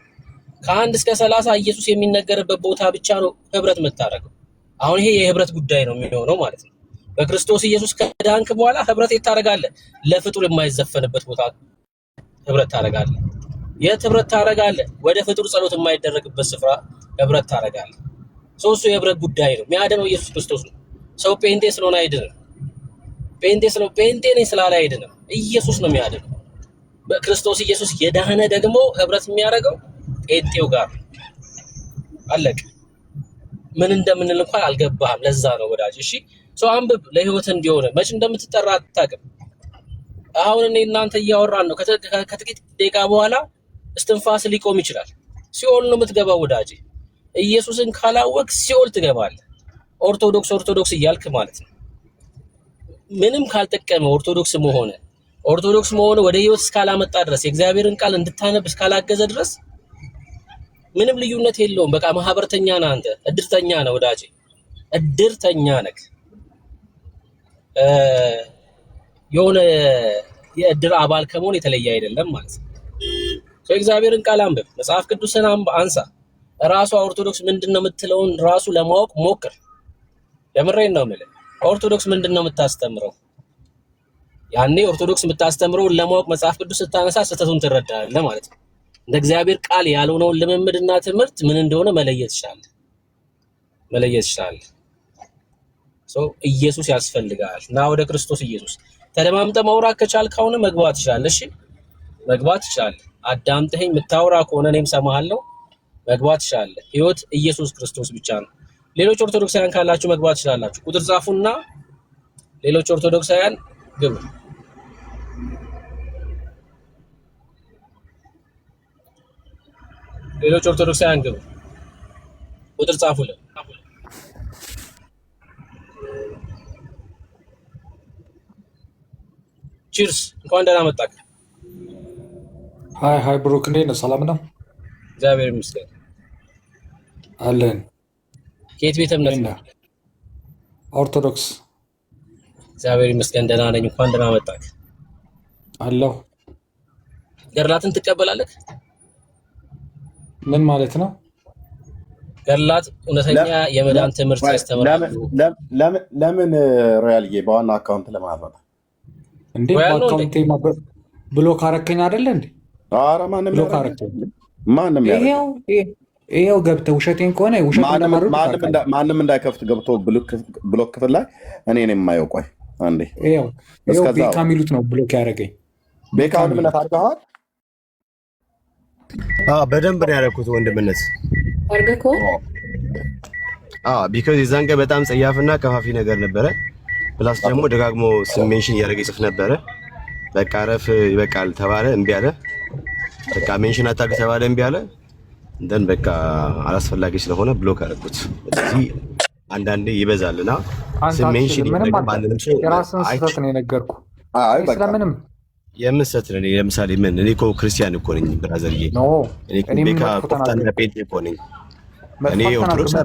ከ1 እስከ 30 ኢየሱስ የሚነገርበት ቦታ ብቻ ነው ህብረት የምታደርገው አሁን ይሄ የህብረት ጉዳይ ነው የሚሆነው ማለት ነው በክርስቶስ ኢየሱስ ከዳንክ በኋላ ህብረት ታደርጋለህ ለፍጡር የማይዘፈንበት ቦታ ህብረት ታደርጋለህ የት ህብረት ታደርጋለህ ወደ ፍጡር ጸሎት የማይደረግበት ስፍራ ህብረት ታደርጋለህ ሶስቱ የህብረት ጉዳይ ነው የሚያድነው ኢየሱስ ክርስቶስ ነው ሰው ጴንጤ ስለሆነ አይድንም ጴንጤ ነኝ ስላለ አይድንም ኢየሱስ ነው የሚያድነው በክርስቶስ ኢየሱስ የዳነ ደግሞ ህብረት የሚያደርገው ጴንጤው ጋር አለቀ ምን እንደምንል እንኳን አልገባህም ለዛ ነው ወዳጅ እሺ ሰው አንብብ ለህይወት እንዲሆነ መች እንደምትጠራ አታውቅም አሁን እኔ እናንተ እያወራን ነው ከጥቂት ደቂቃ በኋላ እስትንፋስ ሊቆም ይችላል ሲኦል ነው የምትገባው ወዳጅ ኢየሱስን ካላወቅ ሲኦል ትገባለህ ኦርቶዶክስ እያልክ ማለት ነው ምንም ካልጠቀመ ኦርቶዶክስ መሆነ ወደ ህይወት እስካላመጣ ድረስ የእግዚአብሔርን ቃል እንድታነብ እስካላገዘ ድረስ ምንም ልዩነት የለውም በቃ ማህበርተኛ ነህ አንተ እድርተኛ ነህ ወዳጄ እድርተኛ ነህ የሆነ የእድር አባል ከመሆን የተለየ አይደለም ማለት ነው እግዚአብሔርን ቃል አንብብ መጽሐፍ ቅዱስን አንሳ ራሱ ኦርቶዶክስ ምንድነው የምትለውን ራሱ ለማወቅ ሞክር ለምሬን ነው የምልህ ኦርቶዶክስ ምንድነው የምታስተምረው ያኔ ኦርቶዶክስ የምታስተምረውን ለማወቅ መጽሐፍ ቅዱስ ስታነሳ ስህተቱን ትረዳለህ ማለት ነው እንደ እግዚአብሔር ቃል ያልሆነውን ልምምድና ትምህርት ምን እንደሆነ መለየት ይችላል ኢየሱስ ያስፈልጋል ና ወደ ክርስቶስ ኢየሱስ ተደማምጠህ ማውራት ከቻልክ አሁን መግባት ይችላል እሺ መግባት ይችላል አዳምጠኝ የምታወራ ከሆነ እኔም ሰማሃለሁ መግባት ይችላል ህይወት ኢየሱስ ክርስቶስ ብቻ ነው ሌሎች ኦርቶዶክሳውያን ካላችሁ መግባት ይችላልላችሁ ቁጥር ጻፉና ሌሎች ኦርቶዶክሳውያን ግቡ ቁጥር ጻፉልን ቺርስ እንኳን ደህና መጣክ ሃይ ብሩክ እንዴት ነህ ሰላም ነው እግዚአብሔር ይመስገን አለን ከየት ቤተ እምነት ነው ኦርቶዶክስ እግዚአብሔር ይመስገን ደህና ነኝ እንኳን ደህና መጣክ አለሁ ገርላትን ትቀበላለህ ምን ማለት ነው ገርላት እውነተኛ የመዳን ትምህርት ያስተምራሉ ለምን ሮያልዬ በዋና አካውንት ለማብራት እንዴ አካውንቴ ብሎክ አረከኝ አይደል እንዴ ኧረ ማንም ይሄው ገብተህ ውሸቴን ከሆነ ማንም እንዳይከፍት ገብቶ ብሎክ ክፍል ላይ እኔ ነኝ የማየው ቆይ አንዴ ይሄው ቤካ የሚሉት ነው ብሎክ ያደረገኝ ቤካ ወንድምነት አድርገዋል በደንብ ነው ያደረኩት ወንድምነት አርገኮ ቢኮዝ የዛን ቀን በጣም ጸያፍና ከፋፊ ነገር ነበረ ፕላስ ደግሞ ደጋግሞ ሜንሽን እያደረገ ይጽፍ ነበረ በቃ ረፍ ይበቃል ተባለ እምቢ አለ በቃ ሜንሽን አታርግ ተባለ እምቢ አለ እንደን በቃ አላስፈላጊ ስለሆነ ብሎክ አደረኩት ስለዚህ አንዳንዴ ይበዛልና ሜንሽን ማንንም ሰው የራስን ስህተት ነው የነገርኩ ስለምንም የምሰት ነው ለምሳሌ ምን እኔ እኮ ክርስቲያን እኮ ነኝ ብራዘርዬ እኔ ቤካ ኮፍታና ጴንጤ እኮ ነኝ እኔ ኦርቶዶክስ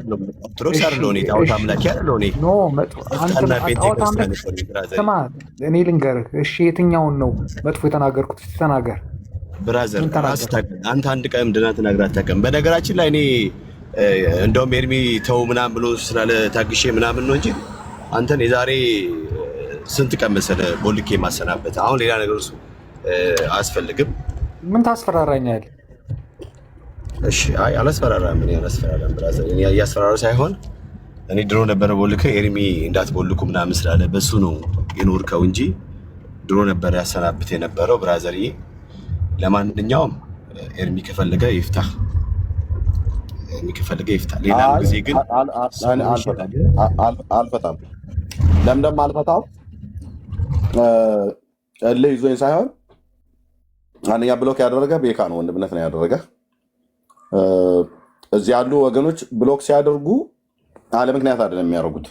አይደለሁ እኔ ጣዖት አምላኪ አይደለሁ እኔ ኮፍታና ጴንጤ ክርስቲያን እኮ ነኝ ብራዘር ስማ እኔ ልንገርህ እሺ የትኛውን ነው መጥፎ የተናገርኩት ተናገር ብራዘር አንተ አንድ ቀን ምንድን ነው ተናግረህ አታውቅም በነገራችን ላይ እኔ እንደውም ኤርሚ ተው ምናምን ብሎ ስላለ ታግሼ ምናምን ነው እንጂ አንተን የዛሬ ስንት ቀን መሰለህ ቦልኬ ማሰናበት አሁን ሌላ ነገር እሱ አያስፈልግም ምን ታስፈራራኛለህ እሺ አይ አላስፈራራም ብራዘር እኔ እያስፈራራሁ ሳይሆን እኔ ድሮ ነበረ ቦልከ ኤርሚ እንዳትቦልኩ ምናምን ስላለ በሱ ነው የኖርከው እንጂ ድሮ ነበረ ያሰናብት የነበረው ብራዘርዬ ለማንኛውም ኤርሚ ከፈለገ ይፍታህ ከፈልገ ይፍታ። ሌላም ጊዜ ግን አልፈታም። ለምለም አልፈታም። እልህ ይዞኝ ሳይሆን አንደኛ ብሎክ ያደረገ ቤካ ነው፣ ወንድምነት ነው ያደረገ። እዚህ ያሉ ወገኖች ብሎክ ሲያደርጉ አለ ምክንያት አይደለም የሚያደርጉት።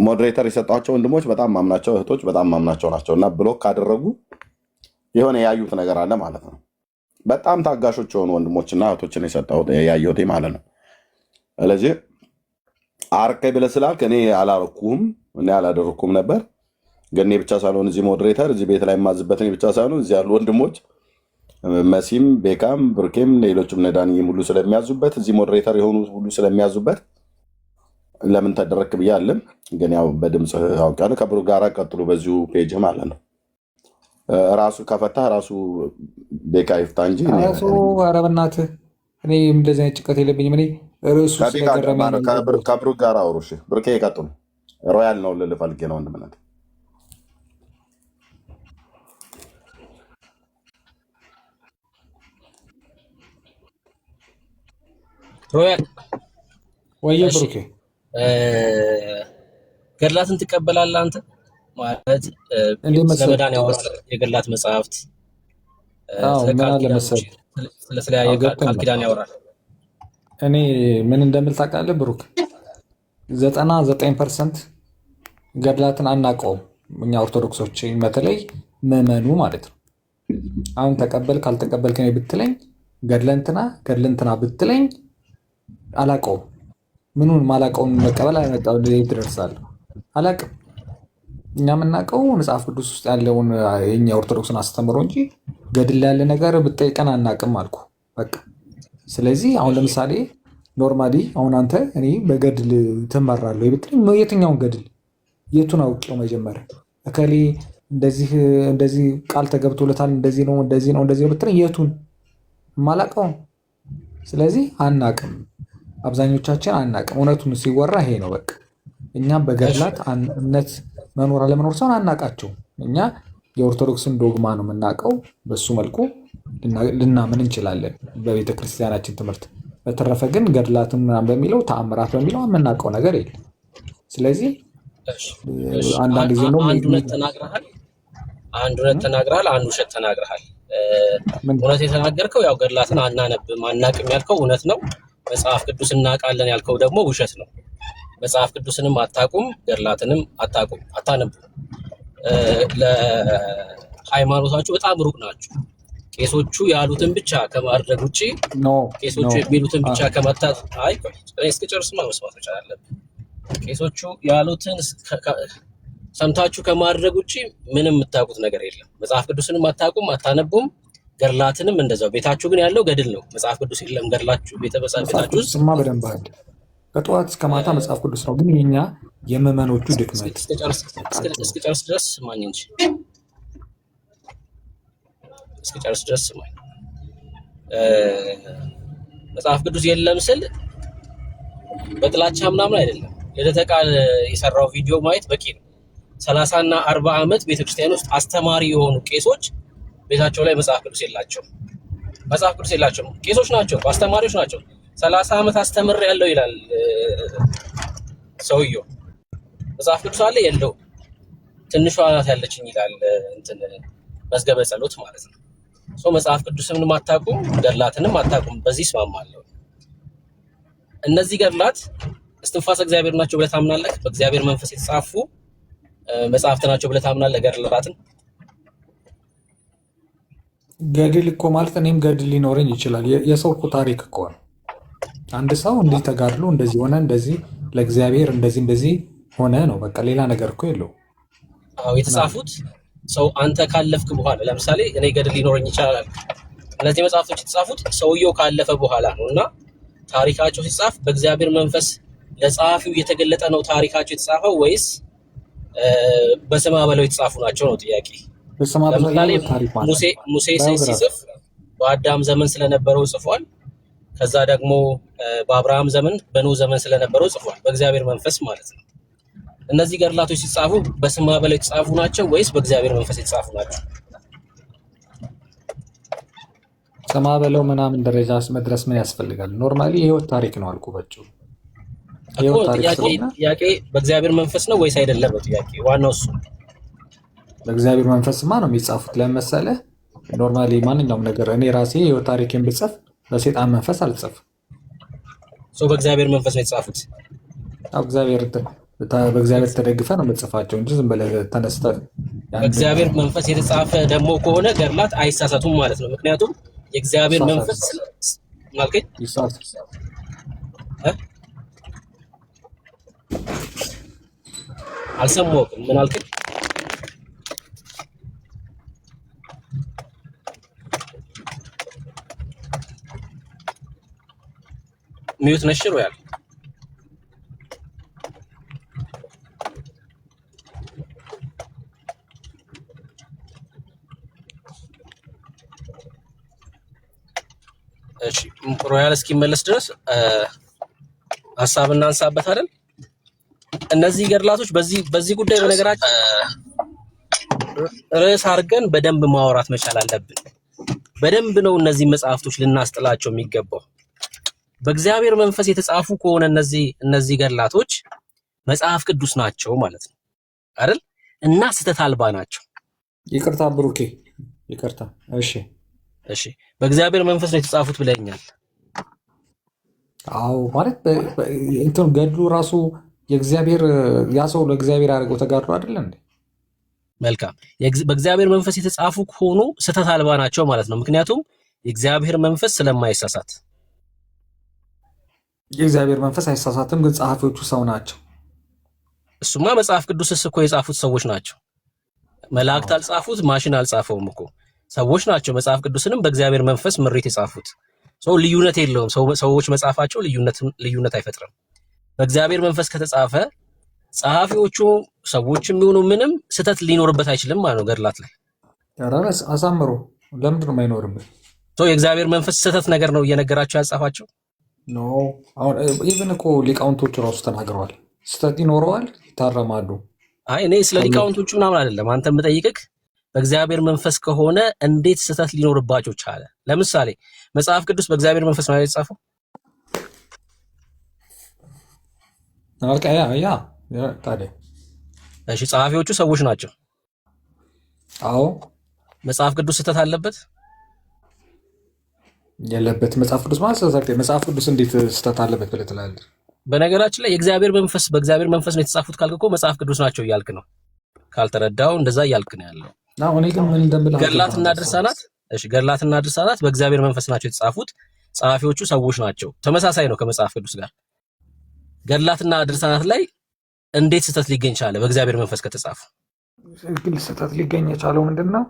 ሞዴሬተር የሰጧቸው ወንድሞች በጣም ማምናቸው፣ እህቶች በጣም ማምናቸው ናቸው እና ብሎክ ካደረጉ የሆነ ያዩት ነገር አለ ማለት ነው። በጣም ታጋሾች የሆኑ ወንድሞችና እህቶችን የሰጠሁት ያየሁት ማለት ነው። ስለዚህ አርከኝ ብለህ ስላልክ እኔ አላረኩም፣ እኔ አላደረኩም ነበር። ግን እኔ ብቻ ሳልሆን እዚህ ሞዴሬተር እዚህ ቤት ላይ የማዝበት እኔ ብቻ ሳልሆን እዚህ ያሉ ወንድሞች መሲም፣ ቤካም፣ ብርኬም ሌሎችም ነዳንይም ሁሉ ስለሚያዙበት እዚህ ሞዴሬተር የሆኑ ሁሉ ስለሚያዙበት ለምን ተደረክ ብዬ አለም። ግን ያው በድምፅ አውቃለሁ። ከብሩ ጋራ ቀጥሉ በዚሁ ፔጅ ማለት ነው። ራሱ ከፈታ ራሱ ቤካ ይፍታ እንጂ ኧረ በእናትህ እኔ እንደዚህ አይነት ጭቀት የለብኝም። እኔ ርዕሱ ስለገረመኝ ከብሩ ጋር አውሩ። እሺ ብርኬ ይቀጥሉ። ሮያል ነው ልልህ ፈልጌ ነው ወንድምነት። ሮያል ወይ ብሩኬ ገድላትን ትቀበላለህ አንተ? ማለት ስለመዳን ያወራል የገድላት መጽሐፍት ስለተለያየ ቃል ኪዳን ያወራል። እኔ ምን እንደምል ታውቃለህ ብሩክ? 99% ገድላትን አናውቀውም እኛ ኦርቶዶክሶች፣ በተለይ ምዕመኑ ማለት ነው። አሁን ተቀበል ካልተቀበልክ እኔ ብትለኝ ገድለንትና ብትለኝ አላውቀውም። ምኑን ማላውቀውን መቀበል አይመጣው ትደርሳለሁ። አላውቅም። እኛ የምናውቀው መጽሐፍ ቅዱስ ውስጥ ያለውን የኛ ኦርቶዶክስን አስተምሮ እንጂ ገድል ያለ ነገር ብጠይቀን አናውቅም አልኩ በቃ። ስለዚህ አሁን ለምሳሌ ኖርማሊ አሁን አንተ እኔ በገድል ትመራለህ ብትለኝ የትኛውን ገድል የቱን አውቄው? መጀመሪያ እከሌ እንደዚህ ቃል ተገብቶለታል እንደዚህ ነው ብትለኝ የቱን የማላውቀው? ስለዚህ አናውቅም። አብዛኞቻችን አናውቅም። እውነቱን ሲወራ ይሄ ነው በቃ። እኛ በገድላት እምነት መኖር አለመኖር ሰውን አናውቃቸው። እኛ የኦርቶዶክስን ዶግማ ነው የምናውቀው። በሱ መልኩ ልናምን እንችላለን በቤተ ክርስቲያናችን ትምህርት። በተረፈ ግን ገድላትን በሚለው ተአምራት በሚለው የምናውቀው ነገር የለም። ስለዚህ አንዳንድ ጊዜ ነው አንድ እውነት ተናግረሃል፣ አንድ ውሸት ተናግረሃል። እውነት የተናገርከው ያው ገድላትን አናነብም አናውቅም ያልከው እውነት ነው። መጽሐፍ ቅዱስ እናውቃለን ያልከው ደግሞ ውሸት ነው። መጽሐፍ ቅዱስንም አታውቁም፣ ገድላትንም አታውቁም፣ አታነቡም። ለሃይማኖታችሁ በጣም ሩቅ ናችሁ። ቄሶቹ ያሉትን ብቻ ከማድረግ ውጭ ቄሶቹ የሚሉትን ብቻ ከመታት እስክጨርስማ መስማት መቻል አለብን። ቄሶቹ ያሉትን ሰምታችሁ ከማድረግ ውጭ ምንም የምታውቁት ነገር የለም። መጽሐፍ ቅዱስንም አታውቁም፣ አታነቡም። ገድላትንም እንደዛው። ቤታችሁ ግን ያለው ገድል ነው፣ መጽሐፍ ቅዱስ የለም። ገድላችሁ ቤታችሁ ውስጥ በደንብ አለ። ከጠዋት እስከ ማታ መጽሐፍ ቅዱስ ነው። ግን የኛ የምዕመኖቹ ድክመት እስክጨርስ ድረስ ስማኝ እንጂ እስክጨርስ ድረስ ስማኝ። መጽሐፍ ቅዱስ የለም ስል በጥላቻ ምናምን አይደለም። ልደተ ቃል የሰራው ቪዲዮ ማየት በቂ ነው። 30 እና 40 ዓመት ቤተክርስቲያን ውስጥ አስተማሪ የሆኑ ቄሶች ቤታቸው ላይ መጽሐፍ ቅዱስ የላቸውም። መጽሐፍ ቅዱስ የላቸውም። ቄሶች ናቸው፣ አስተማሪዎች ናቸው። 30 ዓመት አስተምር ያለው ይላል ሰውየው። መጽሐፍ ቅዱስ አለ የለው፣ ትንሿ ናት ያለችኝ ይላል እንትን መዝገበ ጸሎት ማለት ነው። መጽሐፍ ቅዱስንም አታውቁም፣ ገድላትንም አታውቁም። በዚህ እስማማለሁ። እነዚህ ገድላት እስትንፋሰ እግዚአብሔር ናቸው ብለህ ታምናለህ? በእግዚአብሔር መንፈስ የተጻፉ መጽሐፍት ናቸው ብለህ ታምናለህ? ገድላትን ገድል እኮ ማለት እኔም ገድል ሊኖረኝ ይችላል። የሰው እኮ ታሪክ እኮ ነው። አንድ ሰው እንዲህ ተጋድሎ እንደዚህ ሆነ፣ እንደዚህ ለእግዚአብሔር እንደዚህ ሆነ ነው በቃ። ሌላ ነገር እኮ የለው። አዎ የተጻፉት ሰው አንተ ካለፍክ በኋላ ለምሳሌ እኔ ገድል ሊኖረኝ ይችላል። እነዚህ መጽሐፍቶች የተጻፉት ሰውየው ካለፈ በኋላ ነው እና ታሪካቸው ሲጻፍ በእግዚአብሔር መንፈስ ለጸሐፊው የተገለጠ ነው ታሪካቸው የተጻፈው ወይስ በስማ በለው የተጻፉ ናቸው ነው ጥያቄ። ለምሳሌ ሙሴ ሲጽፍ በአዳም ዘመን ስለነበረው ጽፏል። ከዛ ደግሞ በአብርሃም ዘመን በኖህ ዘመን ስለነበረው ጽፏል፣ በእግዚአብሔር መንፈስ ማለት ነው። እነዚህ ገድላቶች ሲጻፉ በስማ በለው የተጻፉ ናቸው ወይስ በእግዚአብሔር መንፈስ የተጻፉ ናቸው? ስማ በለው ምናምን ደረጃ መድረስ ምን ያስፈልጋል? ኖርማሊ የህይወት ታሪክ ነው አልኩ በጭ እኮ ጥያቄ በእግዚአብሔር መንፈስ ነው ወይስ አይደለም? ጥያቄ ዋናው እሱ። በእግዚአብሔር መንፈስማ ነው የሚጻፉት። ለምሳሌ ኖርማሊ ማንኛውም ነገር እኔ ራሴ የህይወት ታሪክን ብጽፍ በሰይጣን መንፈስ አልጽፍ። በእግዚአብሔር መንፈስ ነው የተጻፉት። በእግዚአብሔር ተደግፈ ነው የምጽፋቸው እንጂ ዝም ብለህ ተነስተህ በእግዚአብሔር መንፈስ የተጻፈ ደግሞ ከሆነ ገድላት አይሳሳቱም ማለት ነው። ምክንያቱም የእግዚአብሔር መንፈስ ማልከኝ አልሰማሁም። ምን አልከኝ? ሚዩት ነሽሮ ያለ እሺ ሮያል እስኪመለስ ድረስ ሀሳብ እናንሳበት አይደል? እነዚህ ገድላቶች በዚህ ጉዳይ በነገራችን ርዕስ አድርገን በደንብ ማውራት መቻል አለብን። በደንብ ነው እነዚህ መጽሐፍቶች ልናስጥላቸው የሚገባው። በእግዚአብሔር መንፈስ የተጻፉ ከሆነ እነዚህ ገድላቶች መጽሐፍ ቅዱስ ናቸው ማለት ነው አይደል? እና ስህተት አልባ ናቸው። ይቅርታ ብሩኬ፣ ይቅርታ። እሺ በእግዚአብሔር መንፈስ ነው የተጻፉት ብለኛል። አዎ ማለት እንትን ገድሉ ራሱ የእግዚአብሔር ያ ሰው ለእግዚአብሔር አድርገው ተጋድሎ አይደለ እንዴ? መልካም። በእግዚአብሔር መንፈስ የተጻፉ ከሆኑ ስህተት አልባ ናቸው ማለት ነው። ምክንያቱም የእግዚአብሔር መንፈስ ስለማይሳሳት። የእግዚአብሔር መንፈስ አይሳሳትም፣ ግን ጸሐፊዎቹ ሰው ናቸው። እሱማ መጽሐፍ ቅዱስስ እኮ የጻፉት ሰዎች ናቸው። መላእክት አልጻፉት፣ ማሽን አልጻፈውም እኮ ሰዎች ናቸው። መጽሐፍ ቅዱስንም በእግዚአብሔር መንፈስ ምሪት የጻፉት ሰው ልዩነት የለውም። ሰዎች መጻፋቸው ልዩነት አይፈጥርም። በእግዚአብሔር መንፈስ ከተጻፈ ጸሐፊዎቹ ሰዎችም ይሁኑ ምንም ስህተት ሊኖርበት አይችልም ማለት ነው። ገድላት ላይ ራስ አሳምሮ ለምንድን ነው የማይኖርበት? የእግዚአብሔር መንፈስ ስህተት ነገር ነው እየነገራቸው ያጻፋቸው ኖ። አሁን ኢቭን እኮ ሊቃውንቶቹ ራሱ ተናግረዋል። ስህተት ይኖረዋል፣ ይታረማሉ። አይ እኔ ስለ ሊቃውንቶቹ ምናምን አይደለም አንተ የምጠይቅህ በእግዚአብሔር መንፈስ ከሆነ እንዴት ስህተት ሊኖርባቸው ቻለ? ለምሳሌ መጽሐፍ ቅዱስ በእግዚአብሔር መንፈስ ነው የተጻፈው? ታዲያ እሺ ጸሐፊዎቹ ሰዎች ናቸው። አዎ መጽሐፍ ቅዱስ ስህተት አለበት የለበት? መጽሐፍ ቅዱስ ማለት መጽሐፍ ቅዱስ እንዴት ስህተት አለበት ብለህ ትላለህ? በነገራችን ላይ የእግዚአብሔር መንፈስ በእግዚአብሔር መንፈስ ነው የተጻፉት ካልክ እኮ መጽሐፍ ቅዱስ ናቸው እያልክ ነው። ካልተረዳው እንደዛ እያልክ ነው ያለው። እኔ ግን ምን እንደምልህ ገድላትና ድርሳናት በእግዚአብሔር መንፈስ ናቸው የተጻፉት። ጸሐፊዎቹ ሰዎች ናቸው። ተመሳሳይ ነው ከመጽሐፍ ቅዱስ ጋር። ገድላትና ድርሳናት ላይ እንዴት ስህተት ሊገኝ ቻለ? በእግዚአብሔር መንፈስ ከተጻፉ ግን ስህተት ሊገኝ የቻለው ምንድን ነው?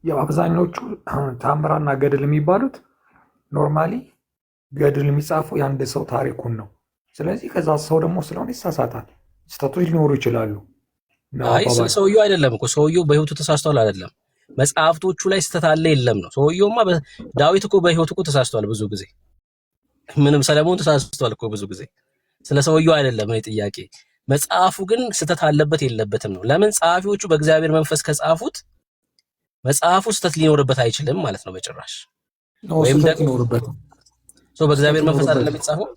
ያው አብዛኞቹ ታምራና ገድል የሚባሉት ኖርማሊ ገድል የሚጻፉ የአንድ ሰው ታሪኩን ነው። ስለዚህ ከዛ ሰው ደግሞ ስለሆነ ይሳሳታል፣ ስህተቶች ሊኖሩ ይችላሉ። አይ ሰውየው አይደለም እኮ ሰውየው በህይወቱ ተሳስቷል አይደለም። መጽሐፍቶቹ ላይ ስህተት አለ የለም ነው። ሰውየውማ ዳዊት እኮ በህይወቱ እኮ ተሳስቷል ብዙ ጊዜ። ምንም ሰለሞን ተሳስቷል እኮ ብዙ ጊዜ። ስለ ሰውየው አይደለም እኔ ጥያቄ። መጽሐፉ ግን ስህተት አለበት የለበትም ነው። ለምን ጸሐፊዎቹ በእግዚአብሔር መንፈስ ከጻፉት መጽሐፉ ስህተት ሊኖርበት አይችልም ማለት ነው በጭራሽ። ወይም ደግሞ ሊኖርበት በእግዚአብሔር መንፈስ አይደለም የተጻፈው።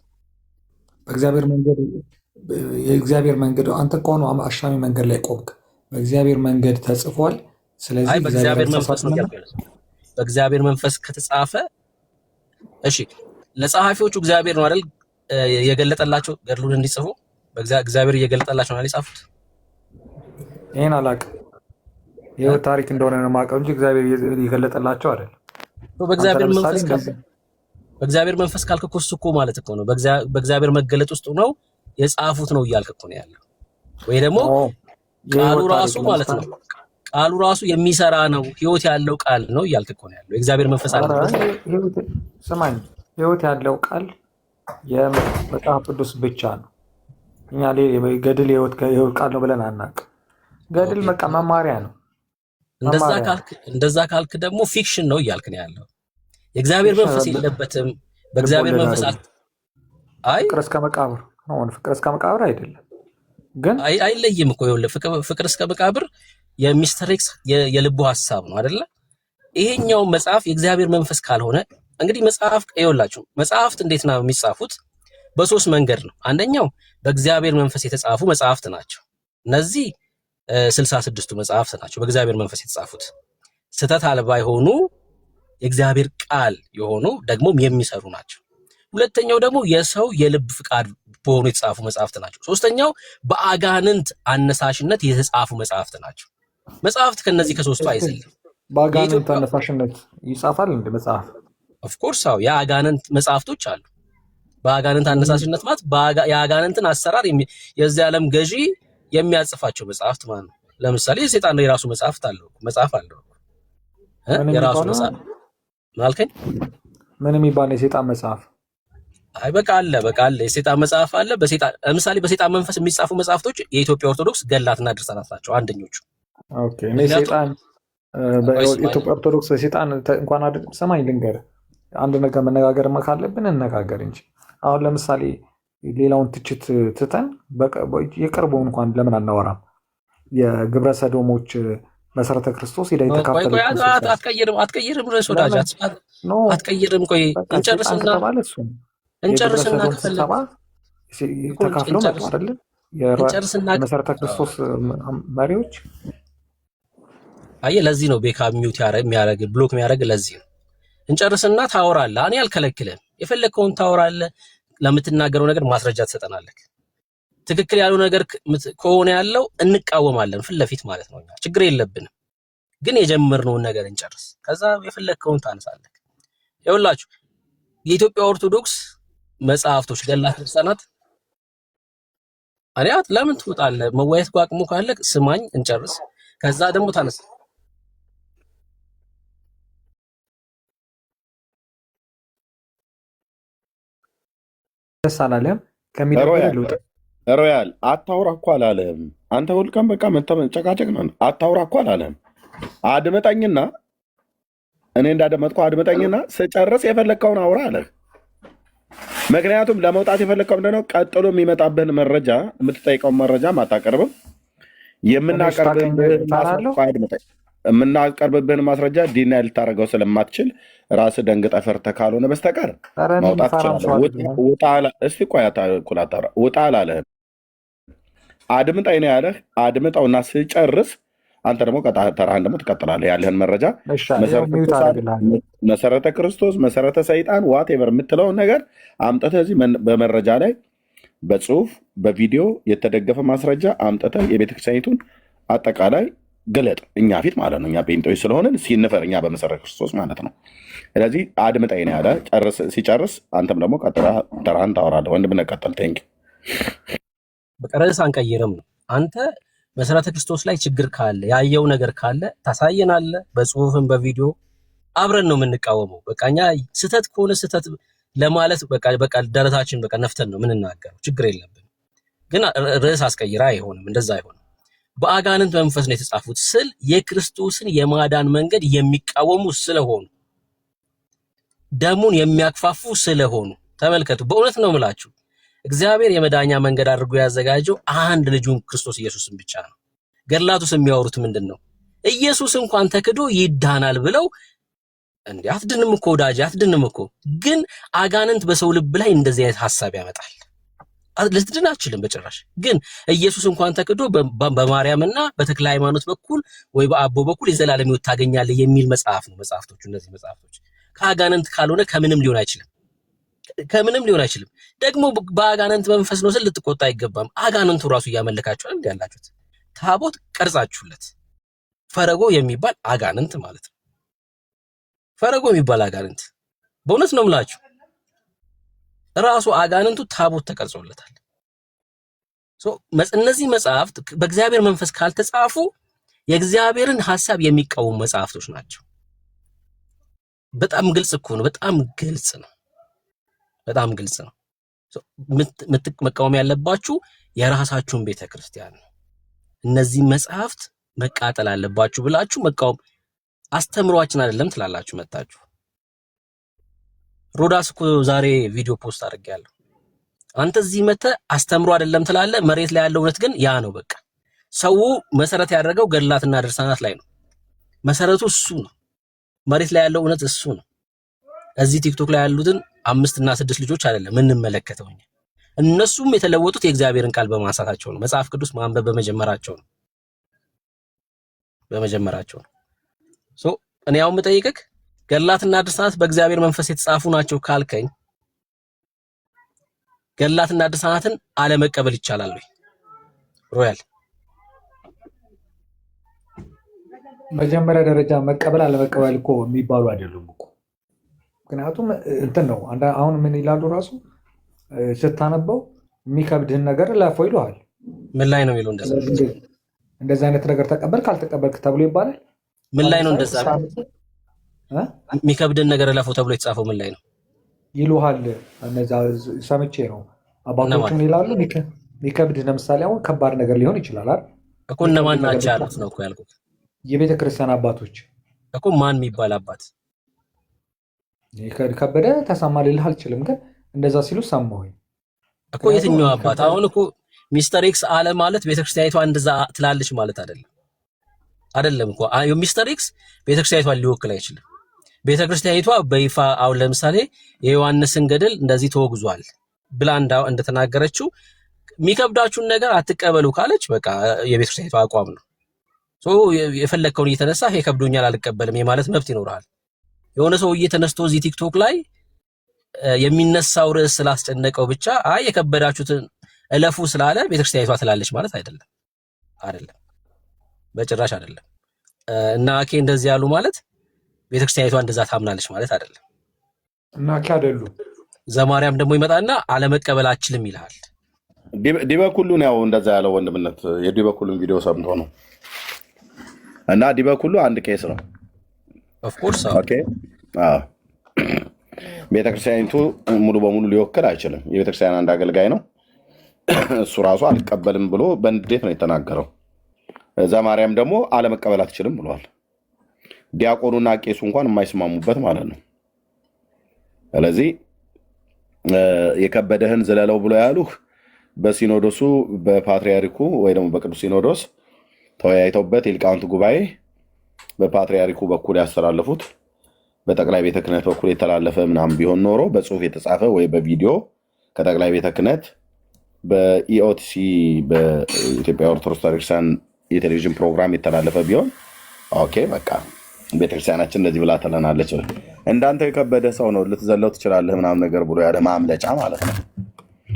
የእግዚአብሔር መንገድ አንተ እኮ ነው አሻሚ መንገድ ላይ ቆምክ። በእግዚአብሔር መንገድ ተጽፏል። ስለዚህ በእግዚአብሔር መንፈስ ነው ያለው። በእግዚአብሔር መንፈስ ከተጻፈ እሺ፣ ለጸሐፊዎቹ እግዚአብሔር ነው አይደል የገለጠላቸው ገድሉን እንዲጽፉ። እግዚአብሔር እየገለጠላቸው ነው የጻፉት። ይሄን አላውቅም። ይሄው ታሪክ እንደሆነ ነው የማውቀው እንጂ እግዚአብሔር የገለጠላቸው አይደል። በእግዚአብሔር መንፈስ ካልክ እኮ እሱ እኮ ማለት እኮ ነው በእግዚአብሔር መገለጥ ውስጥ ነው የጻፉት ነው እያልክ እኮ ነው ያለው። ወይ ደግሞ ቃሉ ራሱ ማለት ነው ቃሉ ራሱ የሚሰራ ነው፣ ህይወት ያለው ቃል ነው እያልክ እኮ ነው ያለው። የእግዚአብሔር መንፈስ አለ። ስማኝ፣ ህይወት ያለው ቃል የመጽሐፍ ቅዱስ ብቻ ነው። እኛ ገድል የህይወት ቃል ነው ብለን አናውቅም። ገድል በቃ መማሪያ ነው። እንደዛ ካልክ ደግሞ ፊክሽን ነው እያልክ ነው ያለው። የእግዚአብሔር መንፈስ የለበትም። በእግዚአብሔር መንፈስ ፍቅር እስከ መቃብር ነው። ፍቅር እስከ መቃብር አይደለም ግን አይለይም እኮ ይኸውልህ፣ ፍቅር እስከ መቃብር የሚስተር ኤክስ የልቡ ሐሳብ ነው አይደለ? ይሄኛው መጽሐፍ የእግዚአብሔር መንፈስ ካልሆነ እንግዲህ መጽሐፍ ይኸውላችሁ መጽሐፍት እንዴት ነው የሚጻፉት? በሶስት መንገድ ነው። አንደኛው በእግዚአብሔር መንፈስ የተጻፉ መጽሐፍት ናቸው። እነዚህ 66ቱ መጽሐፍት ናቸው በእግዚአብሔር መንፈስ የተጻፉት ስህተት አልባ የሆኑ የእግዚአብሔር ቃል የሆኑ ደግሞም የሚሰሩ ናቸው። ሁለተኛው ደግሞ የሰው የልብ ፍቃድ በሆኑ የተጻፉ መጽሐፍት ናቸው። ሶስተኛው በአጋንንት አነሳሽነት የተጻፉ መጽሐፍት ናቸው። መጽሐፍት ከነዚህ ከሶስቱ አይዘልም። በአጋንንት አነሳሽነት ይጻፋል እንደ መጽሐፍ? ኦፍ ኮርስ አዎ፣ የአጋንንት መጽሐፍቶች አሉ። በአጋንንት አነሳሽነት ማለት የአጋንንትን አሰራር የዚህ ዓለም ገዢ የሚያጽፋቸው መጽሐፍት ማለት ነው። ለምሳሌ የሰይጣን የራሱ መጽሐፍት አለው አለው የራሱ መጽሐፍ ማልከኝ ምን የሚባል የሰይጣን መጽሐፍ? አይ በቃ አለ የሰይጣን መጽሐፍ አለ። ለምሳሌ በሰይጣን መንፈስ የሚጻፉ መጽሐፍቶች የኢትዮጵያ ኦርቶዶክስ ገድላትና ድርሳናት ናቸው አንደኞቹ። ኦኬ እኔ ሰይጣን በኢትዮጵያ ኦርቶዶክስ ሰይጣን እንኳን አይደል ሰማኝ ልንገርህ፣ አንድ ነገር መነጋገር ካለብን እንነጋገር እንጂ አሁን ለምሳሌ ሌላውን ትችት ትተን የቅርቡን እንኳን ለምን አናወራም? የግብረ ሰዶሞች መሰረተ ክርስቶስ ሄዳ የተካፈለ አትቀይርም ርዕስ ወዳጅ አትቀይርም። ቆይ እንጨርስና ተካፍለው መጡ አይደለ? የመሰረተ ክርስቶስ መሪዎች አየህ። ለዚህ ነው ቤካ ሚውት የሚያደርግ ብሎክ የሚያደርግ ለዚህ ነው። እንጨርስና ታወራለህ። እኔ አልከለክልም። የፈለግከውን ታወራለህ። ለምትናገረው ነገር ማስረጃ ትሰጠናለህ። ትክክል ያለው ነገር ከሆነ ያለው እንቃወማለን ፊት ለፊት ማለት ነው። ችግር የለብንም። ግን የጀመርነውን ነገር እንጨርስ። ከዛ የፈለግከውን ታነሳለህ። ይኸውላችሁ የኢትዮጵያ ኦርቶዶክስ መጽሐፍቶች ገድላት፣ ድርሳናት አሪያት ለምን ትወጣለህ? መወያየት አቅሙ ካለ ስማኝ እንጨርስ። ከዛ ደግሞ ታነሳ። ተሳናለም ከሚደረግ ልውጥ ሮያል አታውራ እኮ አላለህም። አንተ ሁልቀን በቃ መጨቃጨቅ ነው። አታውራ እኮ አላለህም። አድመጠኝና እኔ እንዳደመጥኩ አድመጠኝና ስጨርስ የፈለግከውን አውራ አለህ። ምክንያቱም ለመውጣት የፈለግከው ምንድነው? ቀጥሎ የሚመጣብህን መረጃ የምትጠይቀውን መረጃ አታቀርብም። የምናቀርብብህን ማስረጃ ዲና ልታደርገው ስለማትችል ራስህ ደንግጠህ ፈርተህ ካልሆነ በስተቀር ማውጣት ትችላለህ። እስቲ ቆይ ውጣ አላለህም። አድምጠኝ ነው ያለህ። አድምጠውና ስጨርስ አንተ ደግሞ ተራህን ደግሞ ትቀጥላለህ። ያለህን መረጃ መሰረተ ክርስቶስ፣ መሰረተ ሰይጣን ዋቴቨር የምትለውን ነገር አምጥተህ እዚህ በመረጃ ላይ በጽሁፍ በቪዲዮ የተደገፈ ማስረጃ አምጥተህ የቤተክርስቲያኒቱን አጠቃላይ ግለጥ፣ እኛ ፊት ማለት ነው። እኛ ጴንጤዎች ስለሆንን ሲንፈር እኛ በመሰረተ ክርስቶስ ማለት ነው። ስለዚህ አድምጠኝ ነው ያለ። ሲጨርስ አንተም ደግሞ ቀጥለህ ተራህን ታወራለህ። ወንድምነህ ቀጥል። ቴንክ በቃ ርዕስ አንቀይርም ነው። አንተ መሰረተ ክርስቶስ ላይ ችግር ካለ ያየው ነገር ካለ ታሳየናለህ፣ በጽሁፍም በቪዲዮ አብረን ነው የምንቃወመው። በቃ እኛ ስህተት ከሆነ ስህተት ለማለት በቃ ደረታችን በቃ ነፍተን ነው የምንናገረው። ችግር የለብንም። ግን ርዕስ አስቀይራ አይሆንም፣ እንደዛ አይሆንም። በአጋንንት መንፈስ ነው የተጻፉት ስል የክርስቶስን የማዳን መንገድ የሚቃወሙ ስለሆኑ ደሙን የሚያክፋፉ ስለሆኑ ተመልከቱ። በእውነት ነው የምላችሁ እግዚአብሔር የመዳኛ መንገድ አድርጎ ያዘጋጀው አንድ ልጁን ክርስቶስ ኢየሱስን ብቻ ነው። ገድላቱስ የሚያወሩት ምንድን ነው? ኢየሱስ እንኳን ተክዶ ይዳናል ብለው እንዴ! አትድንም እኮ ወዳጅ አትድንም እኮ። ግን አጋንንት በሰው ልብ ላይ እንደዚህ አይነት ሐሳብ ያመጣል። ልትድን አትችልም በጭራሽ። ግን ኢየሱስ እንኳን ተክዶ በማርያምና በተክለ ሃይማኖት በኩል ወይ በአቦ በኩል የዘላለም ሕይወት ታገኛለህ የሚል መጽሐፍ ነው። መጽሐፍቶቹ እነዚህ መጽሐፍቶች ከአጋንንት ካልሆነ ከምንም ሊሆን አይችልም። ከምንም ሊሆን አይችልም። ደግሞ በአጋንንት መንፈስ ነው ስል ልትቆጣ አይገባም። አጋንንቱ ራሱ እያመለካችሁ እንዴ ያላችሁት ታቦት ቀርጻችሁለት ፈረጎ የሚባል አጋንንት ማለት ነው። ፈረጎ የሚባል አጋንንት በእውነት ነው የምላችሁ ራሱ አጋንንቱ ታቦት ተቀርጾለታል። እነዚህ መጽሐፍት በእግዚአብሔር መንፈስ ካልተጻፉ የእግዚአብሔርን ሐሳብ የሚቃወሙ መጽሐፍቶች ናቸው። በጣም ግልጽ እኮ ነው። በጣም ግልጽ ነው። በጣም ግልጽ ነው። መቃወም ያለባችሁ የራሳችሁን ቤተክርስቲያን ነው። እነዚህ መጽሐፍት መቃጠል አለባችሁ ብላችሁ መቃወም አስተምሯችን አይደለም ትላላችሁ መጣችሁ። ሮዳስ እኮ ዛሬ ቪዲዮ ፖስት አድርጌያለሁ። አንተ እዚህ መተህ አስተምሮ አይደለም ትላለህ። መሬት ላይ ያለው እውነት ግን ያ ነው። በቃ ሰው መሰረት ያደረገው ገድላትና ድርሳናት ላይ ነው። መሰረቱ እሱ ነው። መሬት ላይ ያለው እውነት እሱ ነው። እዚህ ቲክቶክ ላይ ያሉትን 5 እና 6 ልጆች አይደለም እንመለከተው። እነሱም የተለወጡት የእግዚአብሔርን ቃል በማንሳታቸው ነው። መጽሐፍ ቅዱስ ማንበብ በመጀመራቸው ነው። እኔ አሁን የምጠይቅህ ገድላትና ድርሳናት በእግዚአብሔር መንፈስ የተጻፉ ናቸው ካልከኝ ገድላትና ድርሳናትን አለመቀበል ይቻላል ወይ? ሮያል መጀመሪያ ደረጃ መቀበል አለመቀበል እኮ የሚባሉ አይደሉም እኮ። ምክንያቱም እንትን ነው። አሁን ምን ይላሉ ራሱ ስታነበው የሚከብድህን ነገር ለፈው ይሉሃል። ምን ላይ ነው የሚለው? እንደዚህ አይነት ነገር ተቀበል ካልተቀበልክ ተብሎ ይባላል። ምን ላይ ነው እንደዛ የሚከብድህን ነገር ለፈው ተብሎ የተጻፈው? ምን ላይ ነው ይሉሃል? እነዛ ሰምቼ ነው። አባቶቹ ምን ይላሉ? የሚከብድህ ለምሳሌ አሁን ከባድ ነገር ሊሆን ይችላል አይደል እኮ። እነማን ናቸው ያሉት ነው እኮ ያልኩት። የቤተ ክርስቲያን አባቶች እኮ። ማን የሚባል አባት? ከበደ ተሰማ ልልህ አልችልም፣ ግን እንደዛ ሲሉ ሰማሁኝ እኮ። የትኛው አባት? አሁን እኮ ሚስተር ኤክስ አለ ማለት ቤተክርስቲያኒቷ እንደዛ ትላለች ማለት አይደለም እኮ። ሚስተር ኤክስ ቤተክርስቲያኒቷን ሊወክል አይችልም። ቤተክርስቲያኒቷ በይፋ አሁን ለምሳሌ የዮሐንስን ገድል እንደዚህ ተወግዟል ብላ እንደተናገረችው የሚከብዳችሁን ነገር አትቀበሉ ካለች በቃ የቤተክርስቲያኒቷ አቋም ነው። የፈለግከውን እየተነሳ ይከብዶኛል አልቀበልም የማለት መብት ይኖርሃል። የሆነ ሰው እየተነስቶ እዚህ ቲክቶክ ላይ የሚነሳው ርዕስ ስላስጨነቀው ብቻ የከበዳችሁትን እለፉ ስላለ ቤተክርስቲያኒቷ ትላለች ማለት አይደለም። በጭራሽ አይደለም። እና እንደዚህ ያሉ ማለት ቤተክርስቲያኒቷ እንደዛ ታምናለች ማለት አይደለም። እና አይደሉ። ዘማርያም ደግሞ ይመጣና አለመቀበል አችልም ይልሃል። ዲበኩሉን ያው እንደዛ ያለው ወንድምነት የዲበኩሉን ቪዲዮ ሰምቶ ነው። እና ዲበኩሉ አንድ ቄስ ነው። ኦፍ ኮርስ ኦኬ። ቤተክርስቲያኒቱ ሙሉ በሙሉ ሊወክል አይችልም። የቤተክርስቲያን አንድ አገልጋይ ነው። እሱ ራሱ አልቀበልም ብሎ በንዴት ነው የተናገረው። ዘማርያም ደግሞ አለመቀበል አትችልም ብሏል። ዲያቆኑና ቄሱ እንኳን የማይስማሙበት ማለት ነው። ስለዚህ የከበደህን ዝለለው ብሎ ያሉህ በሲኖዶሱ በፓትሪያርኩ ወይ ደግሞ በቅዱስ ሲኖዶስ ተወያይተውበት የሊቃውንት ጉባኤ በፓትሪያርኩ በኩል ያስተላለፉት በጠቅላይ ቤተ ክህነት በኩል የተላለፈ ምናምን ቢሆን ኖሮ በጽሁፍ የተጻፈ ወይ በቪዲዮ ከጠቅላይ ቤተ ክህነት በኢኦቲሲ በኢትዮጵያ ኦርቶዶክስ ቤተክርስቲያን የቴሌቪዥን ፕሮግራም የተላለፈ ቢሆን ኦኬ በቃ ቤተክርስቲያናችን እንደዚህ ብላ ትለናለች። እንዳንተ የከበደ ሰው ነው ልትዘለው ትችላለህ ምናምን ነገር ብሎ ያለ ማምለጫ ማለት ነው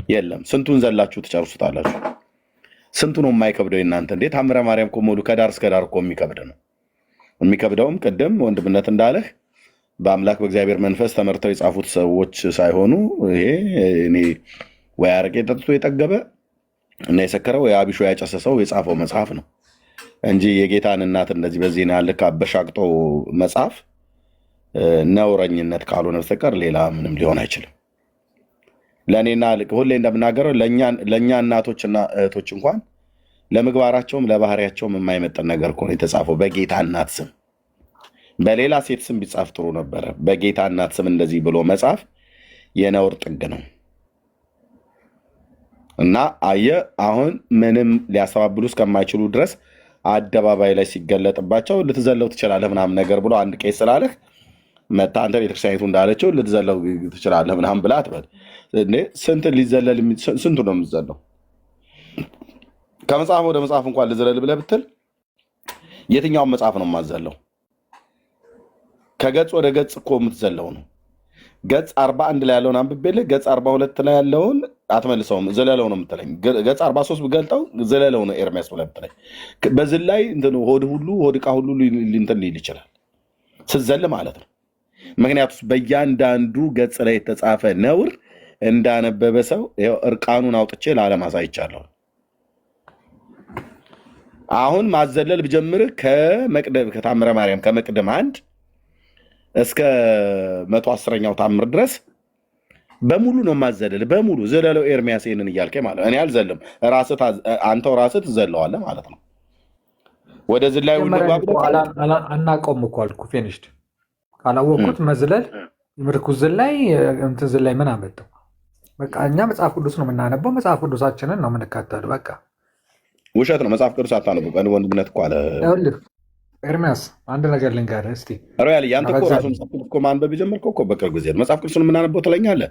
የለም። ስንቱን ዘላችሁ ትጨርሱታላችሁ? ስንቱ ነው የማይከብደው? እናንተ እንዴት ታምረ ማርያም እኮ ሙሉ ከዳር እስከ ዳር እኮ የሚከብድ ነው። የሚከብደውም ቅድም ወንድምነት እንዳለህ በአምላክ በእግዚአብሔር መንፈስ ተመርተው የጻፉት ሰዎች ሳይሆኑ ይሄ እኔ ወይ አረቄ ጠጥቶ የጠገበ እና የሰከረው ወይ አቢሾ ያጨሰሰው የጻፈው መጽሐፍ ነው እንጂ የጌታን እናት እንደዚህ በዚህ ነው ልክ አበሻቅጦ መጽሐፍ ነውረኝነት ካልሆነ በስተቀር ሌላ ምንም ሊሆን አይችልም። ለእኔና ሁሌ እንደምናገረው ለእኛ እናቶችና እህቶች እንኳን ለምግባራቸውም ለባህሪያቸውም የማይመጠን ነገር እኮ ነው የተጻፈው። በጌታ እናት ስም በሌላ ሴት ስም ቢጻፍ ጥሩ ነበረ። በጌታ እናት ስም እንደዚህ ብሎ መጻፍ የነውር ጥግ ነው። እና አሁን ምንም ሊያስተባብሉ እስከማይችሉ ድረስ አደባባይ ላይ ሲገለጥባቸው ልትዘለው ትችላለህ ምናምን ነገር ብሎ አንድ ቄስ ስላለህ መታ አንተ ቤተክርስቲያኒቱ እንዳለችው ልትዘለው ትችላለህ ምናምን ብላ አትበል። ስንቱ ነው የምትዘለው? ከመጽሐፍ ወደ መጽሐፍ እንኳን ልዝለል ብለህ ብትል የትኛውን መጽሐፍ ነው የማዘለው? ከገጽ ወደ ገጽ እኮ የምትዘለው ነው። ገጽ 41 ላይ ያለውን አንብቤልህ ገጽ 42 ላይ ያለውን አትመልሰውም፣ ዝለለው ነው የምትለኝ። ገጽ 43 ብገልጠው ዝለለው ነው ኤርሚያስ ብለህ ብትለኝ በዚህ ላይ ሆድ ዕቃ ሁሉ እንትን ሊል ይችላል ስትዘል ማለት ነው። ምክንያቱም በእያንዳንዱ ገጽ ላይ የተጻፈ ነውር እንዳነበበ ሰው እርቃኑን አውጥቼ ለዓለም አሳይቻለሁ። አሁን ማዘለል ብጀምርህ ከታምረ ማርያም ከመቅደም 1 እስከ 110ኛው ታምር ድረስ በሙሉ ነው ማዘለል። በሙሉ ዘለለው ኤርሚያስ ይሄንን እያልከኝ ማለት እኔ አልዘልም፣ አንተው ራስህ ትዘለዋለህ ማለት ነው። ወደ ዝላይ ሁሉ አናውቀውም እኮ አልኩ። ፊኒሽድ ካላወቅኩት መዝለል ምርኩዝ ዝላይ እንትን ዝላይ ምን አመጣው? በቃ እኛ መጽሐፍ ቅዱስ ነው የምናነበው፣ መጽሐፍ ቅዱሳችንን ነው የምንከተለው። በቃ ውሸት ነው መጽሐፍ ቅዱስ አታነቡ። ወንድምነት እኮ አለ ኤርሚያስ አንድ ነገር ልንገርህ እስኪ። ሮያል ያንተ እኮ ራሱ መጽሐፍ ቅዱስ እኮ ማንበብ የጀመርከው እኮ በቅርብ ጊዜ ነው። መጽሐፍ ቅዱስን የምናነበው ትለኛለህ።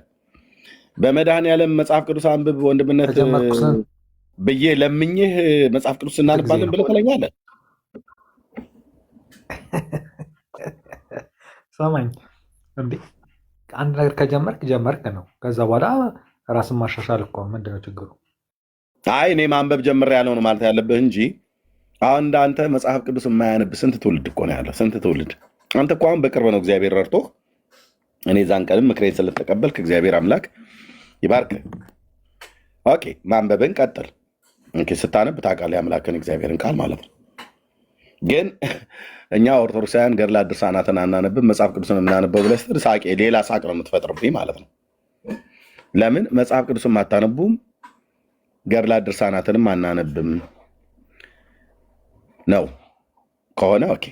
በመድኃኔዓለም መጽሐፍ ቅዱስ አንብብ ወንድምነት ብዬ ለምኝህ መጽሐፍ ቅዱስ እናነባለን ብለህ ትለኛለህ። ሰማኝ እንዴ? አንድ ነገር ከጀመርክ ጀመርክ ነው። ከዛ በኋላ ራስን ማሻሻል እኮ ምንድነው ችግሩ? አይ እኔ ማንበብ ጀምሬያለሁ ነው ማለት ያለብህ እንጂ አሁን እንዳንተ መጽሐፍ ቅዱስ የማያነብ ስንት ትውልድ እኮ ነው ያለው። ስንት ትውልድ። አንተ እኮ አሁን በቅርብ ነው እግዚአብሔር ረድቶህ እኔ ዛን ቀንም ምክሬን ስለተቀበልክ እግዚአብሔር አምላክ ይባርክ። ኦኬ ማንበብን ቀጥል። ስታነብ ታውቃለህ የአምላክን እግዚአብሔርን ቃል ማለት ነው። ግን እኛ ኦርቶዶክሳውያን ገድላት ድርሳናትን አናነብም መጽሐፍ ቅዱስን የምናነበው ብለህ ስትል ሳቄ ሌላ ሳቅ ነው የምትፈጥርብኝ ማለት ነው። ለምን መጽሐፍ ቅዱስን አታነቡም? ገድላት ድርሳናትንም አናነብም ነው ከሆነ ኦኬ